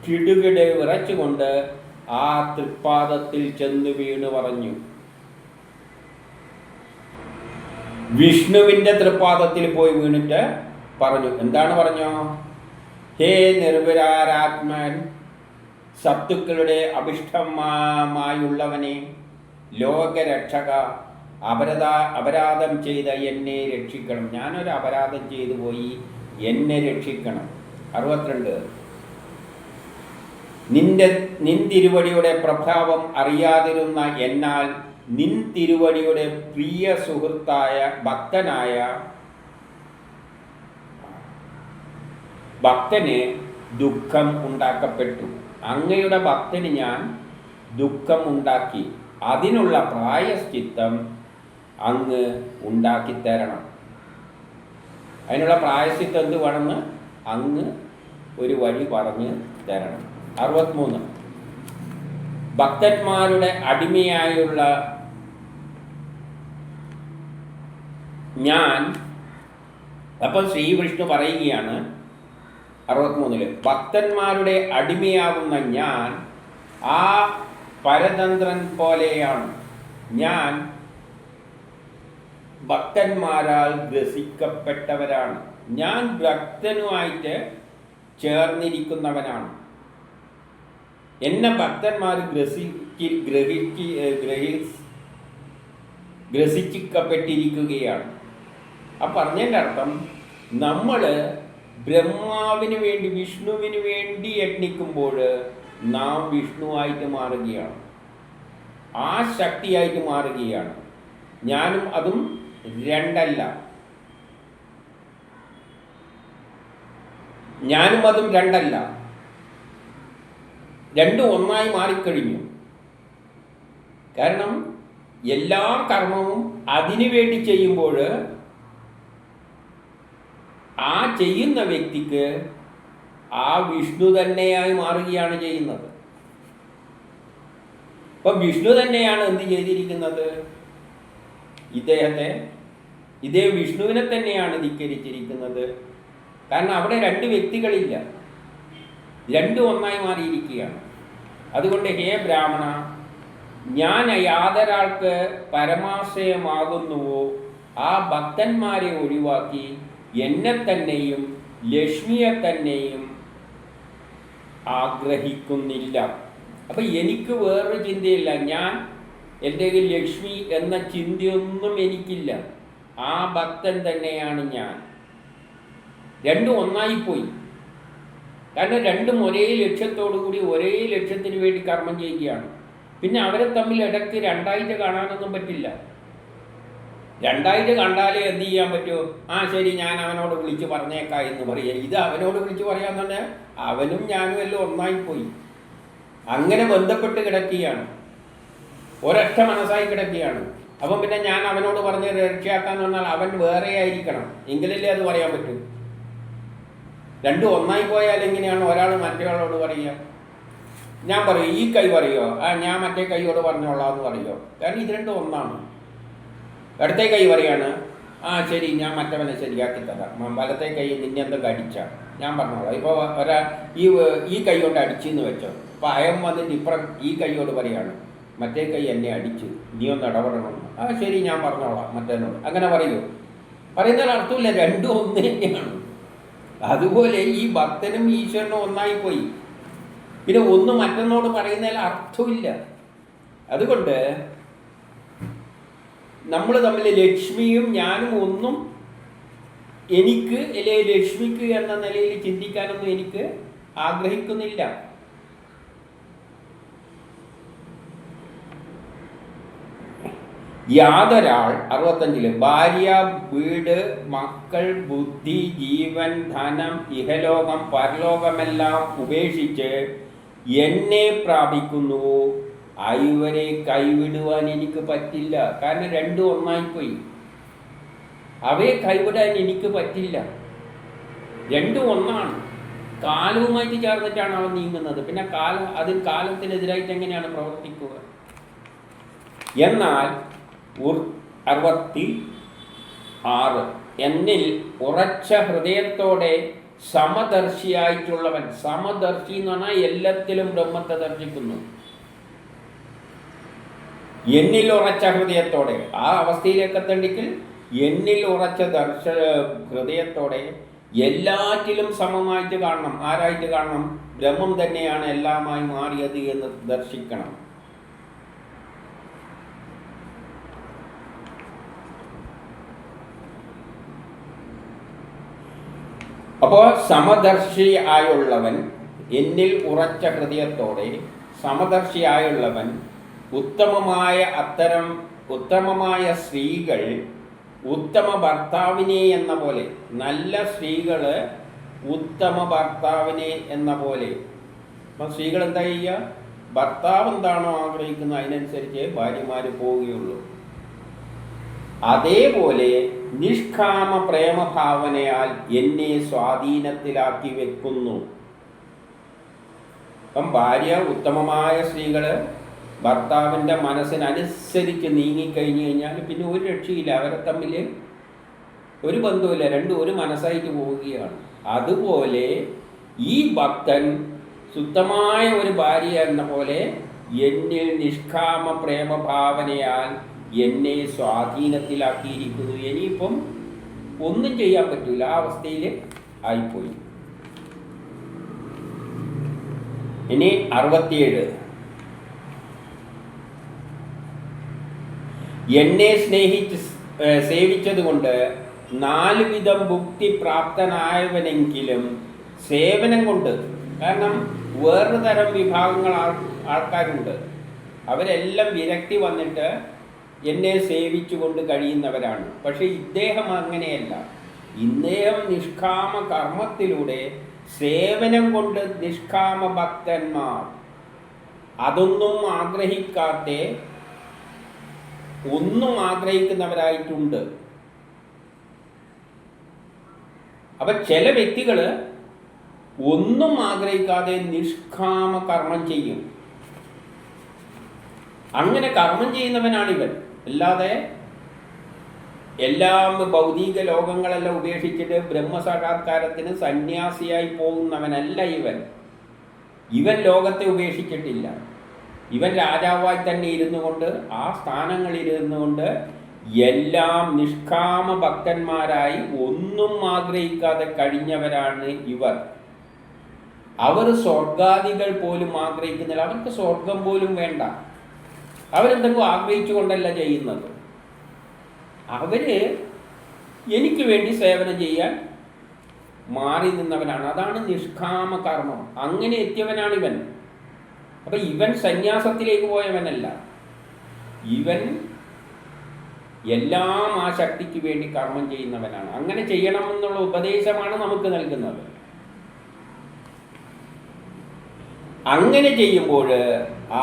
കിടുകിട് വിറച്ചുകൊണ്ട് ആ തൃപ്പാദത്തിൽ ചെന്ന് വീണ് പറഞ്ഞു. വിഷ്ണുവിൻ്റെ തൃപ്പാദത്തിൽ പോയി വീണിട്ട് പറഞ്ഞു. എന്താണ് പറഞ്ഞോ? ഹേ നിർവികാരാത്മൻ, സത്തുക്കളുടെ അഭിഷ്ടമായുള്ളവനെ, ലോകരക്ഷക, അപരാധം ചെയ്ത എന്നെ രക്ഷിക്കണം. ഞാനൊരു അപരാധം ചെയ്തു പോയി, എന്നെ രക്ഷിക്കണം. 62. നിൻ തിരുവടിയുടെ പ്രഭാവം അറിയാതിരുന്ന എന്നാൽ നിൻ തിരുവടിയുടെ പ്രിയ സുഹൃത്തായ ഭക്തന് ദുഃഖം ഉണ്ടാക്കപ്പെട്ടു. അങ്ങയുടെ ഭക്തന് ഞാൻ ദുഃഖം ഉണ്ടാക്കി. അതിനുള്ള പ്രായശ്ചിത്തം അങ്ങ് ഉണ്ടാക്കിത്തരണം. അതിനുള്ള പ്രായശ്ചിത്തം എന്ത് വേണമെന്ന് അങ്ങ് ഒരു വഴി പറഞ്ഞ് തരണം. 63. ഭക്തന്മാരുടെ അടിമയായുള്ള ഞാൻ, അപ്പോൾ ശ്രീവിഷ്ണു പറയുകയാണ് 63 ഭക്തന്മാരുടെ അടിമയാകുന്ന ഞാൻ ആ പരതന്ത്രൻ പോലെയാണ്. ഞാൻ ഭക്തന്മാരാൽ ഗ്രസിക്കപ്പെട്ടവരാണ്. ഞാൻ ഭക്തനുമായിട്ട് ചേർന്നിരിക്കുന്നവനാണ്. എന്നെ ഭക്തന്മാർ ഗ്രസിക്കപ്പെട്ടിരിക്കുകയാണ്. ആ പറഞ്ഞതിൻ്റെ അർത്ഥം നമ്മൾ ബ്രഹ്മാവിന് വേണ്ടി, വിഷ്ണുവിന് വേണ്ടി യത്നിക്കുമ്പോൾ നാം വിഷ്ണുവായിട്ട് മാറുകയാണ്, ആ ശക്തിയായിട്ട് മാറുകയാണ്. ഞാനും അതും രണ്ടല്ല. ഞാനും അതും രണ്ടല്ല, രണ്ടും ഒന്നായി മാറിക്കഴിഞ്ഞു. കാരണം എല്ലാ കർമ്മവും അതിനു വേണ്ടി ചെയ്യുമ്പോൾ ആ ചെയ്യുന്ന വ്യക്തിക്ക് ആ വിഷ്ണു തന്നെയായി മാറുകയാണ് ചെയ്യുന്നത്. അപ്പം വിഷ്ണു തന്നെയാണ് എന്ത് ചെയ്തിരിക്കുന്നത്? ഇതേ വിഷ്ണുവിനെ തന്നെയാണ് ധിക്കരിച്ചിരിക്കുന്നത്. കാരണം അവിടെ രണ്ട് വ്യക്തികളില്ല, രണ്ടും ഒന്നായി മാറിയിരിക്കുകയാണ്. അതുകൊണ്ട് ഹേ ബ്രാഹ്മണ, ഞാൻ യാതൊരാൾക്ക് പരമാശ്രയമാകുന്നുവോ ആ ഭക്തന്മാരെ ഒഴിവാക്കി എന്നെ തന്നെയും ലക്ഷ്മിയെ തന്നെയും ആഗ്രഹിക്കുന്നില്ല. അപ്പം എനിക്ക് വേറൊരു ചിന്തയില്ല. ഞാൻ എൻ്റെ ലക്ഷ്മി എന്ന ചിന്തയൊന്നും എനിക്കില്ല. ആ ഭക്തൻ തന്നെയാണ് ഞാൻ. രണ്ടും ഒന്നായിപ്പോയി. കാരണം രണ്ടും ഒരേ ലക്ഷ്യത്തോടു കൂടി ഒരേ ലക്ഷ്യത്തിന് വേണ്ടി കർമ്മം ചെയ്യുകയാണ്. പിന്നെ അവരെ തമ്മിൽ ഇടയ്ക്ക് രണ്ടായിട്ട് കാണാനൊന്നും പറ്റില്ല. രണ്ടായിട്ട് കണ്ടാലേ എന്ത് ചെയ്യാൻ പറ്റുമോ? ആ ശരി, ഞാൻ അവനോട് വിളിച്ച് പറഞ്ഞേക്കാം എന്ന് പറയുക. ഇത് അവനോട് വിളിച്ച് പറയാൻ തന്നെ അവനും ഞാനും എല്ലാം ഒന്നായിപ്പോയി. അങ്ങനെ ബന്ധപ്പെട്ട് കിടക്കുകയാണ്. ഒരൊറ്റ മനസ്സായി കിടക്കുകയാണ്. അപ്പം പിന്നെ ഞാൻ അവനോട് പറഞ്ഞ് രക്ഷയാക്കാന്ന് പറഞ്ഞാൽ അവൻ വേറെ ആയിരിക്കണം, എങ്കിലല്ലേ അത് പറയാൻ പറ്റും. രണ്ടും ഒന്നായി പോയാൽ എങ്ങനെയാണ് ഒരാൾ മറ്റൊരാളോട് പറയുക? ഞാൻ പറയും ഈ കൈ പറയുമോ, ഞാൻ മറ്റേ കൈയോട് പറഞ്ഞോളാം എന്ന് പറയുമോ? കാരണം ഇത് രണ്ടും ഒന്നാണ്. ഇടത്തെ കൈ പറയാണ്, ശരി ഞാൻ മറ്റവനെ ശരിയാക്കി തരാം, വലത്തെ കൈ നിന്നെ എന്തൊക്കെ അടിച്ചാൽ ഞാൻ പറഞ്ഞോളാം. ഇപ്പോൾ ഈ കൈ കൊണ്ട് അടിച്ചെന്ന് വെച്ചോ, അപ്പോൾ അയം വന്നിട്ട് ഇപ്പുറം ഈ കൈയോട് പറയാണ്, മറ്റേ കൈ എന്നെ അടിച്ചു, നീ ഒന്ന് ഇടപെടണം. ശരി ഞാൻ പറഞ്ഞോളാം മറ്റേനോട്. അങ്ങനെ പറയൂ? പറയുന്നതിൽ അർത്ഥമില്ല, രണ്ടും ഒന്ന് തന്നെയാണ്. അതുപോലെ ഈ ഭക്തനും ഈശ്വരനും ഒന്നായിപ്പോയി. പിന്നെ ഒന്ന് മറ്റൊന്നോട് പറയുന്നതിൽ അർത്ഥമില്ല. അതുകൊണ്ട് നമ്മൾ തമ്മിൽ ലക്ഷ്മിയും ഞാനും ഒന്നും എനിക്ക് അല്ലെ ലക്ഷ്മിക്ക് എന്ന നിലയിൽ ചിന്തിക്കാനൊന്നും എനിക്ക് ആഗ്രഹിക്കുന്നില്ല. യാതൊരാൾ 65 ഭാര്യ, വീട്, മക്കൾ, ബുദ്ധി, ജീവൻ, ധനം, ഇഹലോകം, പരലോകമെല്ലാം ഉപേക്ഷിച്ച് എന്നെ പ്രാപിക്കുന്നുവോ ഇവരെ കൈവിടുവാൻ എനിക്ക് പറ്റില്ല. കാരണം രണ്ടും ഒന്നായിപ്പോയി. അവയെ കൈവിടാൻ എനിക്ക് പറ്റില്ല. രണ്ടും ഒന്നാണ്. കാലവുമായിട്ട് ചേർന്നിട്ടാണ് അവൻ നീങ്ങുന്നത്. പിന്നെ കാലത്തിനെതിരായിട്ട് എങ്ങനെയാണ് പ്രവർത്തിക്കുക? എന്നാൽ 66 എന്നിൽ ഉറച്ച ഹൃദയത്തോടെ സമദർശിയായിട്ടുള്ളവൻ. സമദർശി എന്ന് പറഞ്ഞാൽ എല്ലാത്തിലും ബ്രഹ്മത്തെ ദർശിക്കുന്നു. എന്നിൽ ഉറച്ച ഹൃദയത്തോടെ ആ അവസ്ഥയിലേക്ക് എത്തണ്ടെങ്കിൽ എന്നിൽ ഉറച്ച ഹൃദയത്തോടെ എല്ലാറ്റിലും സമമായിട്ട് കാണണം. ആരായിട്ട് കാണണം? ബ്രഹ്മം തന്നെയാണ് എല്ലാമായി മാറിയത് എന്ന് ദർശിക്കണം. അപ്പോൾ സമദർശിയായുള്ളവൻ, എന്നിൽ ഉറച്ച ഹൃദയത്തോടെ സമദർശിയായുള്ളവൻ, ഉത്തമമായ സ്ത്രീകൾ ഉത്തമ ഭർത്താവിനെ എന്ന പോലെ, നല്ല സ്ത്രീകൾ ഉത്തമ ഭർത്താവിനെ എന്ന പോലെ. അപ്പം സ്ത്രീകൾ എന്താ ചെയ്യുക? ഭർത്താവ് എന്താണോ ആഗ്രഹിക്കുന്നത് അതിനനുസരിച്ച് ഭാര്യമാർ പോവുകയുള്ളൂ. അതേപോലെ നിഷ്കാമ പ്രേമഭാവനയാൽ എന്നെ സ്വാധീനത്തിലാക്കി വെക്കുന്നു. അപ്പം ഭാര്യ, ഉത്തമമായ സ്ത്രീകൾ ഭർത്താവിൻ്റെ മനസ്സിനനുസരിച്ച് നീങ്ങിക്കഴിഞ്ഞു കഴിഞ്ഞാൽ പിന്നെ ഒരു രക്ഷയില്ല. അവരെ തമ്മിൽ ഒരു ബന്ധവുമില്ല, രണ്ടും ഒരു മനസ്സായിട്ട് പോവുകയാണ്. അതുപോലെ ഈ ഭക്തൻ ശുദ്ധമായ ഒരു ഭാര്യ എന്ന പോലെ എന്നിൽ നിഷ്കാമ പ്രേമഭാവനയാൽ എന്നെ സ്വാധീനത്തിലാക്കിയിരിക്കുന്നു. ഇനിയിപ്പം ഒന്നും ചെയ്യാൻ പറ്റില്ല, ആ അവസ്ഥയിൽ ആയിപ്പോയി. ഇനി 67 എന്നെ സേവിച്ചതുകൊണ്ട് 4 വിധം ഭുക്തി പ്രാപ്തനായവനെങ്കിലും സേവനം കൊണ്ട്, കാരണം വേറൊരു തരം വിഭാഗങ്ങൾ ആൾക്കാരുണ്ട്, അവരെല്ലാം വിരക്തി വന്നിട്ട് എന്നെ സേവിച്ചുകൊണ്ട് കഴിയുന്നവരാണ്. പക്ഷെ ഇദ്ദേഹം അങ്ങനെയല്ല. ഇദ്ദേഹം നിഷ്കാമ കർമ്മത്തിലൂടെ സേവനം കൊണ്ട് നിഷ്കാമ ഭക്തന്മാർ, അതൊന്നും ആഗ്രഹിക്കാതെ ഒന്നും ആഗ്രഹിക്കുന്നവരായിട്ടുണ്ട്. അപ്പൊ ചില വ്യക്തികൾ ഒന്നും ആഗ്രഹിക്കാതെ നിഷ്കാമ കർമ്മം ചെയ്യും. അങ്ങനെ കർമ്മം ചെയ്യുന്നവനാണിവൻ. അല്ലാതെ എല്ലാം ഭൗതിക ലോകങ്ങളെല്ലാം ഉപേക്ഷിച്ചിട്ട് ബ്രഹ്മസാക്ഷാത്കാരത്തിന് സന്യാസിയായി പോകുന്നവനല്ല ഇവൻ. ഇവൻ ലോകത്തെ ഉപേക്ഷിച്ചിട്ടില്ല. ഇവൻ രാജാവായി തന്നെ ഇരുന്നു കൊണ്ട്, ആ സ്ഥാനങ്ങളിലിരുന്നു കൊണ്ട് എല്ലാം നിഷ്കാമ ഭക്തന്മാരായി ഒന്നും ആഗ്രഹിക്കാതെ കഴിഞ്ഞവരാണ് ഇവർ. അവർ സ്വർഗാദികൾ പോലും ആഗ്രഹിക്കുന്നില്ല. അവർക്ക് സ്വർഗം പോലും വേണ്ട. അവരെന്തെങ്കിലും ആഗ്രഹിച്ചു കൊണ്ടല്ല ചെയ്യുന്നത്. അവര് എനിക്ക് വേണ്ടി സേവനം ചെയ്യാൻ മാറി നിന്നവനാണ്. അതാണ് നിഷ്കാമ കർമ്മം. അങ്ങനെ എത്തിയവനാണിവൻ. അപ്പം ഇവൻ സന്യാസത്തിലേക്ക് പോയവനല്ല. ഇവൻ എല്ലാം ആ ശക്തിക്ക് വേണ്ടി കർമ്മം ചെയ്യുന്നവനാണ്. അങ്ങനെ ചെയ്യണമെന്നുള്ള ഉപദേശമാണ് നമുക്ക് നൽകുന്നത്. അങ്ങനെ ചെയ്യുമ്പോൾ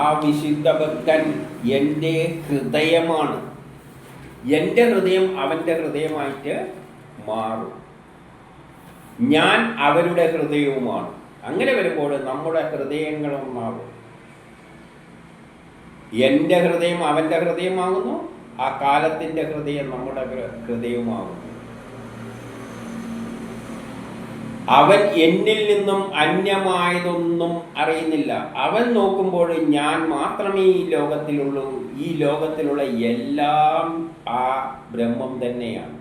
ആ വിശുദ്ധ ഭക്തൻ എൻ്റെ ഹൃദയമാണ്. എൻ്റെ ഹൃദയം അവൻ്റെ ഹൃദയമായിട്ട് മാറും. ഞാൻ അവരുടെ ഹൃദയവുമാണ്. അങ്ങനെ വരുമ്പോൾ നമ്മുടെ ഹൃദയങ്ങളൊന്നാകും. എൻ്റെ ഹൃദയം അവൻ്റെ ഹൃദയമാകുന്നു, ആ കാലത്തിൻ്റെ ഹൃദയം നമ്മുടെ ഹൃദയവുമാകുന്നു. അവൻ എന്നിൽ നിന്നും അന്യമായതൊന്നും അറിയുന്നില്ല. അവൻ നോക്കുമ്പോൾ ഞാൻ മാത്രമേ ഈ ലോകത്തിലുള്ളൂ. ഈ ലോകത്തിലുള്ള എല്ലാം ആ ബ്രഹ്മം തന്നെയാണ്.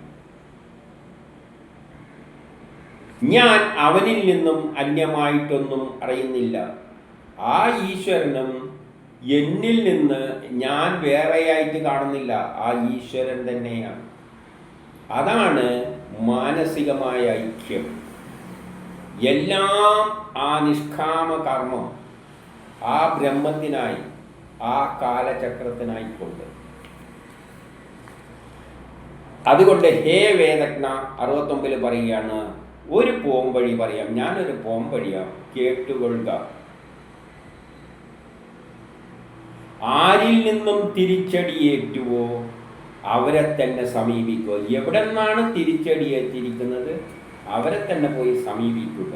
ഞാൻ അവനിൽ നിന്നും അന്യമായിട്ടൊന്നും അറിയുന്നില്ല. ആ ഈശ്വരനും എന്നിൽ നിന്ന് ഞാൻ വേറെയായിട്ട് കാണുന്നില്ല. ആ ഈശ്വരൻ തന്നെയാണ്. അതാണ് മാനസികമായ ഐക്യം. എല്ലാം ആ നിഷ്കാമ കർമ്മം ആ ബ്രഹ്മത്തിനായി, ആ കാലചക്രത്തിനായിക്കൊണ്ട്. അതുകൊണ്ട് ഹേ വേദജ്ഞ 69 പറയുകയാണ്, ഒരു പോംവഴി പറയാം. ഞാനൊരു പോംവഴിയാം, കേട്ടുകൊള്ളുക. ആരിൽ നിന്നും തിരിച്ചടിയേറ്റുവോ അവരെ തന്നെ സമീപിക്കുക. എവിടെ നിന്നാണ് തിരിച്ചടിയേറ്റിരിക്കുന്നത് അവരെ തന്നെ പോയി സമീപിക്കുക.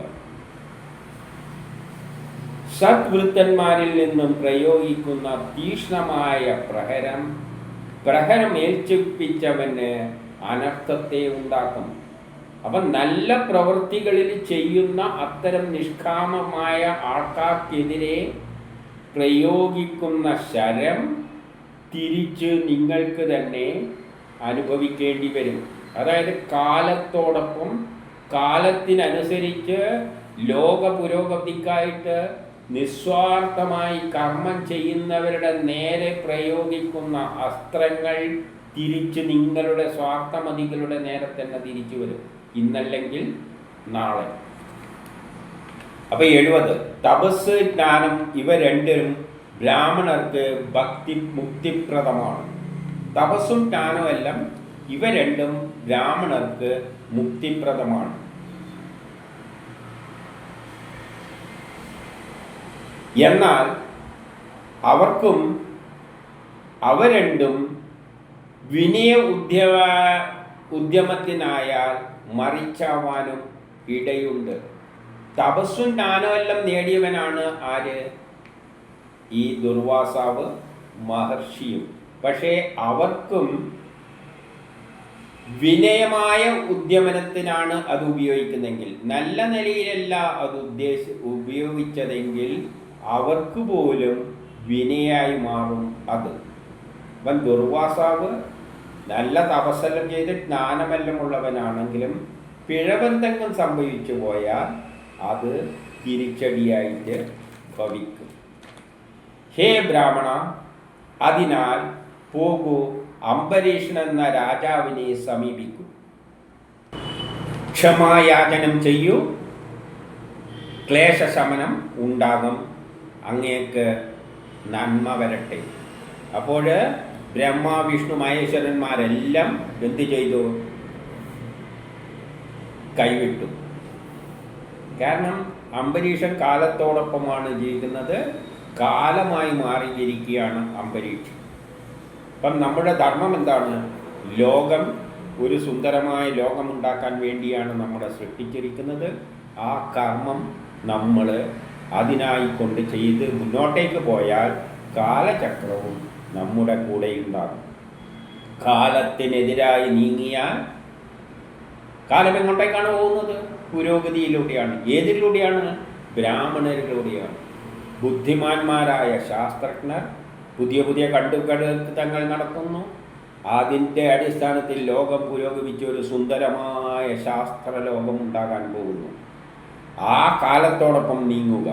സദ്വൃത്തന്മാരിൽ നിന്നും പ്രയോഗിക്കുന്ന തീക്ഷ്ണമായ പ്രഹരം ഏൽപ്പിച്ചവന് അനർത്ഥത്തെ ഉണ്ടാക്കും. അപ്പം നല്ല പ്രവൃത്തികളിൽ ചെയ്യുന്ന അത്തരം നിഷ്കാമമായ ആൾക്കാർക്കെതിരെ പ്രയോഗിക്കുന്ന ശരം തിരിച്ച് നിങ്ങൾക്ക് തന്നെ അനുഭവിക്കേണ്ടി വരും. അതായത് കാലത്തോടൊപ്പം കാലത്തിനനുസരിച്ച് ലോക പുരോഗതിക്കായിട്ട് നിസ്വാർത്ഥമായി കർമ്മം ചെയ്യുന്നവരുടെ നേരെ പ്രയോഗിക്കുന്ന അസ്ത്രങ്ങൾ തിരിച്ച് നിങ്ങളുടെ സ്വാർത്ഥമതികളുടെ നേരെ തന്നെ തിരിച്ചു വരും, ഇന്നല്ലെങ്കിൽ നാളെ. അപ്പൊ 70 തപസ്, ജ്ഞാനം ഇവ രണ്ടും ബ്രാഹ്മണർക്ക് മുക്തിപ്രദമാണ്. തപസ്സും ജ്ഞാനവും എല്ലാം ഇവ രണ്ടും ബ്രാഹ്മണർക്ക് മുക്തിപ്രദമാണ്. എന്നാൽ അവ രണ്ടും വിനയ ഉദ്യമത്തിനായാൽ മറിച്ചാവാനും ഇടയുണ്ട്. തപസ്സും ജ്ഞാനമെല്ലാം നേടിയവനാണ് ആര്? ഈ ദുർവാസാവ് മഹർഷിയും. പക്ഷേ അവർക്കും വിനയമായ ഉദ്യമനത്തിനാണ് അത് ഉപയോഗിക്കുന്നതെങ്കിൽ, നല്ല നിലയിലല്ല അത് ഉപയോഗിച്ചതെങ്കിൽ അവർക്ക് പോലും വിനയായി മാറും അത്. അവൻ ദുർവാസാവ് നല്ല തപസ്സെല്ലാം ചെയ്ത് ജ്ഞാനമെല്ലാം ഉള്ളവനാണെങ്കിലും പിഴബന്ധങ്ങൾ സംഭവിച്ചു പോയാൽ അത് തിരിച്ചടിയായിട്ട് ഭവിക്കും. ഹേ ബ്രാഹ്മണ, അതിനാൽ പോകൂ, അംബരീഷൻ എന്ന രാജാവിനെ സമീപിക്കൂ. ക്ഷമായാചനം ചെയ്യൂ, ക്ലേശശമനം ഉണ്ടാകും, അങ്ങേക്ക് നന്മ വരട്ടെ. അപ്പോൾ ബ്രഹ്മ, വിഷ്ണു, മഹേശ്വരന്മാരെല്ലാം എന്ത് ചെയ്തു? കൈവിട്ടു. കാരണം അംബരീഷൻ കാലത്തോടൊപ്പമാണ് ജീവിക്കുന്നത്, കാലമായി മാറിയിരിക്കുകയാണ് അംബരീഷൻ. അപ്പം നമ്മുടെ ധർമ്മം എന്താണ്? ലോകം, ഒരു സുന്ദരമായ ലോകമുണ്ടാക്കാൻ വേണ്ടിയാണ് നമ്മളെ സൃഷ്ടിച്ചിരിക്കുന്നത്. ആ കർമ്മം നമ്മൾ അതിനായി കൊണ്ട് ചെയ്ത് മുന്നോട്ടേക്ക് പോയാൽ കാലചക്രവും നമ്മുടെ കൂടെ ഉണ്ടാകും. കാലത്തിനെതിരായി നീങ്ങിയാൽ കാലം എങ്ങോട്ടേക്കാണ് പോകുന്നത്? പുരോഗതിയിലൂടെയാണ്. ഏതിലൂടെയാണ്? ബ്രാഹ്മണരിലൂടെയാണ്. ബുദ്ധിമാന്മാരായ ശാസ്ത്രജ്ഞർ പുതിയ പുതിയ കണ്ടുപിടുത്തങ്ങൾ നടത്തുന്നു. അതിൻ്റെ അടിസ്ഥാനത്തിൽ ലോകം പുരോഗമിച്ച ഒരു സുന്ദരമായ ശാസ്ത്രലോകം ഉണ്ടാകാൻ പോകുന്നു. ആ കാലത്തോടൊപ്പം നീങ്ങുക.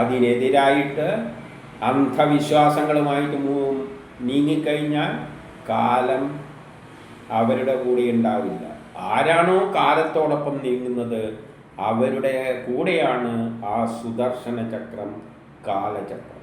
അതിനെതിരായിട്ട് അന്ധവിശ്വാസങ്ങളുമായിട്ട് നീങ്ങിക്കഴിഞ്ഞാൽ കാലം അവരുടെ കൂടെ ഉണ്ടാവില്ല. ആരാണോ കാലത്തോടൊപ്പം നീങ്ങുന്നത് അവരുടെ കൂടെയാണ് ആ സുദർശന ചക്രം, കാലചക്രം.